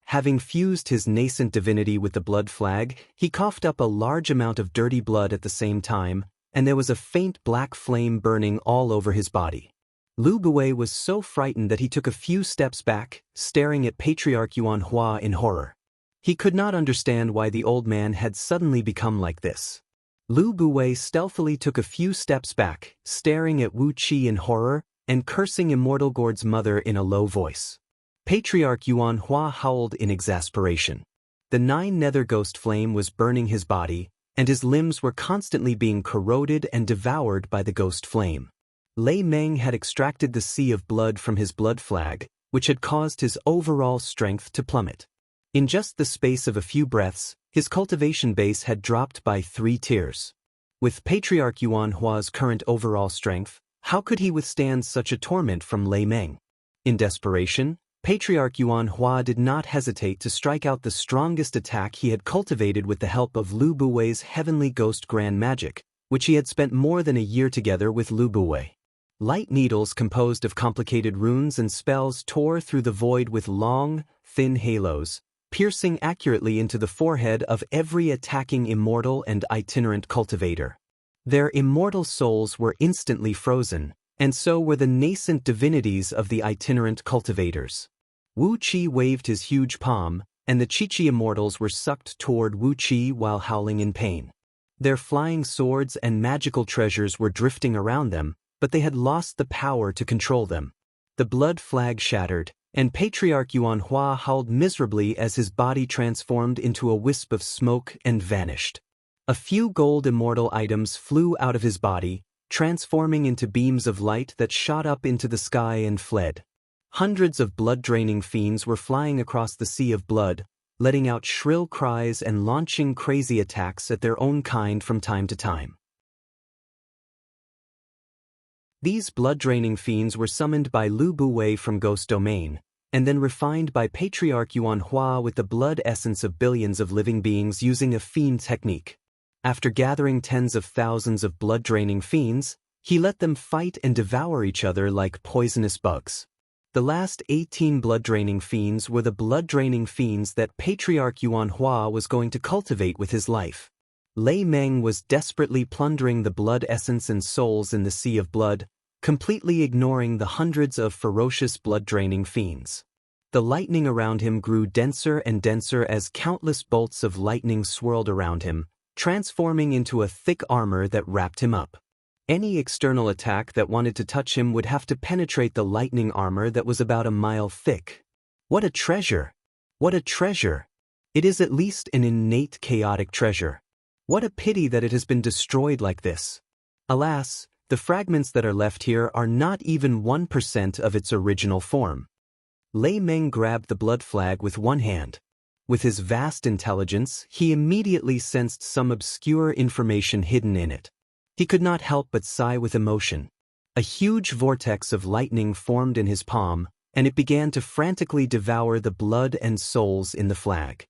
Having fused his nascent divinity with the blood flag, he coughed up a large amount of dirty blood at the same time, and there was a faint black flame burning all over his body. Lu Buwei was so frightened that he took a few steps back, staring at Patriarch Yuan Hua in horror. He could not understand why the old man had suddenly become like this. Lu Buwei stealthily took a few steps back, staring at Wu Qi in horror, and cursing Immortal Gourd's mother in a low voice. Patriarch Yuan Hua howled in exasperation. The 9 nether ghost flame was burning his body, and his limbs were constantly being corroded and devoured by the ghost flame. Lei Meng had extracted the sea of blood from his blood flag, which had caused his overall strength to plummet. In just the space of a few breaths, his cultivation base had dropped by 3 tiers. With Patriarch Yuan Hua's current overall strength, how could he withstand such a torment from Lei Meng? In desperation, Patriarch Yuan Hua did not hesitate to strike out the strongest attack he had cultivated with the help of Lu Buwei's heavenly ghost grand magic, which he had spent more than a year together with Lu Buwei. Light needles composed of complicated runes and spells tore through the void with long, thin halos, piercing accurately into the forehead of every attacking immortal and itinerant cultivator. Their immortal souls were instantly frozen, and so were the nascent divinities of the itinerant cultivators. Wu Qi waved his huge palm, and the Qi immortals were sucked toward Wu Qi while howling in pain. Their flying swords and magical treasures were drifting around them, but they had lost the power to control them. The blood flag shattered, and Patriarch Yuan Hua howled miserably as his body transformed into a wisp of smoke and vanished. A few gold immortal items flew out of his body, transforming into beams of light that shot up into the sky and fled. Hundreds of blood-draining fiends were flying across the sea of blood, letting out shrill cries and launching crazy attacks at their own kind from time to time. These blood-draining fiends were summoned by Lu Buwei from Ghost Domain, and then refined by Patriarch Yuan Hua with the blood essence of billions of living beings using a fiend technique. After gathering tens of thousands of blood-draining fiends, he let them fight and devour each other like poisonous bugs. The last 18 blood-draining fiends were the blood-draining fiends that Patriarch Yuan Hua was going to cultivate with his life. Lei Meng was desperately plundering the blood essence and souls in the sea of blood, completely ignoring the hundreds of ferocious blood-draining fiends. The lightning around him grew denser and denser as countless bolts of lightning swirled around him, transforming into a thick armor that wrapped him up. Any external attack that wanted to touch him would have to penetrate the lightning armor that was about a mile thick. What a treasure! What a treasure! It is at least an innate chaotic treasure. What a pity that it has been destroyed like this. Alas, the fragments that are left here are not even 1% of its original form. Lei Meng grabbed the blood flag with one hand. With his vast intelligence, he immediately sensed some obscure information hidden in it. He could not help but sigh with emotion. A huge vortex of lightning formed in his palm, and it began to frantically devour the blood and souls in the flag.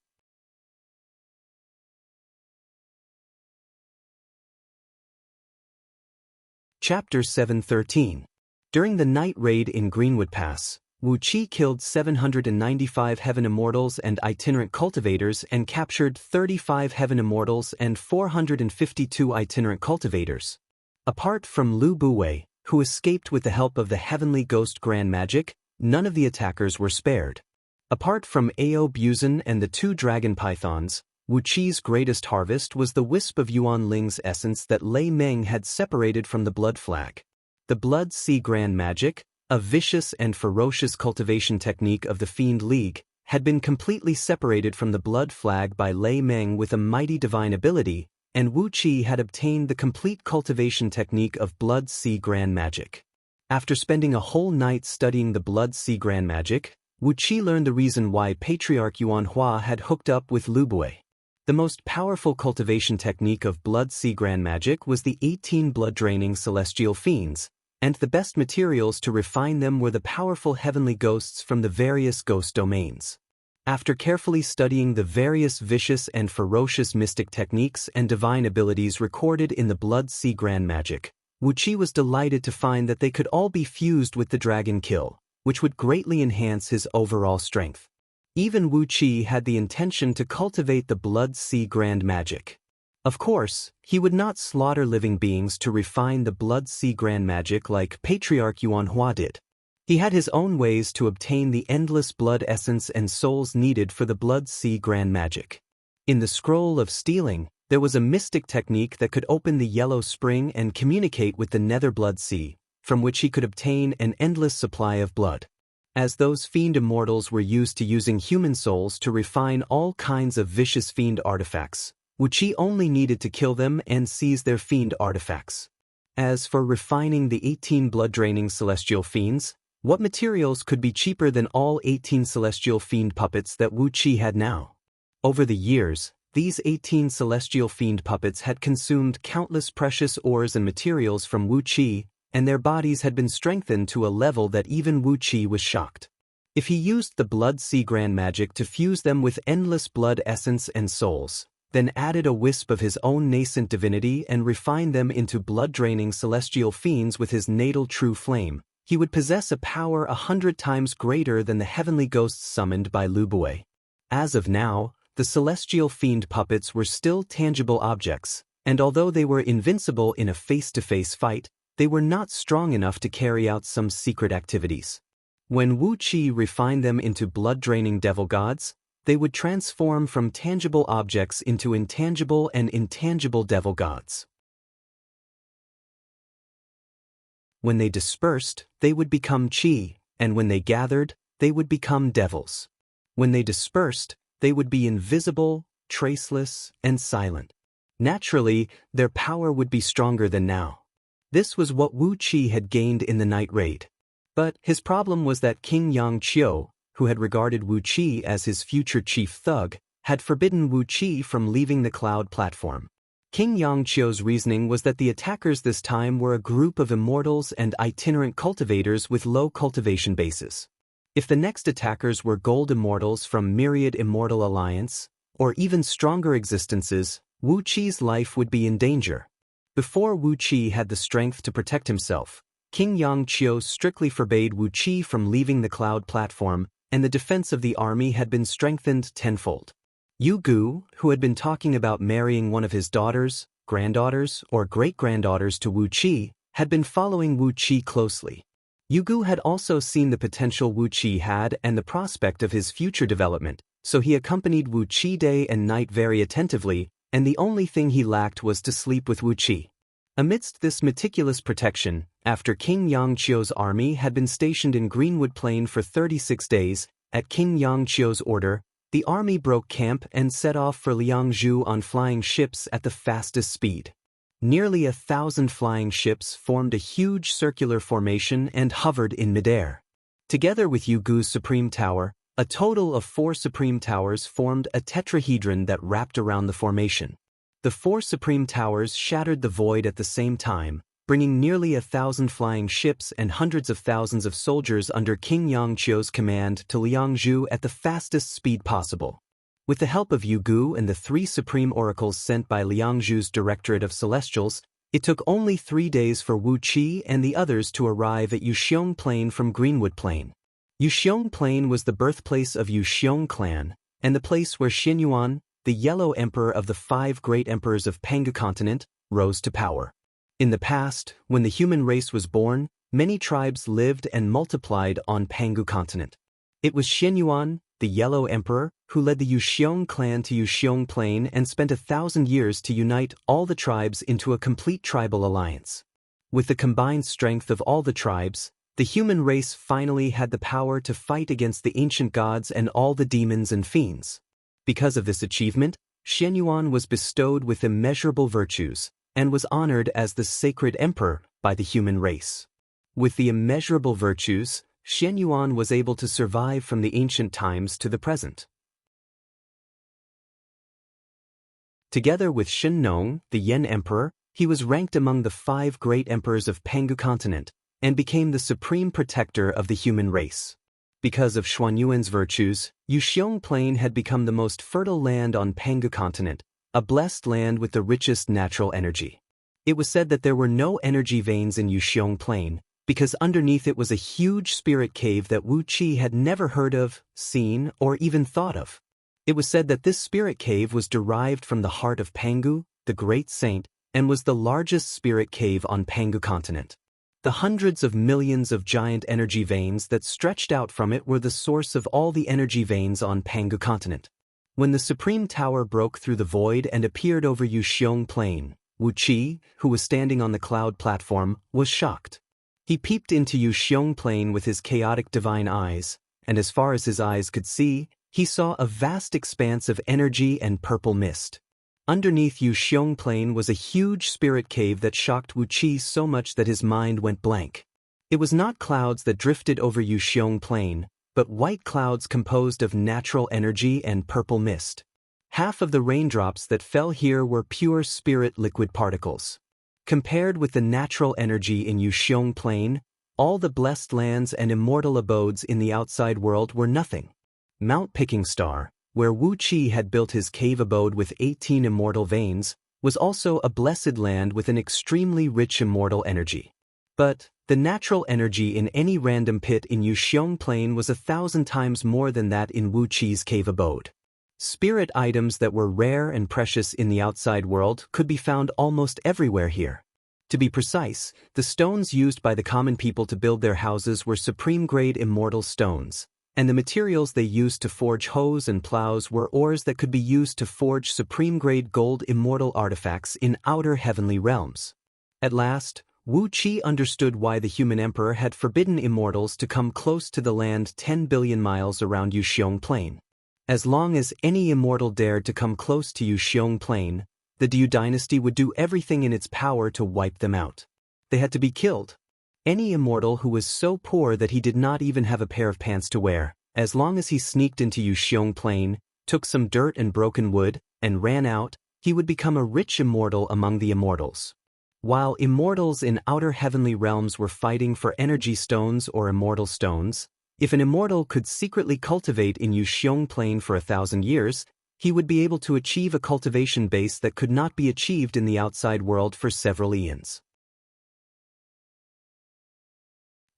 Chapter 713. During the night raid in Greenwood Pass, Wu Qi killed 795 Heaven Immortals and itinerant cultivators and captured 35 Heaven Immortals and 452 itinerant cultivators. Apart from Lu Buwei, who escaped with the help of the Heavenly Ghost Grand Magic, none of the attackers were spared. Apart from Ao Buzan and the 2 dragon pythons, Wu Qi's greatest harvest was the wisp of Yuan Ling's essence that Lei Meng had separated from the blood flag. The Blood Sea Grand Magic, a vicious and ferocious cultivation technique of the Fiend League, had been completely separated from the blood flag by Lei Meng with a mighty divine ability, and Wu Qi had obtained the complete cultivation technique of Blood Sea Grand Magic. After spending a whole night studying the Blood Sea Grand Magic, Wu Qi learned the reason why Patriarch Yuan Hua had hooked up with Lu Buwei. The most powerful cultivation technique of Blood Sea Grand Magic was the 18 blood-draining celestial fiends, and the best materials to refine them were the powerful heavenly ghosts from the various ghost domains. After carefully studying the various vicious and ferocious mystic techniques and divine abilities recorded in the Blood Sea Grand Magic, Wu Qi was delighted to find that they could all be fused with the Dragon Kill, which would greatly enhance his overall strength. Even Wu Qi had the intention to cultivate the Blood Sea Grand Magic. Of course, he would not slaughter living beings to refine the Blood Sea Grand Magic like Patriarch Yuan Hua did. He had his own ways to obtain the endless blood essence and souls needed for the Blood Sea Grand Magic. In the Scroll of Stealing, there was a mystic technique that could open the Yellow Spring and communicate with the Nether Blood Sea, from which he could obtain an endless supply of blood. As those fiend immortals were used to using human souls to refine all kinds of vicious fiend artifacts, Wu Qi only needed to kill them and seize their fiend artifacts. As for refining the 18 blood-draining celestial fiends, what materials could be cheaper than all 18 celestial fiend puppets that Wu Qi had now? Over the years, these 18 celestial fiend puppets had consumed countless precious ores and materials from Wu Qi, and their bodies had been strengthened to a level that even Wu Qi was shocked. If he used the blood sea grand magic to fuse them with endless blood essence and souls, then added a wisp of his own nascent divinity and refined them into blood-draining celestial fiends with his natal true flame, he would possess a power 100 times greater than the heavenly ghosts summoned by Lu Bui. As of now, the celestial fiend puppets were still tangible objects, and although they were invincible in a face-to-face fight, they were not strong enough to carry out some secret activities. When Wu Qi refined them into blood-draining devil gods, they would transform from tangible objects into intangible and intangible devil gods. When they dispersed, they would become Qi, and when they gathered, they would become devils. When they dispersed, they would be invisible, traceless, and silent. Naturally, their power would be stronger than now. This was what Wu Qi had gained in the night raid. But his problem was that King Yang Qiu, who had regarded Wu Qi as his future chief thug, had forbidden Wu Qi from leaving the cloud platform. King Yang Qiu's reasoning was that the attackers this time were a group of immortals and itinerant cultivators with low cultivation bases. If the next attackers were gold immortals from Myriad Immortal Alliance, or even stronger existences, Wu Qi's life would be in danger. Before Wu Qi had the strength to protect himself, King Yang Qiu strictly forbade Wu Qi from leaving the cloud platform, and the defense of the army had been strengthened tenfold. Yu Gu, who had been talking about marrying one of his daughters, granddaughters, or great-granddaughters to Wu Qi, had been following Wu Qi closely. Yu Gu had also seen the potential Wu Qi had and the prospect of his future development, so he accompanied Wu Qi day and night very attentively, and the only thing he lacked was to sleep with Wu Qi. Amidst this meticulous protection, after King Yang Qiu's army had been stationed in Greenwood Plain for 36 days, at King Yang Qiu's order, the army broke camp and set off for Liangzhu on flying ships at the fastest speed. Nearly 1,000 flying ships formed a huge circular formation and hovered in midair. Together with Yu Gu's Supreme Tower, a total of 4 Supreme Towers formed a tetrahedron that wrapped around the formation. The 4 Supreme Towers shattered the void at the same time, bringing nearly 1,000 flying ships and hundreds of thousands of soldiers under King Yang Qiu's command to Liangzhu at the fastest speed possible. With the help of Yu Gu and the 3 Supreme Oracles sent by Liangzhu's Directorate of Celestials, it took only 3 days for Wu Qi and the others to arrive at Yuxiong Plain from Greenwood Plain. Yuxiong Plain was the birthplace of Yuxiong clan, and the place where Xianyuan, the Yellow Emperor of the 5 great emperors of Pangu continent, rose to power. In the past, when the human race was born, many tribes lived and multiplied on Pangu continent. It was Xianyuan, the Yellow Emperor, who led the Yuxiong clan to Yuxiong Plain and spent 1,000 years to unite all the tribes into a complete tribal alliance. With the combined strength of all the tribes, the human race finally had the power to fight against the ancient gods and all the demons and fiends. Because of this achievement, Xianyuan was bestowed with immeasurable virtues, and was honored as the sacred emperor by the human race. With the immeasurable virtues, Xianyuan was able to survive from the ancient times to the present. Together with Shennong, the Yen Emperor, he was ranked among the 5 great emperors of Pangu continent, and became the supreme protector of the human race. Because of Xuanyuan's virtues, Yuxiong Plain had become the most fertile land on Pangu continent, a blessed land with the richest natural energy. It was said that there were no energy veins in Yuxiong Plain, because underneath it was a huge spirit cave that Wu Qi had never heard of, seen, or even thought of. It was said that this spirit cave was derived from the heart of Pangu, the great saint, and was the largest spirit cave on Pangu continent. The hundreds of millions of giant energy veins that stretched out from it were the source of all the energy veins on Pangu continent. When the Supreme Tower broke through the void and appeared over Yuxiong Plain, Wu Qi, who was standing on the cloud platform, was shocked. He peeped into Yuxiong Plain with his chaotic divine eyes, and as far as his eyes could see, he saw a vast expanse of energy and purple mist. Underneath Yuxiong Plain was a huge spirit cave that shocked Wu Qi so much that his mind went blank. It was not clouds that drifted over Yuxiong Plain, but white clouds composed of natural energy and purple mist. Half of the raindrops that fell here were pure spirit liquid particles. Compared with the natural energy in Yuxiong Plain, all the blessed lands and immortal abodes in the outside world were nothing. Mount Picking Star, where Wu Qi had built his cave abode with 18 immortal veins, was also a blessed land with an extremely rich immortal energy. But the natural energy in any random pit in Yuxiong Plain was 1,000 times more than that in Wu Qi's cave abode. Spirit items that were rare and precious in the outside world could be found almost everywhere here. To be precise, the stones used by the common people to build their houses were supreme-grade immortal stones, and the materials they used to forge hoes and plows were ores that could be used to forge supreme-grade gold immortal artifacts in outer heavenly realms. At last, Wu Qi understood why the human emperor had forbidden immortals to come close to the land 10 billion miles around Yuxiong Plain. As long as any immortal dared to come close to Yuxiong Plain, the Diu dynasty would do everything in its power to wipe them out. They had to be killed. Any immortal who was so poor that he did not even have a pair of pants to wear, as long as he sneaked into Yuxiong Plain, took some dirt and broken wood, and ran out, he would become a rich immortal among the immortals. While immortals in outer heavenly realms were fighting for energy stones or immortal stones, if an immortal could secretly cultivate in Yuxiong Plain for 1,000 years, he would be able to achieve a cultivation base that could not be achieved in the outside world for several eons.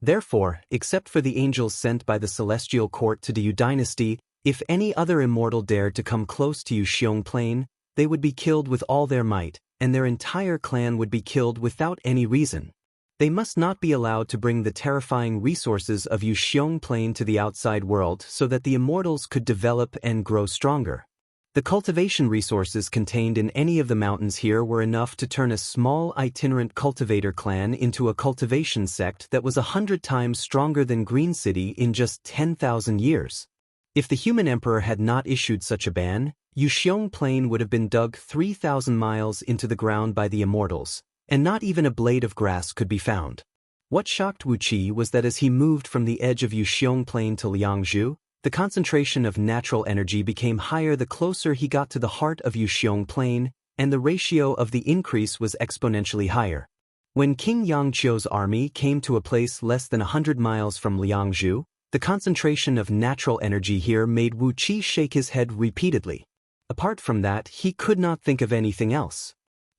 Therefore, except for the angels sent by the celestial court to Diu dynasty, if any other immortal dared to come close to Yuxiong Plain, they would be killed with all their might, and their entire clan would be killed without any reason. They must not be allowed to bring the terrifying resources of Yuxiong Plain to the outside world so that the immortals could develop and grow stronger. The cultivation resources contained in any of the mountains here were enough to turn a small itinerant cultivator clan into a cultivation sect that was 100 times stronger than Green City in just 10,000 years. If the human emperor had not issued such a ban, Yuxiong Plain would have been dug 3,000 miles into the ground by the immortals, and not even a blade of grass could be found. What shocked Wu Qi was that as he moved from the edge of Yuxiong Plain to Liangzhu, the concentration of natural energy became higher the closer he got to the heart of Yuxiong Plain, and the ratio of the increase was exponentially higher. When King Yangqiu's army came to a place less than 100 miles from Liangzhu, the concentration of natural energy here made Wu Qi shake his head repeatedly. Apart from that, he could not think of anything else.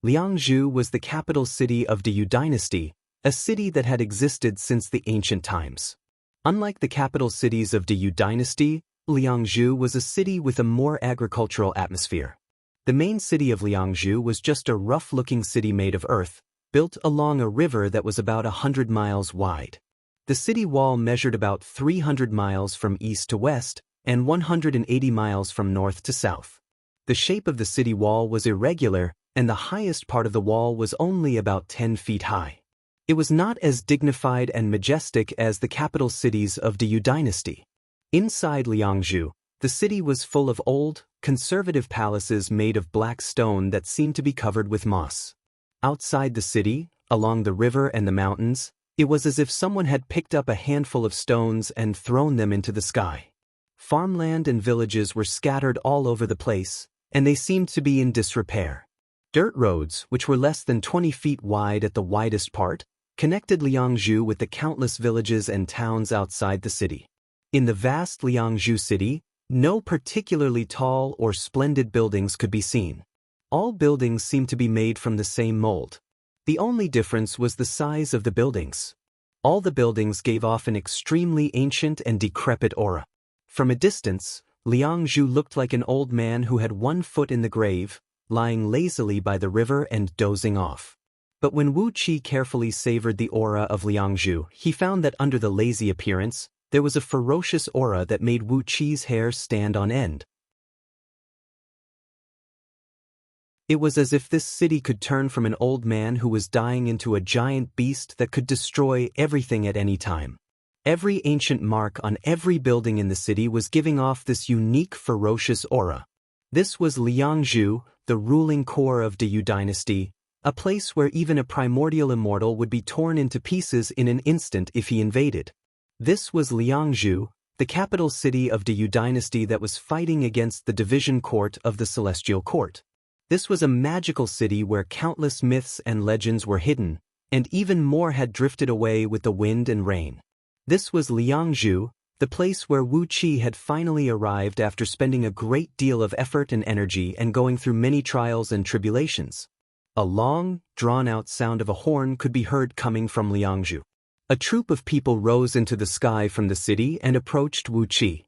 Liangzhu was the capital city of Diu dynasty, a city that had existed since the ancient times. Unlike the capital cities of Diu dynasty, Liangzhu was a city with a more agricultural atmosphere. The main city of Liangzhu was just a rough-looking city made of earth, built along a river that was about 100 miles wide. The city wall measured about 300 miles from east to west and 180 miles from north to south. The shape of the city wall was irregular, and the highest part of the wall was only about 10 feet high. It was not as dignified and majestic as the capital cities of Diu dynasty. Inside Liangzhu, the city was full of old, conservative palaces made of black stone that seemed to be covered with moss. Outside the city, along the river and the mountains, it was as if someone had picked up a handful of stones and thrown them into the sky. Farmland and villages were scattered all over the place, and they seemed to be in disrepair. Dirt roads, which were less than 20 feet wide at the widest part, connected Liangzhu with the countless villages and towns outside the city. In the vast Liangzhu city, no particularly tall or splendid buildings could be seen. All buildings seemed to be made from the same mold. The only difference was the size of the buildings. All the buildings gave off an extremely ancient and decrepit aura. From a distance, Liangzhu looked like an old man who had one foot in the grave, lying lazily by the river and dozing off. But when Wu Qi carefully savored the aura of Liangzhu, he found that under the lazy appearance, there was a ferocious aura that made Wu Qi's hair stand on end. It was as if this city could turn from an old man who was dying into a giant beast that could destroy everything at any time. Every ancient mark on every building in the city was giving off this unique ferocious aura. This was Liangzhu, the ruling core of the Yu dynasty, a place where even a primordial immortal would be torn into pieces in an instant if he invaded. This was Liangzhu, the capital city of the Yu dynasty that was fighting against the division court of the Celestial Court. This was a magical city where countless myths and legends were hidden, and even more had drifted away with the wind and rain. This was Liangzhu, the place where Wu Qi had finally arrived after spending a great deal of effort and energy and going through many trials and tribulations. A long, drawn-out sound of a horn could be heard coming from Liangzhu. A troop of people rose into the sky from the city and approached Wu Qi.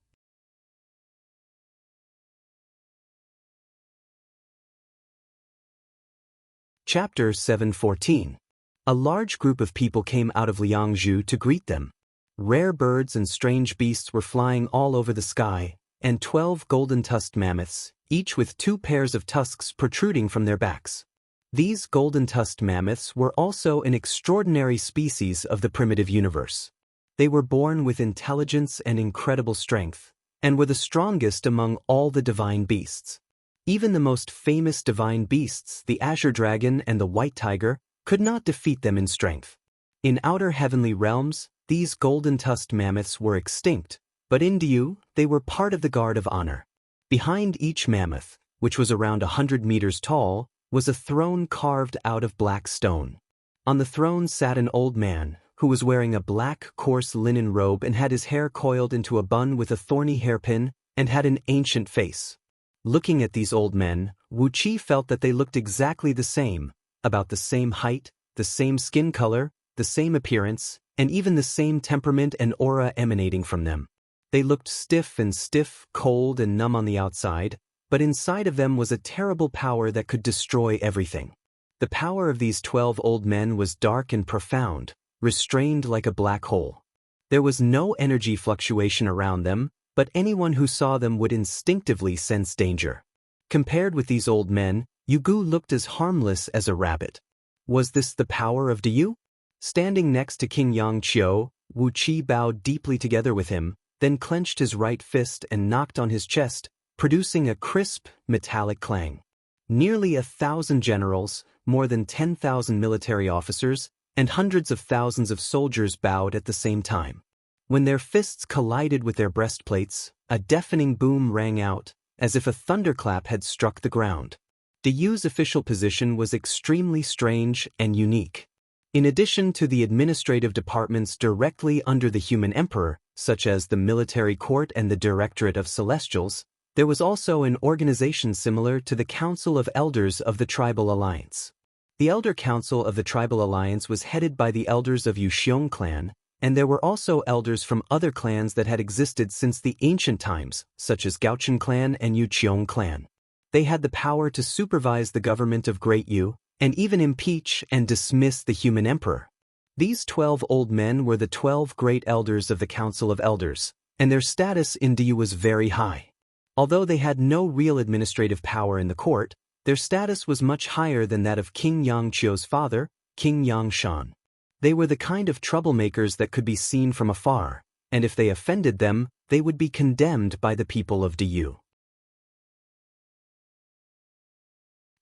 Chapter 714. A large group of people came out of Liangzhu to greet them. Rare birds and strange beasts were flying all over the sky, and 12 golden-tusked mammoths, each with 2 pairs of tusks protruding from their backs. These golden-tusked mammoths were also an extraordinary species of the primitive universe. They were born with intelligence and incredible strength, and were the strongest among all the divine beasts. Even the most famous divine beasts, the azure dragon and the white tiger, could not defeat them in strength. In outer heavenly realms, these golden-tusked mammoths were extinct, but in Diu, they were part of the guard of honor. Behind each mammoth, which was around 100 meters tall, was a throne carved out of black stone. On the throne sat an old man, who was wearing a black, coarse linen robe and had his hair coiled into a bun with a thorny hairpin, and had an ancient face. Looking at these old men, Wu Qi felt that they looked exactly the same, about the same height, the same skin color, the same appearance, and even the same temperament and aura emanating from them. They looked stiff, cold and numb on the outside, but inside of them was a terrible power that could destroy everything. The power of these 12 old men was dark and profound, restrained like a black hole. There was no energy fluctuation around them, but anyone who saw them would instinctively sense danger. Compared with these old men, Yu Gu looked as harmless as a rabbit. Was this the power of Diu? Standing next to King Yang Qiu, Wu Qi bowed deeply together with him, then clenched his right fist and knocked on his chest, producing a crisp, metallic clang. Nearly 1,000 generals, more than 10,000 military officers, and hundreds of thousands of soldiers bowed at the same time. When their fists collided with their breastplates, a deafening boom rang out, as if a thunderclap had struck the ground. Diyu's official position was extremely strange and unique. In addition to the administrative departments directly under the human emperor, such as the military court and the Directorate of Celestials, there was also an organization similar to the Council of Elders of the Tribal Alliance. The Elder Council of the Tribal Alliance was headed by the elders of Yuxiong clan, and there were also elders from other clans that had existed since the ancient times, such as Gaochen clan and Yuqiong clan. They had the power to supervise the government of Great Yu, and even impeach and dismiss the human emperor. These 12 old men were the 12 great elders of the Council of Elders, and their status in Diyu was very high. Although they had no real administrative power in the court, their status was much higher than that of King Yang Qiu's father, King Yang Shan. They were the kind of troublemakers that could be seen from afar, and if they offended them, they would be condemned by the people of Diyu.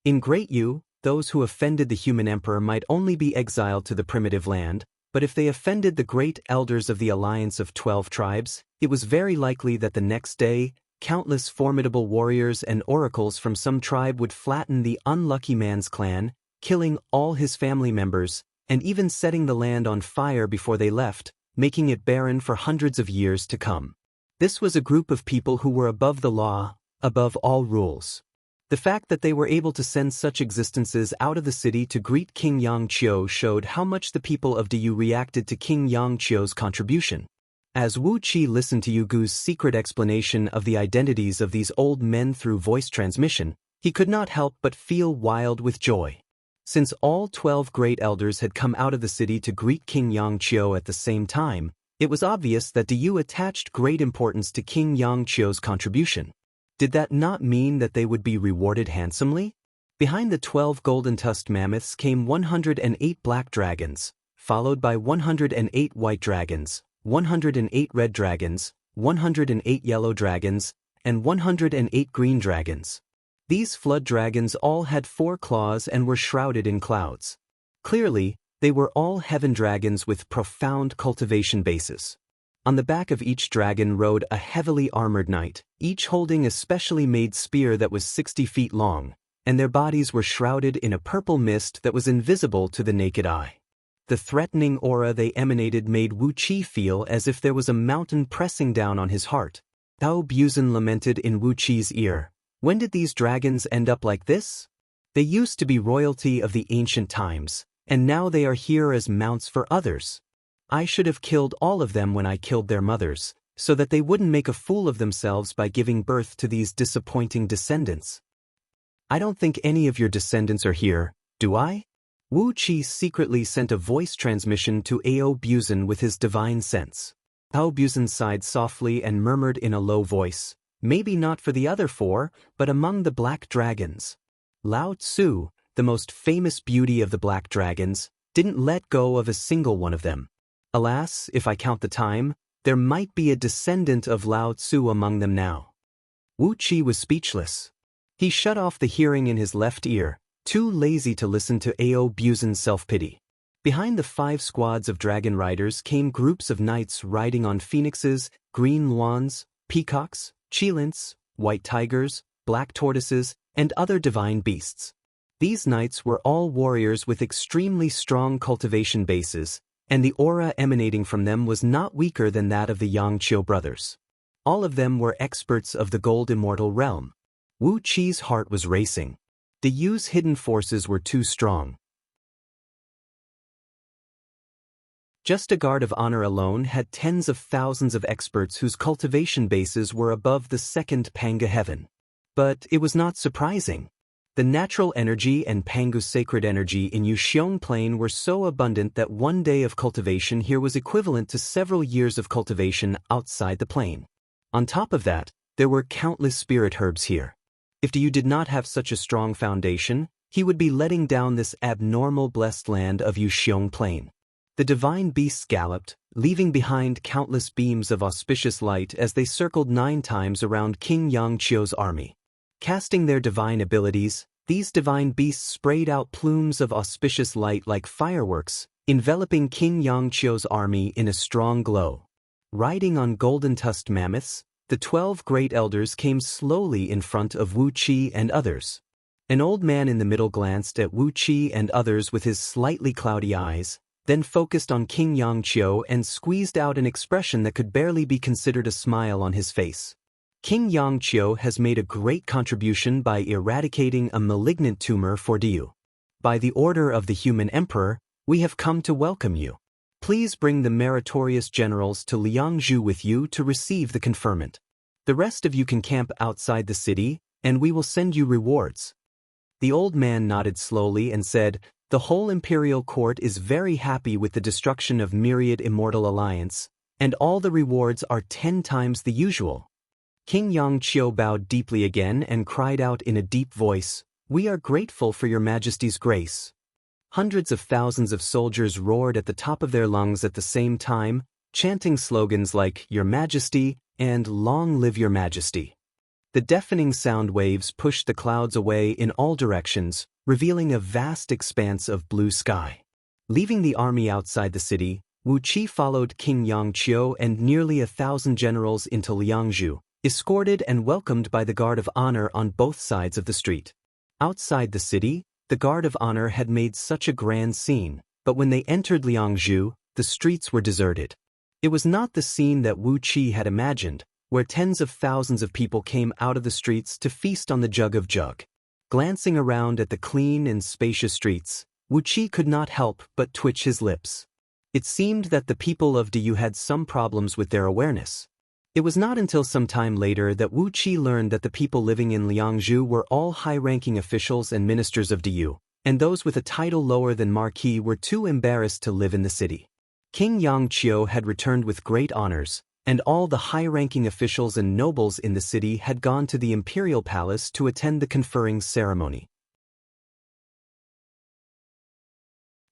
In Great Yu, those who offended the human emperor might only be exiled to the primitive land, but if they offended the great elders of the alliance of 12 tribes, it was very likely that the next day, countless formidable warriors and oracles from some tribe would flatten the unlucky man's clan, killing all his family members, and even setting the land on fire before they left, making it barren for hundreds of years to come. This was a group of people who were above the law, above all rules. The fact that they were able to send such existences out of the city to greet King Yang Qiu showed how much the people of Diyu reacted to King Yang Qiu's contribution. As Wu Qi listened to Yu Gu's secret explanation of the identities of these old men through voice transmission, he could not help but feel wild with joy. Since all 12 great elders had come out of the city to greet King Yang Qiu at the same time, it was obvious that Diyu attached great importance to King Yang Qiu's contribution. Did that not mean that they would be rewarded handsomely? Behind the 12 golden-tusked mammoths came 108 black dragons, followed by 108 white dragons, 108 red dragons, 108 yellow dragons, and 108 green dragons. These flood dragons all had 4 claws and were shrouded in clouds. Clearly, they were all heaven dragons with profound cultivation bases. On the back of each dragon rode a heavily armored knight, each holding a specially made spear that was 60 feet long, and their bodies were shrouded in a purple mist that was invisible to the naked eye. The threatening aura they emanated made Wu Qi feel as if there was a mountain pressing down on his heart. Tao Buzan lamented in Wu Qi's ear, "When did these dragons end up like this? They used to be royalty of the ancient times, and now they are here as mounts for others. I should have killed all of them when I killed their mothers, so that they wouldn't make a fool of themselves by giving birth to these disappointing descendants. I don't think any of your descendants are here, do I?" Wu Qi secretly sent a voice transmission to Ao Buzan with his divine sense. Ao Buzan sighed softly and murmured in a low voice, "Maybe not for the other 4, but among the black dragons." Lao Tzu, the most famous beauty of the black dragons, didn't let go of a single one of them. Alas, if I count the time, there might be a descendant of Lao Tzu among them now. Wu Qi was speechless. He shut off the hearing in his left ear, too lazy to listen to Ao Buzan's self-pity. Behind the 5 squads of dragon riders came groups of knights riding on phoenixes, green luans, peacocks, chilints, white tigers, black tortoises, and other divine beasts. These knights were all warriors with extremely strong cultivation bases, and the aura emanating from them was not weaker than that of the Yangqiu brothers. All of them were experts of the Gold Immortal realm. Wu Qi's heart was racing. The Yu's hidden forces were too strong. Just a guard of honor alone had tens of thousands of experts whose cultivation bases were above the 2nd Panga heaven. But it was not surprising. The natural energy and Pangu's sacred energy in Yuxiong Plain were so abundant that one day of cultivation here was equivalent to several years of cultivation outside the plain. On top of that, there were countless spirit herbs here. If Yu did not have such a strong foundation, he would be letting down this abnormal blessed land of Yuxiong Plain. The divine beasts galloped, leaving behind countless beams of auspicious light as they circled 9 times around King Yangqiu's army. Casting their divine abilities, these divine beasts sprayed out plumes of auspicious light like fireworks, enveloping King Yangqiu's army in a strong glow. Riding on golden-tusked mammoths, the 12 great elders came slowly in front of Wu Qi and others. An old man in the middle glanced at Wu Qi and others with his slightly cloudy eyes, then focused on King Yangqiu and squeezed out an expression that could barely be considered a smile on his face. "King Yangqiu has made a great contribution by eradicating a malignant tumor for Diyu. By the order of the human emperor, we have come to welcome you. Please bring the meritorious generals to Liangzhu with you to receive the conferment. The rest of you can camp outside the city, and we will send you rewards." The old man nodded slowly and said, "The whole imperial court is very happy with the destruction of Myriad Immortal Alliance, and all the rewards are 10 times the usual." King Yangqiu bowed deeply again and cried out in a deep voice, "We are grateful for your majesty's grace." Hundreds of thousands of soldiers roared at the top of their lungs at the same time, chanting slogans like "Your Majesty" and "Long live your Majesty." The deafening sound waves pushed the clouds away in all directions, revealing a vast expanse of blue sky. Leaving the army outside the city, Wu Qi followed King Yangqiu and nearly 1,000 generals into Liangzhu, escorted and welcomed by the guard of honor on both sides of the street. Outside the city, the guard of honor had made such a grand scene, but when they entered Liangzhu, the streets were deserted. It was not the scene that Wu Qi had imagined, where tens of thousands of people came out of the streets to feast on the jug of jug. Glancing around at the clean and spacious streets, Wu Qi could not help but twitch his lips. It seemed that the people of Diyu had some problems with their awareness. It was not until some time later that Wu Qi learned that the people living in Liangzhu were all high-ranking officials and ministers of Diyu, and those with a title lower than Marquis were too embarrassed to live in the city. King Yangqiu had returned with great honors, and all the high-ranking officials and nobles in the city had gone to the imperial palace to attend the conferring ceremony.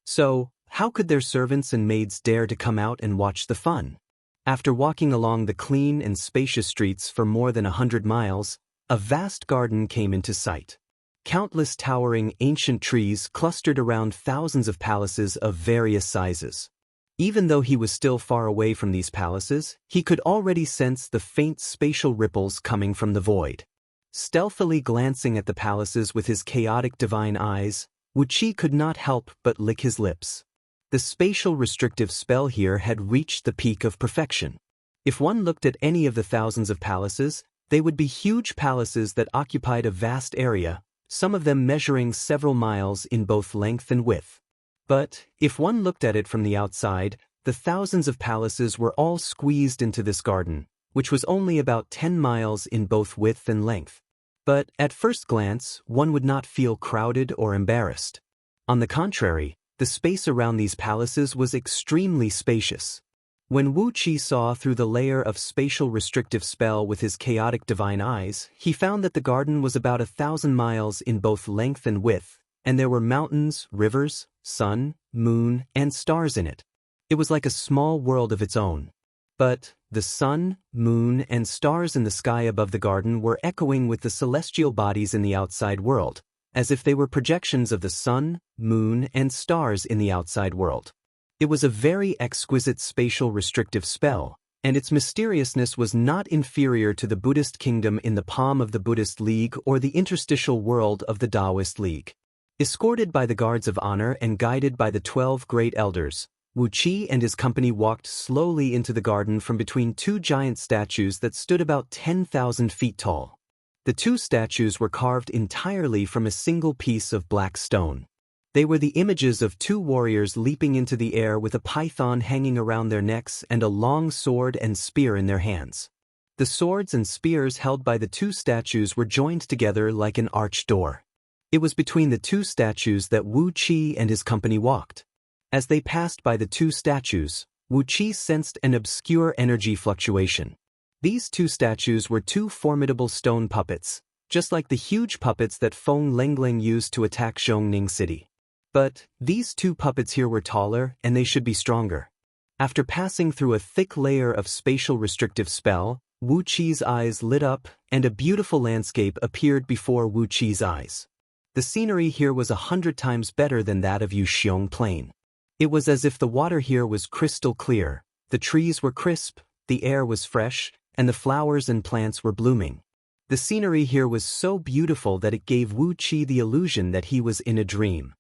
So, how could their servants and maids dare to come out and watch the fun? After walking along the clean and spacious streets for more than 100 miles, a vast garden came into sight. Countless towering ancient trees clustered around thousands of palaces of various sizes. Even though he was still far away from these palaces, he could already sense the faint spatial ripples coming from the void. Stealthily glancing at the palaces with his chaotic divine eyes, Wu Qi could not help but lick his lips. The spatial restrictive spell here had reached the peak of perfection. If one looked at any of the thousands of palaces, they would be huge palaces that occupied a vast area, some of them measuring several miles in both length and width. But, if one looked at it from the outside, the thousands of palaces were all squeezed into this garden, which was only about 10 miles in both width and length. But, at first glance, one would not feel crowded or embarrassed. On the contrary, the space around these palaces was extremely spacious. When Wu Qi saw through the layer of spatial restrictive spell with his chaotic divine eyes, he found that the garden was about 1,000 miles in both length and width, and there were mountains, rivers, sun, moon, and stars in it. It was like a small world of its own. But the sun, moon, and stars in the sky above the garden were echoing with the celestial bodies in the outside world, as if they were projections of the sun, moon, and stars in the outside world. It was a very exquisite spatial restrictive spell, and its mysteriousness was not inferior to the Buddhist kingdom in the palm of the Buddhist League or the interstitial world of the Taoist League. Escorted by the guards of honor and guided by the 12 great elders, Wu Qi and his company walked slowly into the garden from between two giant statues that stood about 10,000 feet tall. The two statues were carved entirely from a single piece of black stone. They were the images of two warriors leaping into the air with a python hanging around their necks and a long sword and spear in their hands. The swords and spears held by the two statues were joined together like an arched door. It was between the two statues that Wu Qi and his company walked. As they passed by the two statues, Wu Qi sensed an obscure energy fluctuation. These two statues were two formidable stone puppets, just like the huge puppets that Feng Lengleng used to attack Zhongning City. But these two puppets here were taller, and they should be stronger. After passing through a thick layer of spatial restrictive spell, Wu Qi's eyes lit up, and a beautiful landscape appeared before Wu Qi's eyes. The scenery here was 100 times better than that of Yuxiong Plain. It was as if the water here was crystal clear, the trees were crisp, the air was fresh, and the flowers and plants were blooming. The scenery here was so beautiful that it gave Wu Qi the illusion that he was in a dream.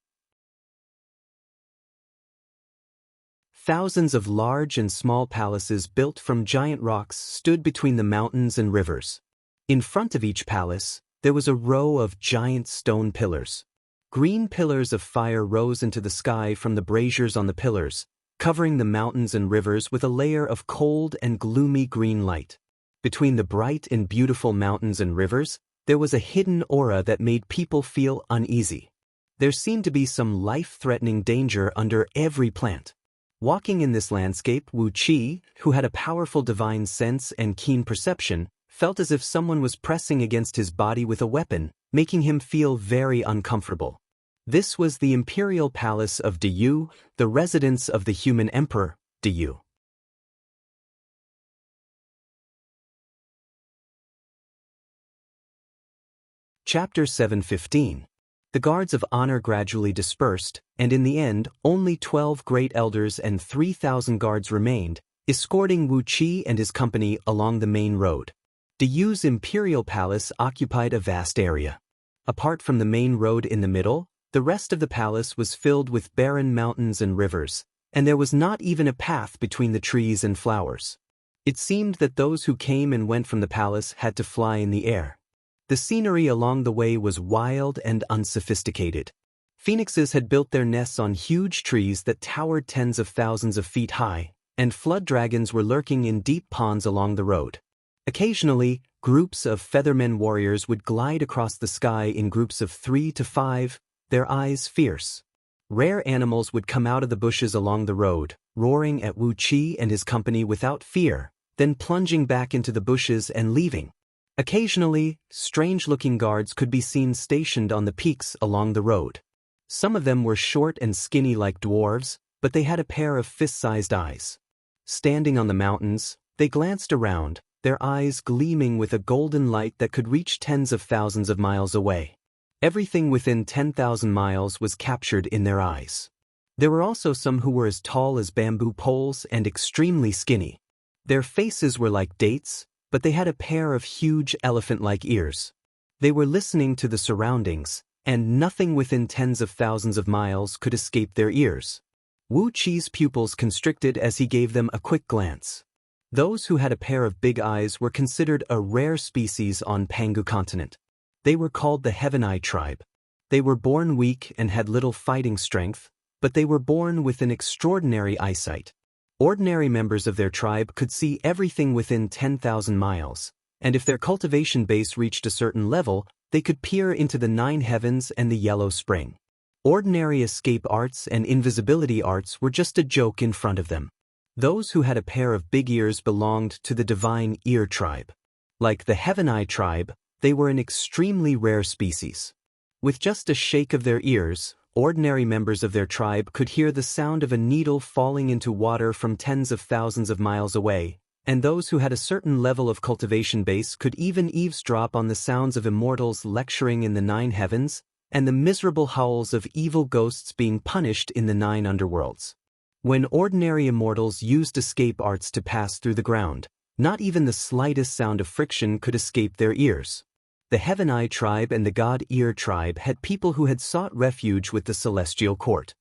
Thousands of large and small palaces built from giant rocks stood between the mountains and rivers. In front of each palace, there was a row of giant stone pillars. Green pillars of fire rose into the sky from the braziers on the pillars, covering the mountains and rivers with a layer of cold and gloomy green light. Between the bright and beautiful mountains and rivers, there was a hidden aura that made people feel uneasy. There seemed to be some life-threatening danger under every plant. Walking in this landscape, Wu Qi, who had a powerful divine sense and keen perception, felt as if someone was pressing against his body with a weapon, making him feel very uncomfortable. This was the imperial palace of Diyu, the residence of the human emperor, Diyu. Chapter 7:15. The guards of honor gradually dispersed, and in the end, only 12 great elders and 3,000 guards remained, escorting Wu Qi and his company along the main road. Diyu's imperial palace occupied a vast area. Apart from the main road in the middle, the rest of the palace was filled with barren mountains and rivers, and there was not even a path between the trees and flowers. It seemed that those who came and went from the palace had to fly in the air. The scenery along the way was wild and unsophisticated. Phoenixes had built their nests on huge trees that towered tens of thousands of feet high, and flood dragons were lurking in deep ponds along the road. Occasionally, groups of feathermen warriors would glide across the sky in groups of 3 to 5, their eyes fierce. Rare animals would come out of the bushes along the road, roaring at Wu Qi and his company without fear, then plunging back into the bushes and leaving. Occasionally, strange-looking guards could be seen stationed on the peaks along the road. Some of them were short and skinny like dwarves, but they had a pair of fist-sized eyes. Standing on the mountains, they glanced around, their eyes gleaming with a golden light that could reach tens of thousands of miles away. Everything within 10,000 miles was captured in their eyes. There were also some who were as tall as bamboo poles and extremely skinny. Their faces were like dates, but they had a pair of huge elephant-like ears. They were listening to the surroundings, and nothing within tens of thousands of miles could escape their ears. Wu Qi's pupils constricted as he gave them a quick glance. Those who had a pair of big eyes were considered a rare species on Pangu continent. They were called the Heaven Eye tribe. They were born weak and had little fighting strength, but they were born with an extraordinary eyesight. Ordinary members of their tribe could see everything within 10,000 miles, and if their cultivation base reached a certain level, they could peer into the 9 heavens and the yellow spring. Ordinary escape arts and invisibility arts were just a joke in front of them. Those who had a pair of big ears belonged to the divine ear tribe. Like the Heaven Eye tribe, they were an extremely rare species. With just a shake of their ears, ordinary members of their tribe could hear the sound of a needle falling into water from tens of thousands of miles away, and those who had a certain level of cultivation base could even eavesdrop on the sounds of immortals lecturing in the 9 heavens, and the miserable howls of evil ghosts being punished in the 9 underworlds. When ordinary immortals used escape arts to pass through the ground, not even the slightest sound of friction could escape their ears. The Heaven Eye tribe and the God Ear tribe had people who had sought refuge with the celestial court.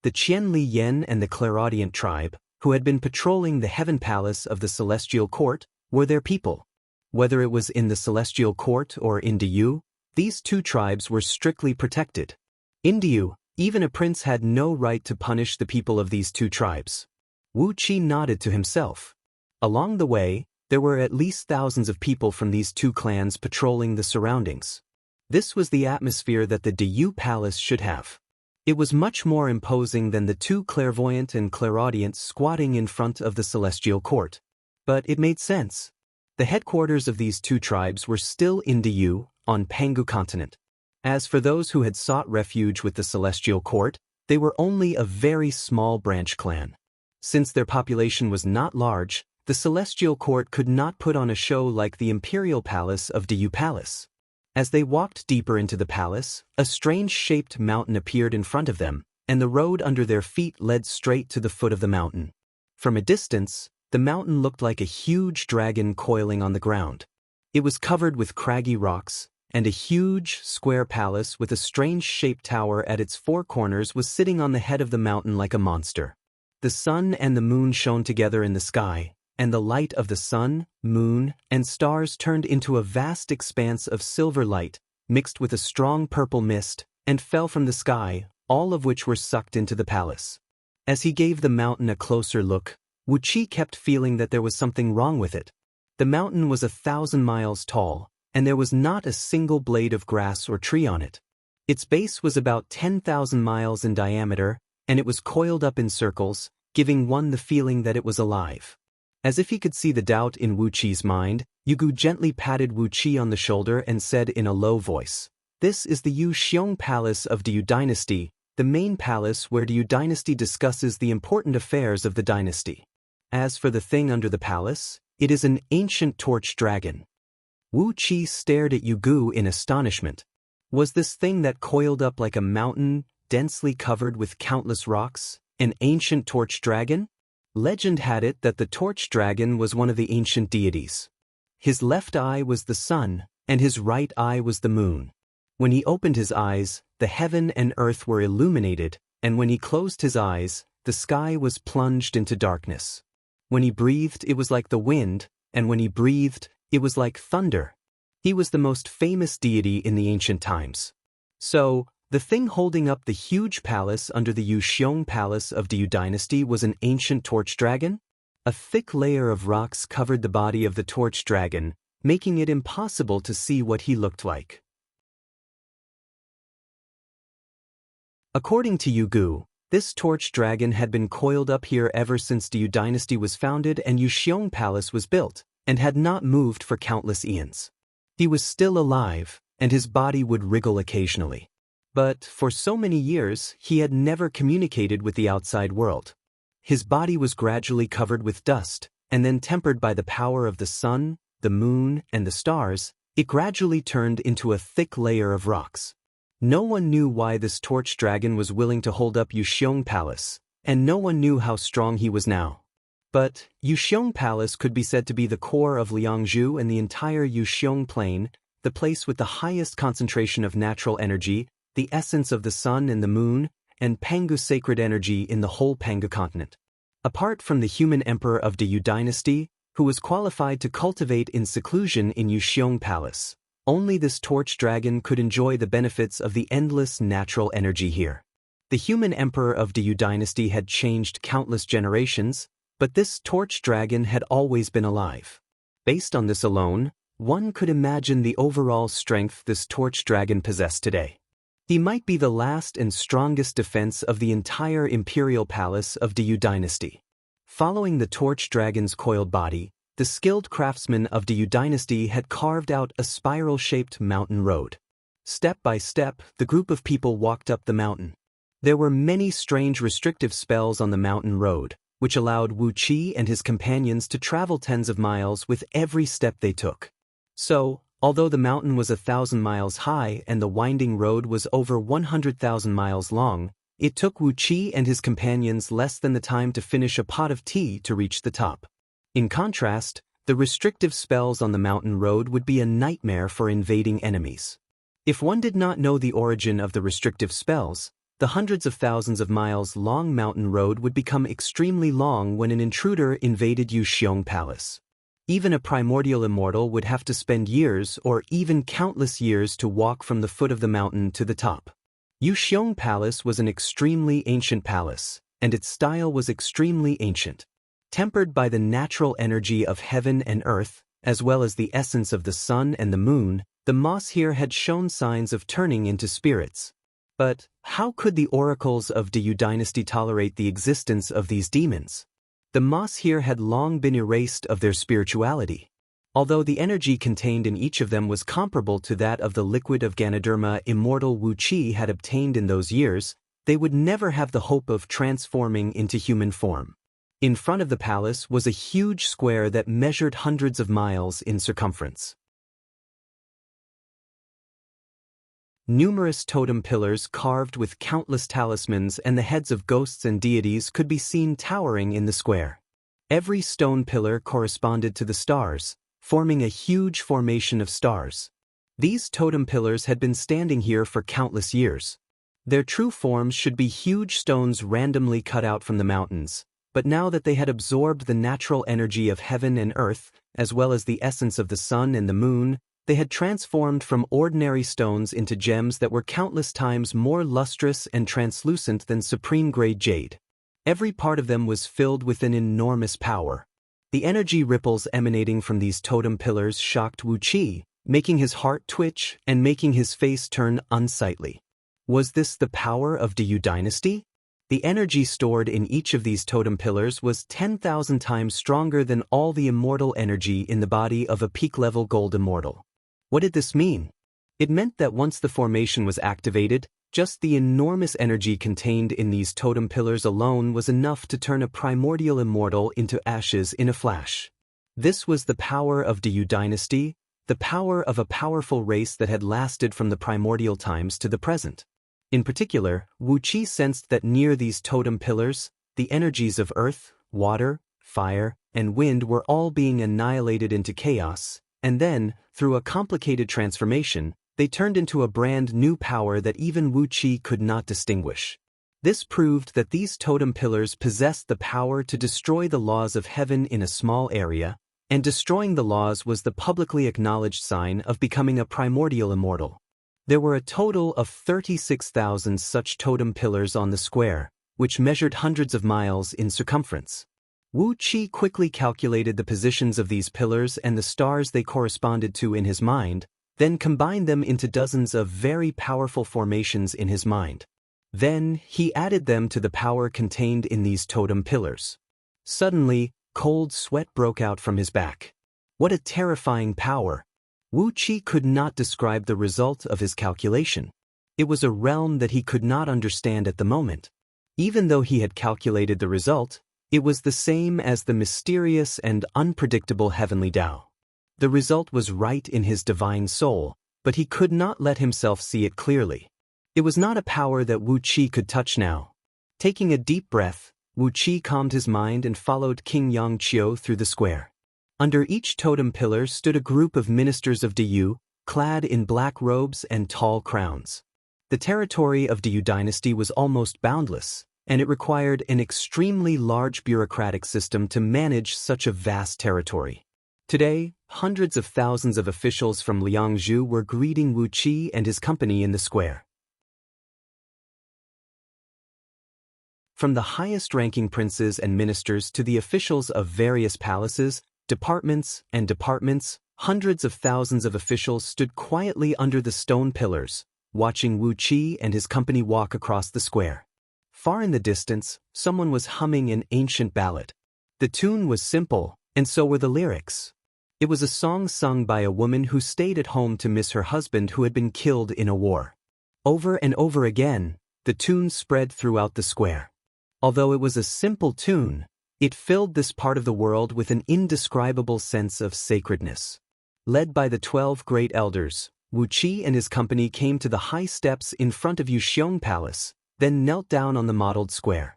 The Qianli Yen and the Clairaudient tribe, who had been patrolling the heaven palace of the celestial court, were their people. Whether it was in the celestial court or in Diyu, these 2 tribes were strictly protected. In Diyu, even a prince had no right to punish the people of these 2 tribes. Wu Qi nodded to himself. Along the way, there were at least thousands of people from these 2 clans patrolling the surroundings. This was the atmosphere that the Diyu palace should have. It was much more imposing than the 2 clairvoyant and clairaudient squatting in front of the celestial court. But it made sense. The headquarters of these 2 tribes were still in Diyu, on Pangu continent. As for those who had sought refuge with the celestial court, they were only a very small branch clan. Since their population was not large, the celestial court could not put on a show like the imperial palace of Diyu Palace. As they walked deeper into the palace, a strange-shaped mountain appeared in front of them, and the road under their feet led straight to the foot of the mountain. From a distance, the mountain looked like a huge dragon coiling on the ground. It was covered with craggy rocks, and a huge, square palace with a strange-shaped tower at its 4 corners was sitting on the head of the mountain like a monster. The sun and the moon shone together in the sky, and the light of the sun, moon, and stars turned into a vast expanse of silver light, mixed with a strong purple mist, and fell from the sky, all of which were sucked into the palace. As he gave the mountain a closer look, Wu Qi kept feeling that there was something wrong with it. The mountain was 1,000 miles tall, and there was not a single blade of grass or tree on it. Its base was about 10,000 miles in diameter, and it was coiled up in circles, giving one the feeling that it was alive. As if he could see the doubt in Wu Qi's mind, Yugu gently patted Wu Qi on the shoulder and said in a low voice, "This is the Yu Xiong Palace of Diyu Dynasty, the main palace where Diyu Dynasty discusses the important affairs of the dynasty. As for the thing under the palace, it is an ancient torch dragon." Wu Qi stared at Yugu in astonishment. Was this thing that coiled up like a mountain, densely covered with countless rocks, an ancient torch dragon? Legend had it that the torch dragon was one of the ancient deities. His left eye was the sun, and his right eye was the moon. When he opened his eyes, the heaven and earth were illuminated, and when he closed his eyes, the sky was plunged into darkness. When he breathed, it was like the wind, and when he breathed, it was like thunder. He was the most famous deity in the ancient times. So, the thing holding up the huge palace under the Yu Xiong Palace of Diyu Dynasty was an ancient torch dragon? A thick layer of rocks covered the body of the torch dragon, making it impossible to see what he looked like. According to Yugu, this torch dragon had been coiled up here ever since Diyu Dynasty was founded and Yu Xiong Palace was built, and had not moved for countless eons. He was still alive, and his body would wriggle occasionally. But for so many years, he had never communicated with the outside world. his body was gradually covered with dust, and then tempered by the power of the sun, the moon, and the stars, it gradually turned into a thick layer of rocks. No one knew why this torch dragon was willing to hold up Yuxiong Palace, and no one knew how strong he was now. But Yuxiong Palace could be said to be the core of Liangzhu and the entire Yuxiong Plain, the place with the highest concentration of natural energy, the essence of the sun and the moon, and Pangu sacred energy in the whole Pangu continent. Apart from the human emperor of the Yu dynasty, who was qualified to cultivate in seclusion in Yuxiong Palace, only this torch dragon could enjoy the benefits of the endless natural energy here. The human emperor of the Yu dynasty had changed countless generations, but this torch dragon had always been alive. Based on this alone, one could imagine the overall strength this torch dragon possessed today. He might be the last and strongest defense of the entire imperial palace of the Yu dynasty. Following the torch dragon's coiled body, the skilled craftsmen of the Yu dynasty had carved out a spiral-shaped mountain road. Step by step, the group of people walked up the mountain. There were many strange restrictive spells on the mountain road, which allowed Wu Qi and his companions to travel tens of miles with every step they took. So, although the mountain was 1,000 miles high and the winding road was over 100,000 miles long, it took Wu Qi and his companions less than the time to finish a pot of tea to reach the top. In contrast, the restrictive spells on the mountain road would be a nightmare for invading enemies. If one did not know the origin of the restrictive spells, the hundreds of thousands of miles long mountain road would become extremely long when an intruder invaded Yuxiong Palace. Even a primordial immortal would have to spend years or even countless years to walk from the foot of the mountain to the top. Yuxiong Palace was an extremely ancient palace, and its style was extremely ancient. Tempered by the natural energy of heaven and earth, as well as the essence of the sun and the moon, the moss here had shown signs of turning into spirits. But how could the oracles of the Yu dynasty tolerate the existence of these demons? The moss here had long been erased of their spirituality. Although the energy contained in each of them was comparable to that of the liquid of Ganoderma immortal Wu Qi had obtained in those years, they would never have the hope of transforming into human form. In front of the palace was a huge square that measured hundreds of miles in circumference. Numerous totem pillars carved with countless talismans and the heads of ghosts and deities could be seen towering in the square. Every stone pillar corresponded to the stars, forming a huge formation of stars. These totem pillars had been standing here for countless years. Their true forms should be huge stones randomly cut out from the mountains, but now that they had absorbed the natural energy of heaven and earth, as well as the essence of the sun and the moon, they had transformed from ordinary stones into gems that were countless times more lustrous and translucent than supreme-grade jade. Every part of them was filled with an enormous power. The energy ripples emanating from these totem pillars shocked Wu Qi, making his heart twitch and making his face turn unsightly. Was this the power of the Yu dynasty? The energy stored in each of these totem pillars was 10,000 times stronger than all the immortal energy in the body of a peak-level gold immortal. What did this mean? It meant that once the formation was activated, just the enormous energy contained in these totem pillars alone was enough to turn a primordial immortal into ashes in a flash. This was the power of the Yu dynasty, the power of a powerful race that had lasted from the primordial times to the present. In particular, Wu Qi sensed that near these totem pillars, the energies of earth, water, fire, and wind were all being annihilated into chaos, and then, through a complicated transformation, they turned into a brand new power that even Wu Qi could not distinguish. This proved that these totem pillars possessed the power to destroy the laws of heaven in a small area, and destroying the laws was the publicly acknowledged sign of becoming a primordial immortal. There were a total of 36,000 such totem pillars on the square, which measured hundreds of miles in circumference. Wu Qi quickly calculated the positions of these pillars and the stars they corresponded to in his mind, then combined them into dozens of very powerful formations in his mind. Then, he added them to the power contained in these totem pillars. Suddenly, cold sweat broke out from his back. What a terrifying power! Wu Qi could not describe the result of his calculation. It was a realm that he could not understand at the moment. Even though he had calculated the result, It was the same as the mysterious and unpredictable heavenly Tao. The result was right in his divine soul, but he could not let himself see it clearly. It was not a power that Wu Qi could touch now. Taking a deep breath, Wu Qi calmed his mind and followed King Yang Qiu through the square. Under each totem pillar stood a group of ministers of Diyu, clad in black robes and tall crowns. The territory of Diyu dynasty was almost boundless, and it required an extremely large bureaucratic system to manage such a vast territory. Today, hundreds of thousands of officials from Liangzhu were greeting Wu Qi and his company in the square. From the highest-ranking princes and ministers to the officials of various palaces, departments, hundreds of thousands of officials stood quietly under the stone pillars, watching Wu Qi and his company walk across the square. Far in the distance, someone was humming an ancient ballad. The tune was simple, and so were the lyrics. It was a song sung by a woman who stayed at home to miss her husband who had been killed in a war. Over and over again, the tune spread throughout the square. Although it was a simple tune, it filled this part of the world with an indescribable sense of sacredness. Led by the 12 great elders, Wu Qi and his company came to the high steps in front of Yuxiong Palace, then knelt down on the mottled square.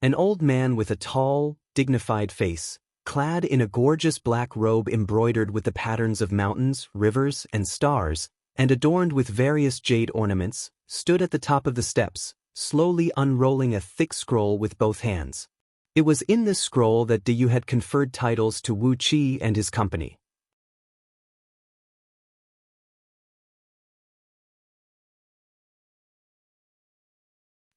An old man with a tall, dignified face, clad in a gorgeous black robe embroidered with the patterns of mountains, rivers, and stars, and adorned with various jade ornaments, stood at the top of the steps, slowly unrolling a thick scroll with both hands. It was in this scroll that Diyu had conferred titles to Wu Qi and his company.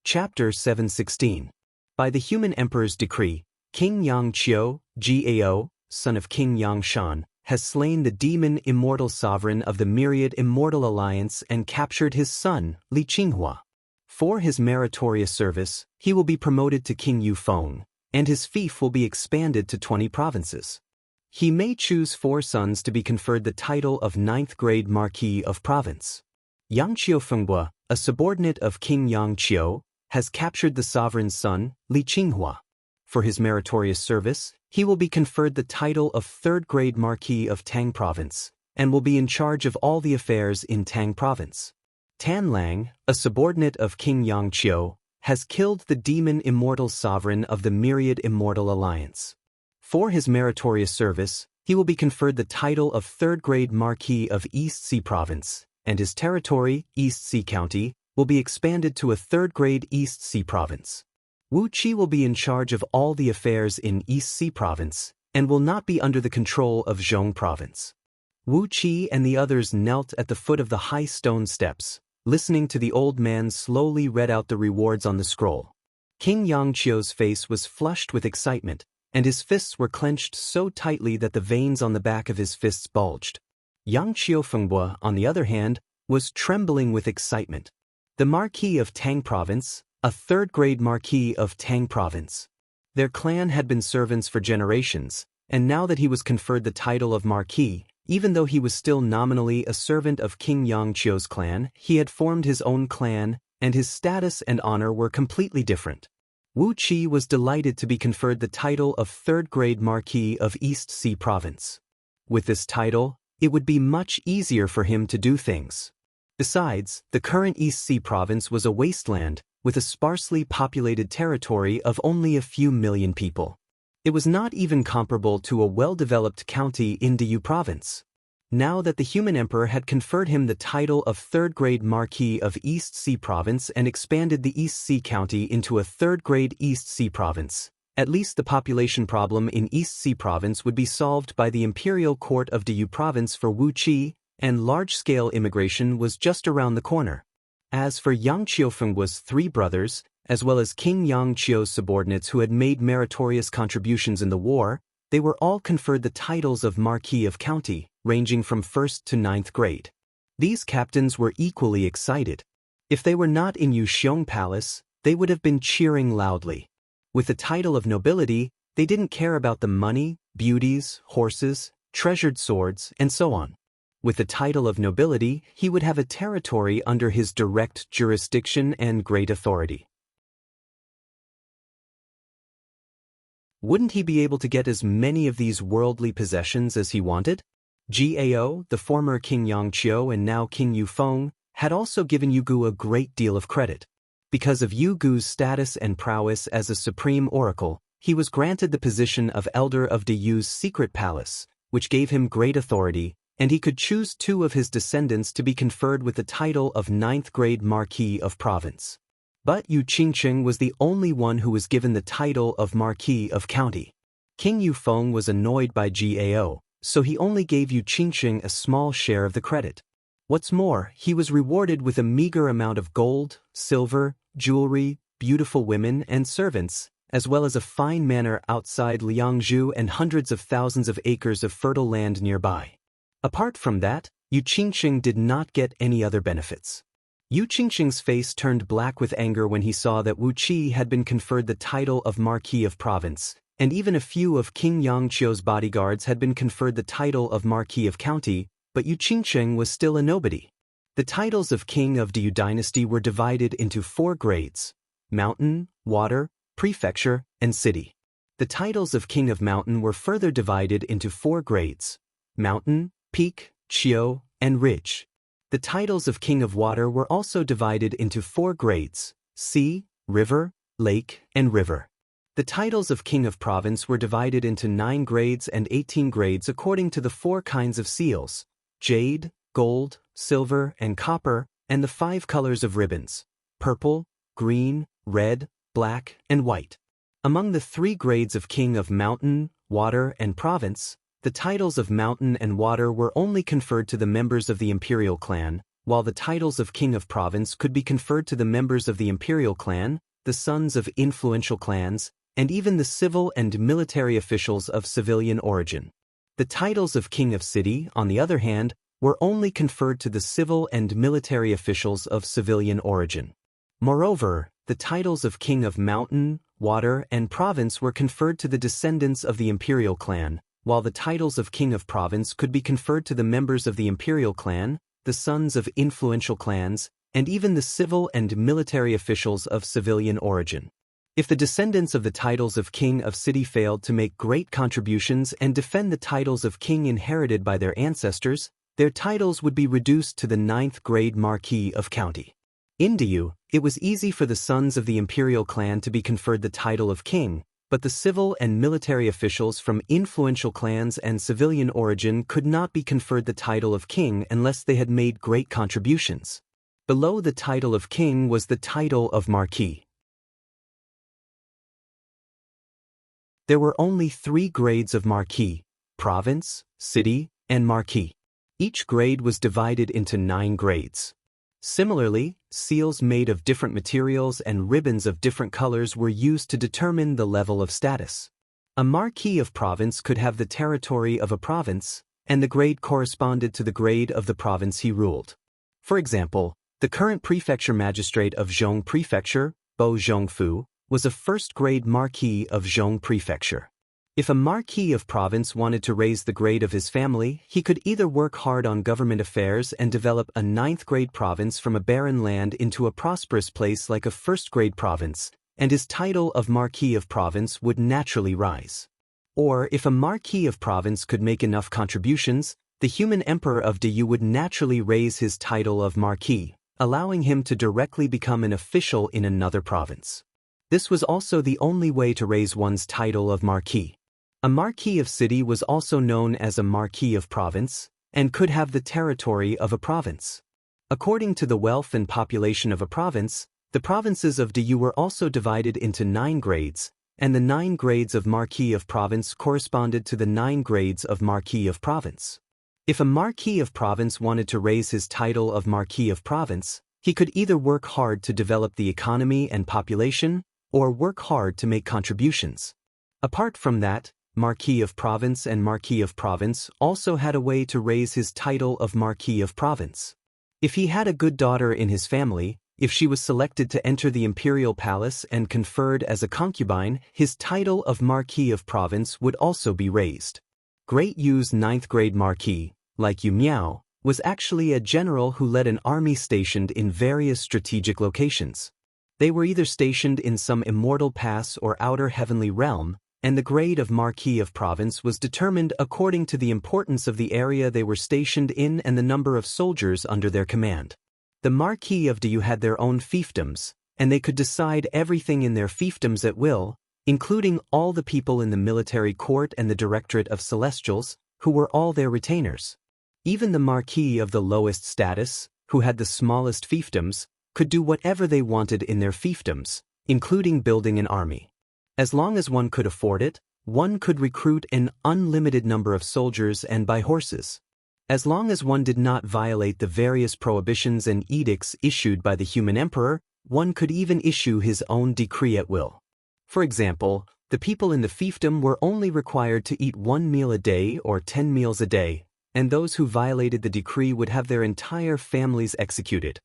Chapter 716. By the human emperor's decree, King Yang Qiu, Gao, son of King Yang Shan, has slain the demon immortal sovereign of the myriad immortal alliance and captured his son, Li Qinghua. For his meritorious service, he will be promoted to King Yufeng, and his fief will be expanded to 20 provinces. He may choose 4 sons to be conferred the title of 9th grade Marquis of Province. Yang Qiufenghua, a subordinate of King Yang Qiu, has captured the sovereign's son, Li Qinghua. For his meritorious service, he will be conferred the title of 3rd grade Marquis of Tang Province, and will be in charge of all the affairs in Tang Province. Tan Lang, a subordinate of King Yang Qiu, has killed the demon immortal sovereign of the myriad immortal alliance. For his meritorious service, he will be conferred the title of 3rd grade Marquis of East Sea Province, and his territory, East Sea County, will be expanded to a 3rd grade East Sea Province. Wu Qi will be in charge of all the affairs in East Sea Province, and will not be under the control of Zhong Province. Wu Qi and the others knelt at the foot of the high stone steps, listening to the old man slowly read out the rewards on the scroll. King Yang Qiu's face was flushed with excitement, and his fists were clenched so tightly that the veins on the back of his fists bulged. Yang Qiufenghua, on the other hand, was trembling with excitement. The Marquis of Tang Province, a 3rd grade Marquis of Tang Province. Their clan had been servants for generations, and now that he was conferred the title of Marquis, even though he was still nominally a servant of King Yang Qiu's clan, he had formed his own clan, and his status and honor were completely different. Wu Qi was delighted to be conferred the title of 3rd grade Marquis of East Sea Province. With this title, it would be much easier for him to do things. Besides, the current East Sea Province was a wasteland, with a sparsely populated territory of only a few million people. It was not even comparable to a well-developed county in Diyu Province. Now that the human emperor had conferred him the title of 3rd grade Marquis of East Sea Province and expanded the East Sea County into a 3rd grade East Sea Province, at least the population problem in East Sea Province would be solved by the imperial court of Diyu Province for Wu Qi, and large-scale immigration was just around the corner. As for Yang Qiufenghua's 3 brothers, as well as King Yang Qiu's subordinates who had made meritorious contributions in the war, they were all conferred the titles of Marquis of County, ranging from 1st to 9th grade. These captains were equally excited. If they were not in Yuxiong Palace, they would have been cheering loudly. With the title of nobility, they didn't care about the money, beauties, horses, treasured swords, and so on. With the title of nobility, he would have a territory under his direct jurisdiction and great authority. Wouldn't he be able to get as many of these worldly possessions as he wanted? Gao, the former King Yangqiu and now King Yufeng, had also given Yu Gu a great deal of credit. Because of Yu Gu's status and prowess as a supreme oracle, he was granted the position of elder of Diyu's secret palace, which gave him great authority, and he could choose 2 of his descendants to be conferred with the title of 9th grade Marquis of Province. But Yu Qingqing was the only one who was given the title of Marquis of County. King Yufeng was annoyed by Gao, so he only gave Yu Qingqing a small share of the credit. What's more, he was rewarded with a meager amount of gold, silver, jewelry, beautiful women and servants, as well as a fine manor outside Liangzhu and hundreds of thousands of acres of fertile land nearby. Apart from that, Yu Qingqing did not get any other benefits. Yu Qingqing's face turned black with anger when he saw that Wu Qi had been conferred the title of Marquis of Province, and even a few of King Yangqiu's bodyguards had been conferred the title of Marquis of County, but Yu Qingqing was still a nobody. The titles of King of Diyu dynasty were divided into 4 grades: Mountain, Water, Prefecture, and City. The titles of King of Mountain were further divided into 4 grades: Mountain, Peak, Qiu, and Ridge. The titles of King of Water were also divided into 4 grades: Sea, River, Lake, and River. The titles of King of Province were divided into 9 grades and 18 grades according to the 4 kinds of seals: jade, gold, silver, and copper, and the 5 colors of ribbons: purple, green, red, black, and white. Among the 3 grades of King of Mountain, Water, and Province, the titles of Mountain and Water were only conferred to the members of the imperial clan, while the titles of King of Province could be conferred to the members of the imperial clan, the sons of influential clans, and even the civil and military officials of civilian origin. The titles of King of City, on the other hand, were only conferred to the civil and military officials of civilian origin. Moreover, the titles of King of Mountain, Water, and Province were conferred to the descendants of the imperial clan, while the titles of King of Province could be conferred to the members of the imperial clan, the sons of influential clans, and even the civil and military officials of civilian origin. If the descendants of the titles of King of City failed to make great contributions and defend the titles of king inherited by their ancestors, their titles would be reduced to the 9th grade Marquis of County. In Diyu, it was easy for the sons of the imperial clan to be conferred the title of king, but the civil and military officials from influential clans and civilian origin could not be conferred the title of king unless they had made great contributions. Below the title of king was the title of Marquis. There were only 3 grades of Marquis: Province, City, and Marquis. Each grade was divided into 9 grades. Similarly, seals made of different materials and ribbons of different colors were used to determine the level of status. A Marquis of Province could have the territory of a province, and the grade corresponded to the grade of the province he ruled. For example, the current prefecture magistrate of Zhong Prefecture, Bo Zhongfu, was a first-grade Marquis of Zhong Prefecture. If a Marquis of Province wanted to raise the grade of his family, he could either work hard on government affairs and develop a 9th-grade province from a barren land into a prosperous place like a first-grade province, and his title of Marquis of Province would naturally rise. Or, if a Marquis of Province could make enough contributions, the human emperor of Diyu would naturally raise his title of Marquis, allowing him to directly become an official in another province. This was also the only way to raise one's title of Marquis. A Marquis of City was also known as a Marquis of Province, and could have the territory of a province. According to the wealth and population of a province, the provinces of Diyu were also divided into 9 grades, and the 9 grades of Marquis of Province corresponded to the 9 grades of Marquis of Province. If a Marquis of Province wanted to raise his title of Marquis of Province, he could either work hard to develop the economy and population, or work hard to make contributions. Apart from that, Marquis of Province and Marquis of Province also had a way to raise his title of Marquis of Province. If he had a good daughter in his family, if she was selected to enter the imperial palace and conferred as a concubine, his title of Marquis of Province would also be raised. Great Yu's 9th-grade Marquis, like Yu Miao, was actually a general who led an army stationed in various strategic locations. They were either stationed in some immortal pass or outer heavenly realm, and the grade of Marquis of Province was determined according to the importance of the area they were stationed in and the number of soldiers under their command. The Marquis of Diu had their own fiefdoms, and they could decide everything in their fiefdoms at will, including all the people in the military court and the Directorate of Celestials, who were all their retainers. Even the Marquis of the lowest status, who had the smallest fiefdoms, could do whatever they wanted in their fiefdoms, including building an army. As long as one could afford it, one could recruit an unlimited number of soldiers and buy horses. As long as one did not violate the various prohibitions and edicts issued by the human emperor, one could even issue his own decree at will. For example, the people in the fiefdom were only required to eat 1 meal a day or 10 meals a day, and those who violated the decree would have their entire families executed.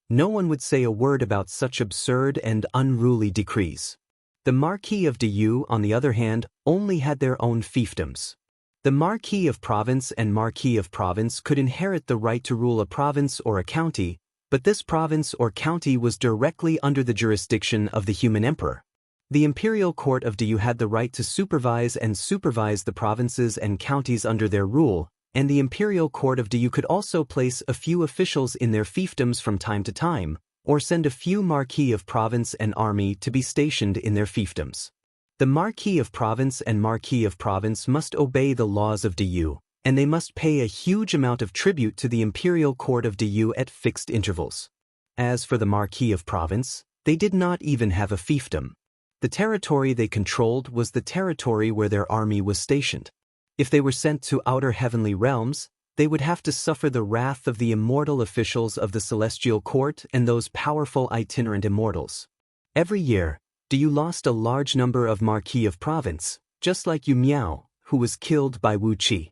No one would say a word about such absurd and unruly decrees. The Marquis of Diu, on the other hand, only had their own fiefdoms. The Marquis of Province and Marquis of Province could inherit the right to rule a province or a county, but this province or county was directly under the jurisdiction of the human emperor. The imperial court of Diu had the right to supervise the provinces and counties under their rule, and the imperial court of Diu could also place a few officials in their fiefdoms from time to time, or send a few Marquis of Province and army to be stationed in their fiefdoms. The Marquis of Province and Marquis of Province must obey the laws of Diu, and they must pay a huge amount of tribute to the imperial court of Diu at fixed intervals. As for the Marquis of Province, they did not even have a fiefdom. The territory they controlled was the territory where their army was stationed. If they were sent to outer heavenly realms, they would have to suffer the wrath of the immortal officials of the celestial court and those powerful itinerant immortals. Every year, Diu lost a large number of Marquis of Province, just like Yu Miao, who was killed by Wu Qi.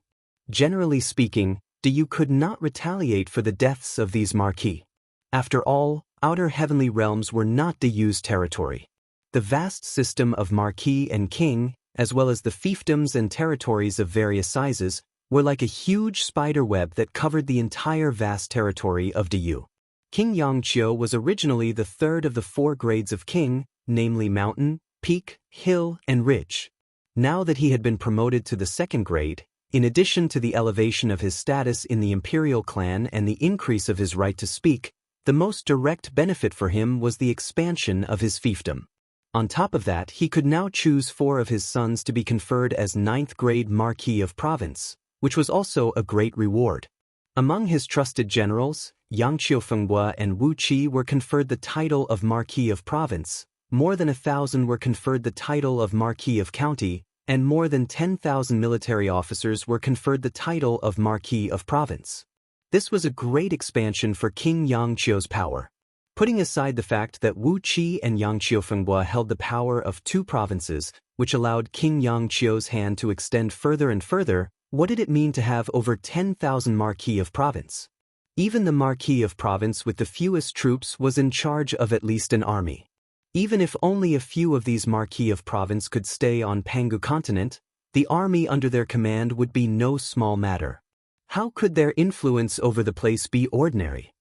Generally speaking, Diu could not retaliate for the deaths of these Marquis. After all, outer heavenly realms were not Diu's territory. The vast system of Marquis and King, as well as the fiefdoms and territories of various sizes, were like a huge spider web that covered the entire vast territory of Diu. King Yangqiu was originally the third of the 4 grades of king, namely mountain, peak, hill, and ridge. Now that he had been promoted to the 2nd grade, in addition to the elevation of his status in the imperial clan and the increase of his right to speak, the most direct benefit for him was the expansion of his fiefdom. On top of that, he could now choose 4 of his sons to be conferred as 9th grade Marquis of Province, which was also a great reward. Among his trusted generals, Yang Qiufenghua and Wu Qi were conferred the title of Marquis of Province, more than 1,000 were conferred the title of Marquis of County, and more than 10,000 military officers were conferred the title of Marquis of Province. This was a great expansion for King Yangqiu's power. Putting aside the fact that Wu Qi and Yang Qiufenghua held the power of 2 provinces, which allowed King Yangqiu's hand to extend further and further, what did it mean to have over 10,000 Marquis of Province? Even the Marquis of Province with the fewest troops was in charge of at least an army. Even if only a few of these Marquis of Province could stay on Pangu continent, the army under their command would be no small matter. How could their influence over the place be ordinary?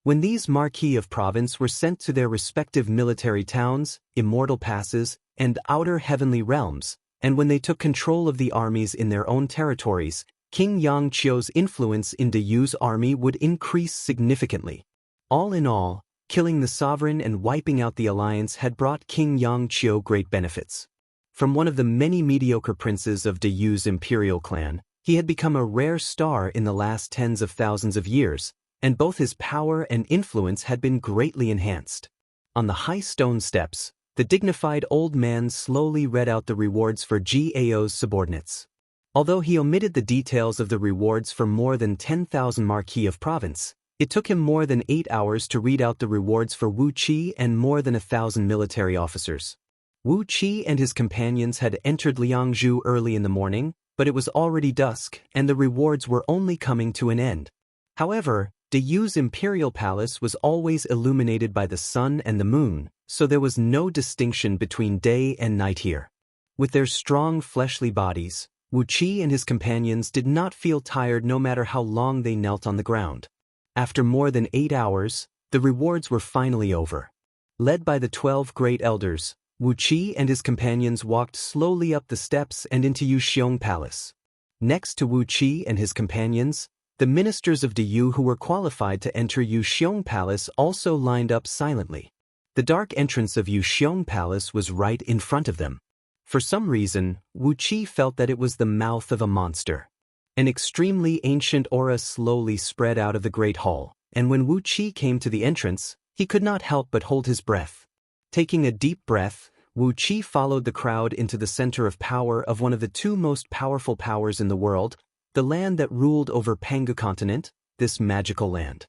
When these Marquis of Province were sent to their respective military towns, immortal passes, and outer heavenly realms, and when they took control of the armies in their own territories, King Yangqiu's influence in Diyu's army would increase significantly. All in all, killing the sovereign and wiping out the alliance had brought King Yangqiu great benefits. From one of the many mediocre princes of Diyu's imperial clan, he had become a rare star in the last tens of thousands of years, and both his power and influence had been greatly enhanced. On the high stone steps, the dignified old man slowly read out the rewards for Gao's subordinates. Although he omitted the details of the rewards for more than 10,000 Marquis of Province, it took him more than 8 hours to read out the rewards for Wu Qi and more than 1,000 military officers. Wu Qi and his companions had entered Liangzhu early in the morning, but it was already dusk and the rewards were only coming to an end. However, Diyu's imperial palace was always illuminated by the sun and the moon, so there was no distinction between day and night here. With their strong fleshly bodies, Wu Qi and his companions did not feel tired no matter how long they knelt on the ground. After more than 8 hours, The rewards were finally over. Led by the 12 great elders, Wu Qi and his companions walked slowly up the steps and into Yuxiong Palace. Next to Wu Qi and his companions, the ministers of Diyu who were qualified to enter Yuxiong Palace also lined up silently. The dark entrance of Yuxiong Palace was right in front of them. For some reason, Wu Qi felt that it was the mouth of a monster. An extremely ancient aura slowly spread out of the great hall, and when Wu Qi came to the entrance, he could not help but hold his breath. Taking a deep breath, Wu Qi followed the crowd into the center of power of one of the two most powerful powers in the world, the land that ruled over Pangu continent, this magical land.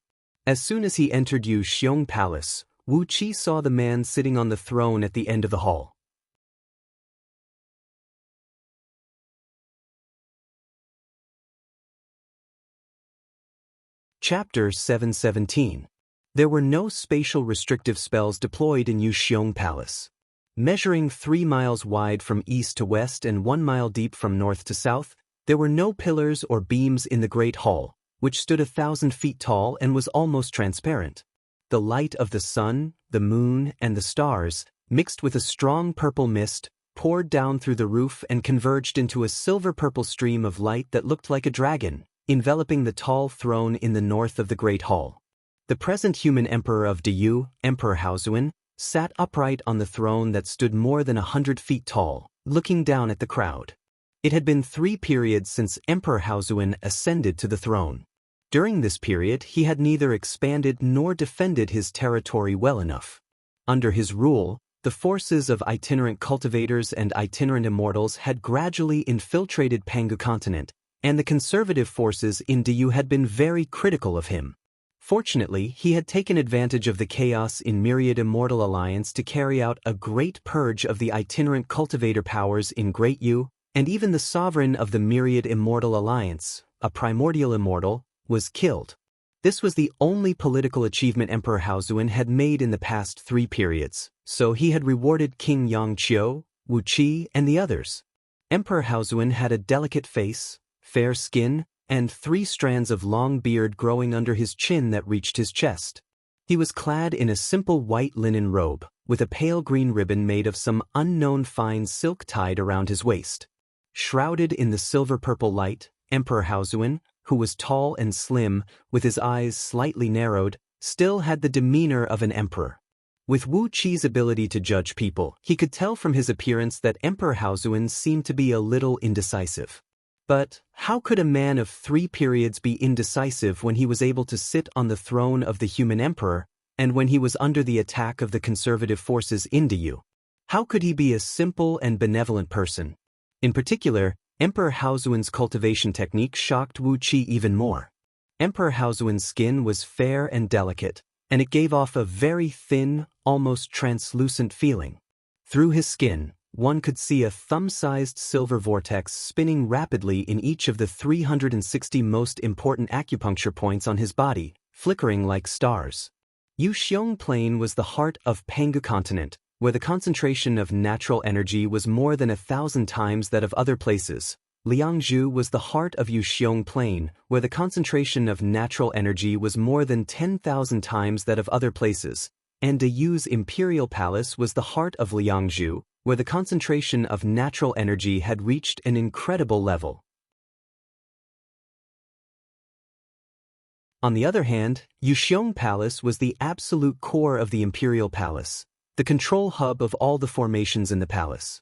As soon as he entered Yuxiong Palace, Wu Qi saw the man sitting on the throne at the end of the hall. Chapter 717. There were no spatial restrictive spells deployed in Yuxiong Palace. Measuring 3 miles wide from east to west and 1 mile deep from north to south, there were no pillars or beams in the Great Hall, which stood 1,000 feet tall and was almost transparent. The light of the sun, the moon, and the stars, mixed with a strong purple mist, poured down through the roof and converged into a silver-purple stream of light that looked like a dragon, enveloping the tall throne in the north of the Great Hall. The present human emperor of Diyu, Emperor Haozuan, sat upright on the throne that stood more than 100 feet tall, looking down at the crowd. It had been 3 periods since Emperor Haozuan ascended to the throne. During this period, he had neither expanded nor defended his territory well enough. Under his rule, the forces of itinerant cultivators and itinerant immortals had gradually infiltrated Pangu continent, and the conservative forces in Diyu had been very critical of him. Fortunately, he had taken advantage of the chaos in Myriad Immortal Alliance to carry out a great purge of the itinerant cultivator powers in Great Yu, and even the sovereign of the Myriad Immortal Alliance, a primordial immortal, was killed. This was the only political achievement Emperor Haozuan had made in the past 3 periods, so he had rewarded King Yangqiu, Wu Qi, and the others. Emperor Haozuan had a delicate face, fair skin, and 3 strands of long beard growing under his chin that reached his chest. He was clad in a simple white linen robe, with a pale green ribbon made of some unknown fine silk tied around his waist. Shrouded in the silver-purple light, Emperor Haozuan, who was tall and slim, with his eyes slightly narrowed, still had the demeanor of an emperor. With Wu Qi's ability to judge people, he could tell from his appearance that Emperor Haozuan seemed to be a little indecisive. But how could a man of 3 periods be indecisive when he was able to sit on the throne of the human emperor, and when he was under the attack of the conservative forces in Diyu? How could he be a simple and benevolent person? In particular, Emperor Haozuan's cultivation technique shocked Wu Qi even more. Emperor Haozuan's skin was fair and delicate, and it gave off a very thin, almost translucent feeling. Through his skin, one could see a thumb-sized silver vortex spinning rapidly in each of the 360 most important acupuncture points on his body, flickering like stars. Yuxiong Plain was the heart of Pangu continent, where the concentration of natural energy was more than 1,000 times that of other places. Liangzhu was the heart of Yuxiong Plain, where the concentration of natural energy was more than 10,000 times that of other places, and Diyu's imperial palace was the heart of Liangzhu, where the concentration of natural energy had reached an incredible level. On the other hand, Yuxiong Palace was the absolute core of the imperial palace, the control hub of all the formations in the palace.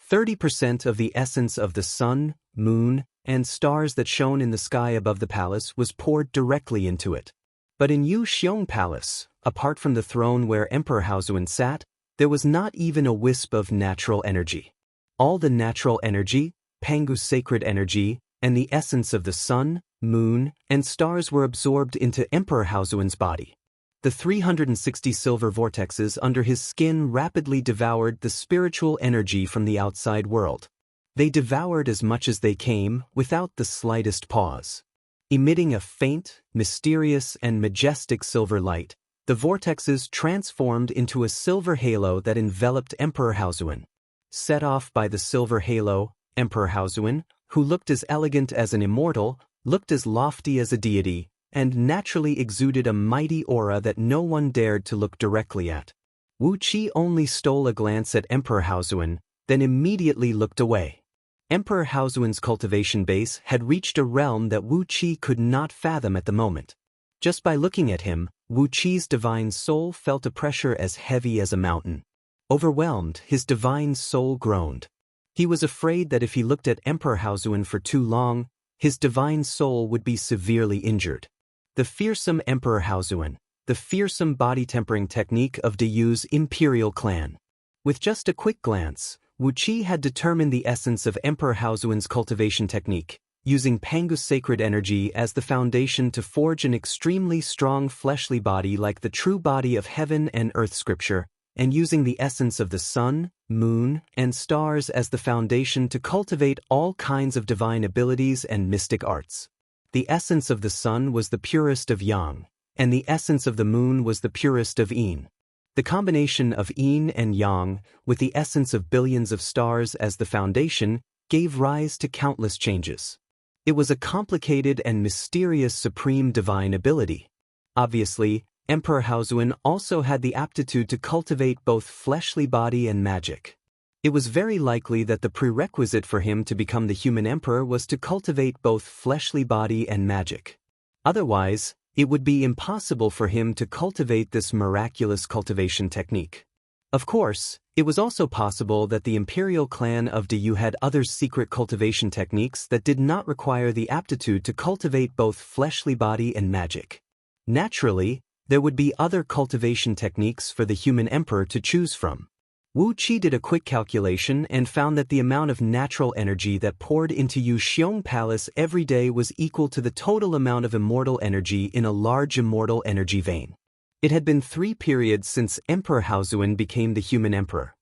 30% of the essence of the sun, moon, and stars that shone in the sky above the palace was poured directly into it. But in Yuxiong Palace, apart from the throne where Emperor Haozuan sat, there was not even a wisp of natural energy. All the natural energy, Pangu's sacred energy, and the essence of the sun, moon, and stars were absorbed into Emperor Haozuan's body. The 360 silver vortexes under his skin rapidly devoured the spiritual energy from the outside world. They devoured as much as they came, without the slightest pause. Emitting a faint, mysterious, and majestic silver light, the vortexes transformed into a silver halo that enveloped Emperor Haozuan. Set off by the silver halo, Emperor Haozuan, who looked as elegant as an immortal, looked as lofty as a deity, and naturally exuded a mighty aura that no one dared to look directly at. Wu Qi only stole a glance at Emperor Haozuan, then immediately looked away. Emperor Haozuan's cultivation base had reached a realm that Wu Qi could not fathom at the moment. Just by looking at him, Wu Qi's divine soul felt a pressure as heavy as a mountain. Overwhelmed, his divine soul groaned. He was afraid that if he looked at Emperor Haozuan for too long, his divine soul would be severely injured. The fearsome Emperor Haozuan, the fearsome body-tempering technique of Diyu's imperial clan. With just a quick glance, Wu Qi had determined the essence of Emperor Haozuan's cultivation technique, using Pangu's sacred energy as the foundation to forge an extremely strong fleshly body like the true body of heaven and earth scripture, and using the essence of the sun, moon, and stars as the foundation to cultivate all kinds of divine abilities and mystic arts. The essence of the sun was the purest of yang, and the essence of the moon was the purest of yin. The combination of yin and yang, with the essence of billions of stars as the foundation, gave rise to countless changes. It was a complicated and mysterious supreme divine ability. Obviously, Emperor Haozuan also had the aptitude to cultivate both fleshly body and magic. It was very likely that the prerequisite for him to become the human emperor was to cultivate both fleshly body and magic. Otherwise, it would be impossible for him to cultivate this miraculous cultivation technique. Of course, it was also possible that the imperial clan of Diyu had other secret cultivation techniques that did not require the aptitude to cultivate both fleshly body and magic. Naturally, there would be other cultivation techniques for the human emperor to choose from. Wu Qi did a quick calculation and found that the amount of natural energy that poured into Yuxiong Palace every day was equal to the total amount of immortal energy in a large immortal energy vein. It had been 3 periods since Emperor Haozuan became the human emperor.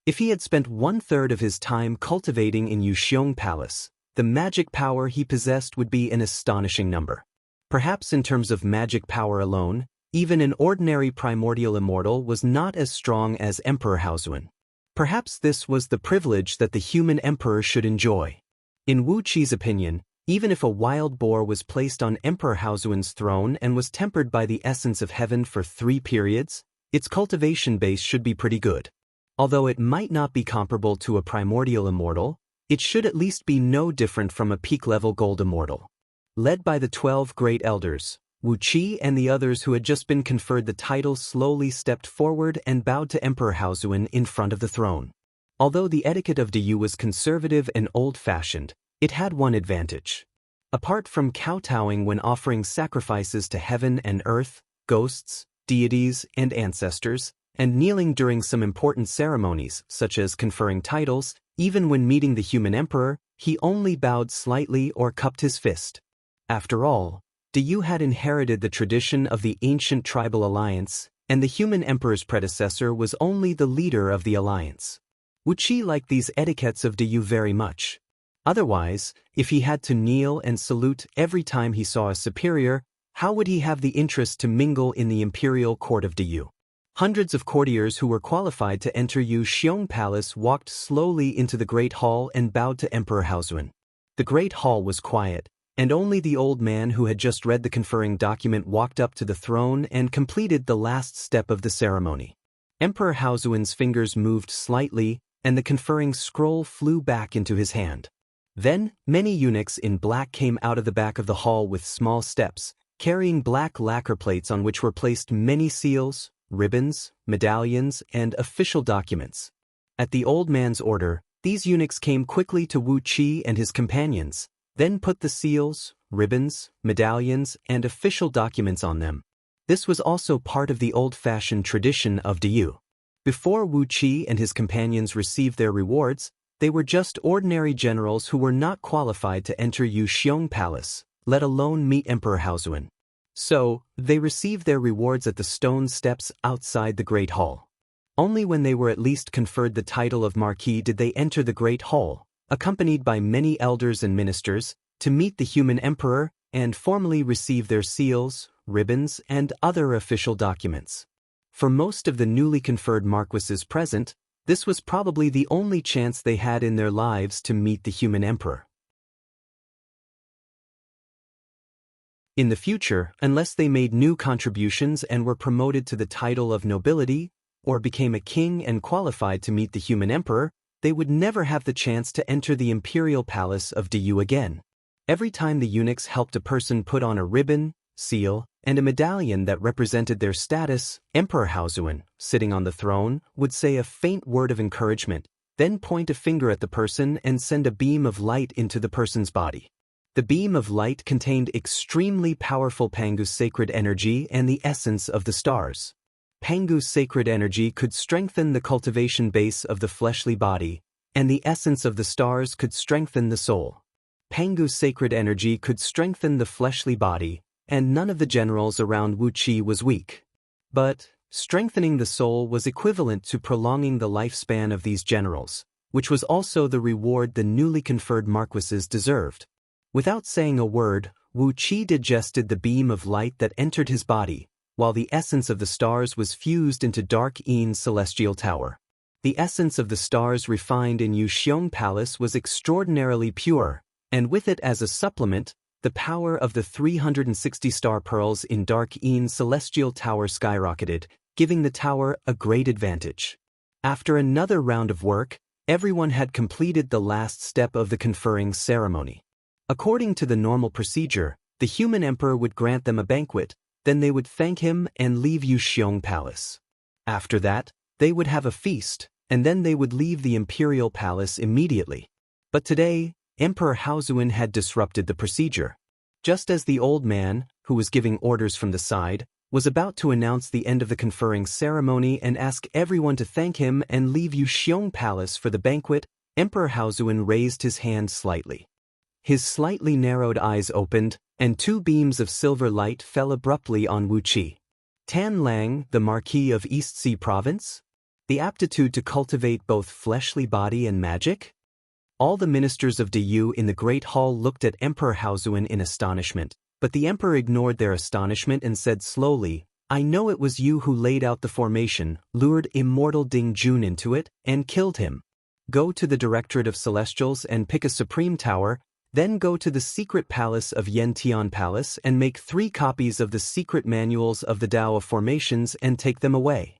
If he had spent 1/3 of his time cultivating in Yuxiong Palace, the magic power he possessed would be an astonishing number. Perhaps in terms of magic power alone, even an ordinary primordial immortal was not as strong as Emperor Haozuan. Perhaps this was the privilege that the human emperor should enjoy. In Wu Qi's opinion, even if a wild boar was placed on Emperor Haozuan's throne and was tempered by the essence of heaven for 3 periods, its cultivation base should be pretty good. Although it might not be comparable to a primordial immortal, it should at least be no different from a peak-level gold immortal. Led by the 12 great elders, Wu Qi and the others who had just been conferred the title slowly stepped forward and bowed to Emperor Haozuan in front of the throne. Although the etiquette of Diyu was conservative and old-fashioned, it had one advantage. Apart from kowtowing when offering sacrifices to heaven and earth, ghosts, deities, and ancestors, and kneeling during some important ceremonies, such as conferring titles, even when meeting the human emperor, he only bowed slightly or cupped his fist. After all, Diyu had inherited the tradition of the ancient tribal alliance, and the human emperor's predecessor was only the leader of the alliance. Wu Qi liked these etiquettes of Diyu very much. Otherwise, if he had to kneel and salute every time he saw a superior, how would he have the interest to mingle in the imperial court of Diyu? Hundreds of courtiers who were qualified to enter Yuxiong Palace walked slowly into the Great Hall and bowed to Emperor Haozuan. The Great Hall was quiet, and only the old man who had just read the conferring document walked up to the throne and completed the last step of the ceremony. Emperor Haozuan's fingers moved slightly, and the conferring scroll flew back into his hand. Then, many eunuchs in black came out of the back of the hall with small steps, carrying black lacquer plates on which were placed many seals, ribbons, medallions, and official documents. At the old man's order, these eunuchs came quickly to Wu Qi and his companions, then put the seals, ribbons, medallions, and official documents on them. This was also part of the old-fashioned tradition of Diyu. Before Wu Qi and his companions received their rewards, they were just ordinary generals who were not qualified to enter Yuxiong Palace, let alone meet Emperor Haozuan. So, they received their rewards at the stone steps outside the Great Hall. Only when they were at least conferred the title of Marquis did they enter the Great Hall, accompanied by many elders and ministers, to meet the human emperor and formally receive their seals, ribbons, and other official documents. For most of the newly conferred marquises present, this was probably the only chance they had in their lives to meet the human emperor. In the future, unless they made new contributions and were promoted to the title of nobility, or became a king and qualified to meet the human emperor, they would never have the chance to enter the imperial palace of Du again. Every time the eunuchs helped a person put on a ribbon, seal, and a medallion that represented their status, Emperor Haozuan, sitting on the throne, would say a faint word of encouragement, then point a finger at the person and send a beam of light into the person's body. The beam of light contained extremely powerful Pangu's sacred energy and the essence of the stars. Pangu's sacred energy could strengthen the cultivation base of the fleshly body, and the essence of the stars could strengthen the soul. Pangu's sacred energy could strengthen the fleshly body, and none of the generals around Wuqi was weak. But strengthening the soul was equivalent to prolonging the lifespan of these generals, which was also the reward the newly conferred marquises deserved. Without saying a word, Wuqi digested the beam of light that entered his body, while the essence of the stars was fused into Dark Yin's celestial tower. The essence of the stars refined in Yuxiong Palace was extraordinarily pure, and with it as a supplement, the power of the 360 star pearls in Dark Yin's celestial tower skyrocketed, giving the tower a great advantage. After another round of work, everyone had completed the last step of the conferring ceremony. According to the normal procedure, the human emperor would grant them a banquet, then they would thank him and leave Yuxiong Palace. After that, they would have a feast, and then they would leave the imperial palace immediately. But today, Emperor Haozuan had disrupted the procedure. Just as the old man, who was giving orders from the side, was about to announce the end of the conferring ceremony and ask everyone to thank him and leave Yuxiong Palace for the banquet, Emperor Haozuan raised his hand slightly. His slightly narrowed eyes opened, and two beams of silver light fell abruptly on Wuqi. Tan Lang, the Marquis of East Sea Province? The aptitude to cultivate both fleshly body and magic? All the ministers of Du in the Great Hall looked at Emperor Haozuan in astonishment, but the emperor ignored their astonishment and said slowly, "I know it was you who laid out the formation, lured immortal Ding Jun into it, and killed him. Go to the Directorate of Celestials and pick a supreme tower, then go to the secret palace of Yantian Palace and make 3 copies of the secret manuals of the Tao of Formations and take them away."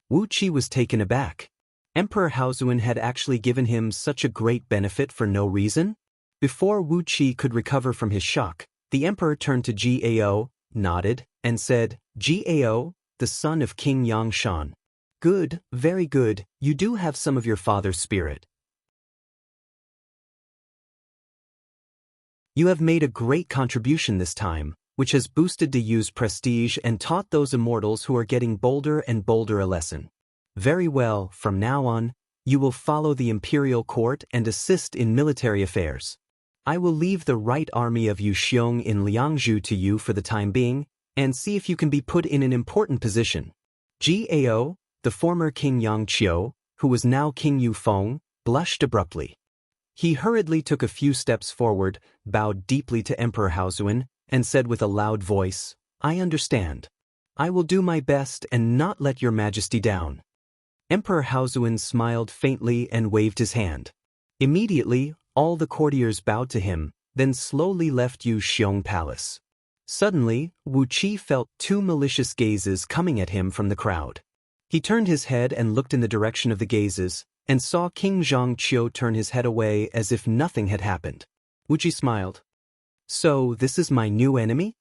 Wuqi was taken aback. Emperor Haozuan had actually given him such a great benefit for no reason? Before Wuqi could recover from his shock, the emperor turned to Gao, nodded, and said, "Gao, the son of King Yangshan. Good, very good, you do have some of your father's spirit. You have made a great contribution this time, which has boosted Du's prestige and taught those immortals who are getting bolder and bolder a lesson. Very well, from now on, you will follow the imperial court and assist in military affairs. I will leave the right army of Yuxiong in Liangzhu to you for the time being, and see if you can be put in an important position." Gao, the former King Yang Qiu, who was now King Yufeng, blushed abruptly. He hurriedly took a few steps forward, bowed deeply to Emperor Haozuan, and said with a loud voice, "I understand. I will do my best and not let your majesty down." Emperor Haozuan smiled faintly and waved his hand. Immediately, all the courtiers bowed to him, then slowly left Yuxiong Palace. Suddenly, Wuqi felt 2 malicious gazes coming at him from the crowd. He turned his head and looked in the direction of the gazes, and saw King Zhang Qiu turn his head away as if nothing had happened. Wuqi smiled. "So, this is my new enemy?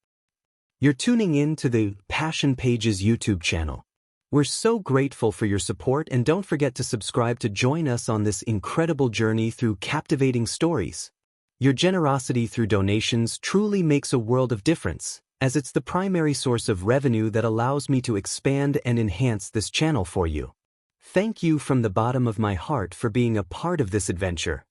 You're tuning in to the Passion Pages YouTube channel. We're so grateful for your support, and don't forget to subscribe to join us on this incredible journey through captivating stories. Your generosity through donations truly makes a world of difference, as it's the primary source of revenue that allows me to expand and enhance this channel for you. Thank you from the bottom of my heart for being a part of this adventure.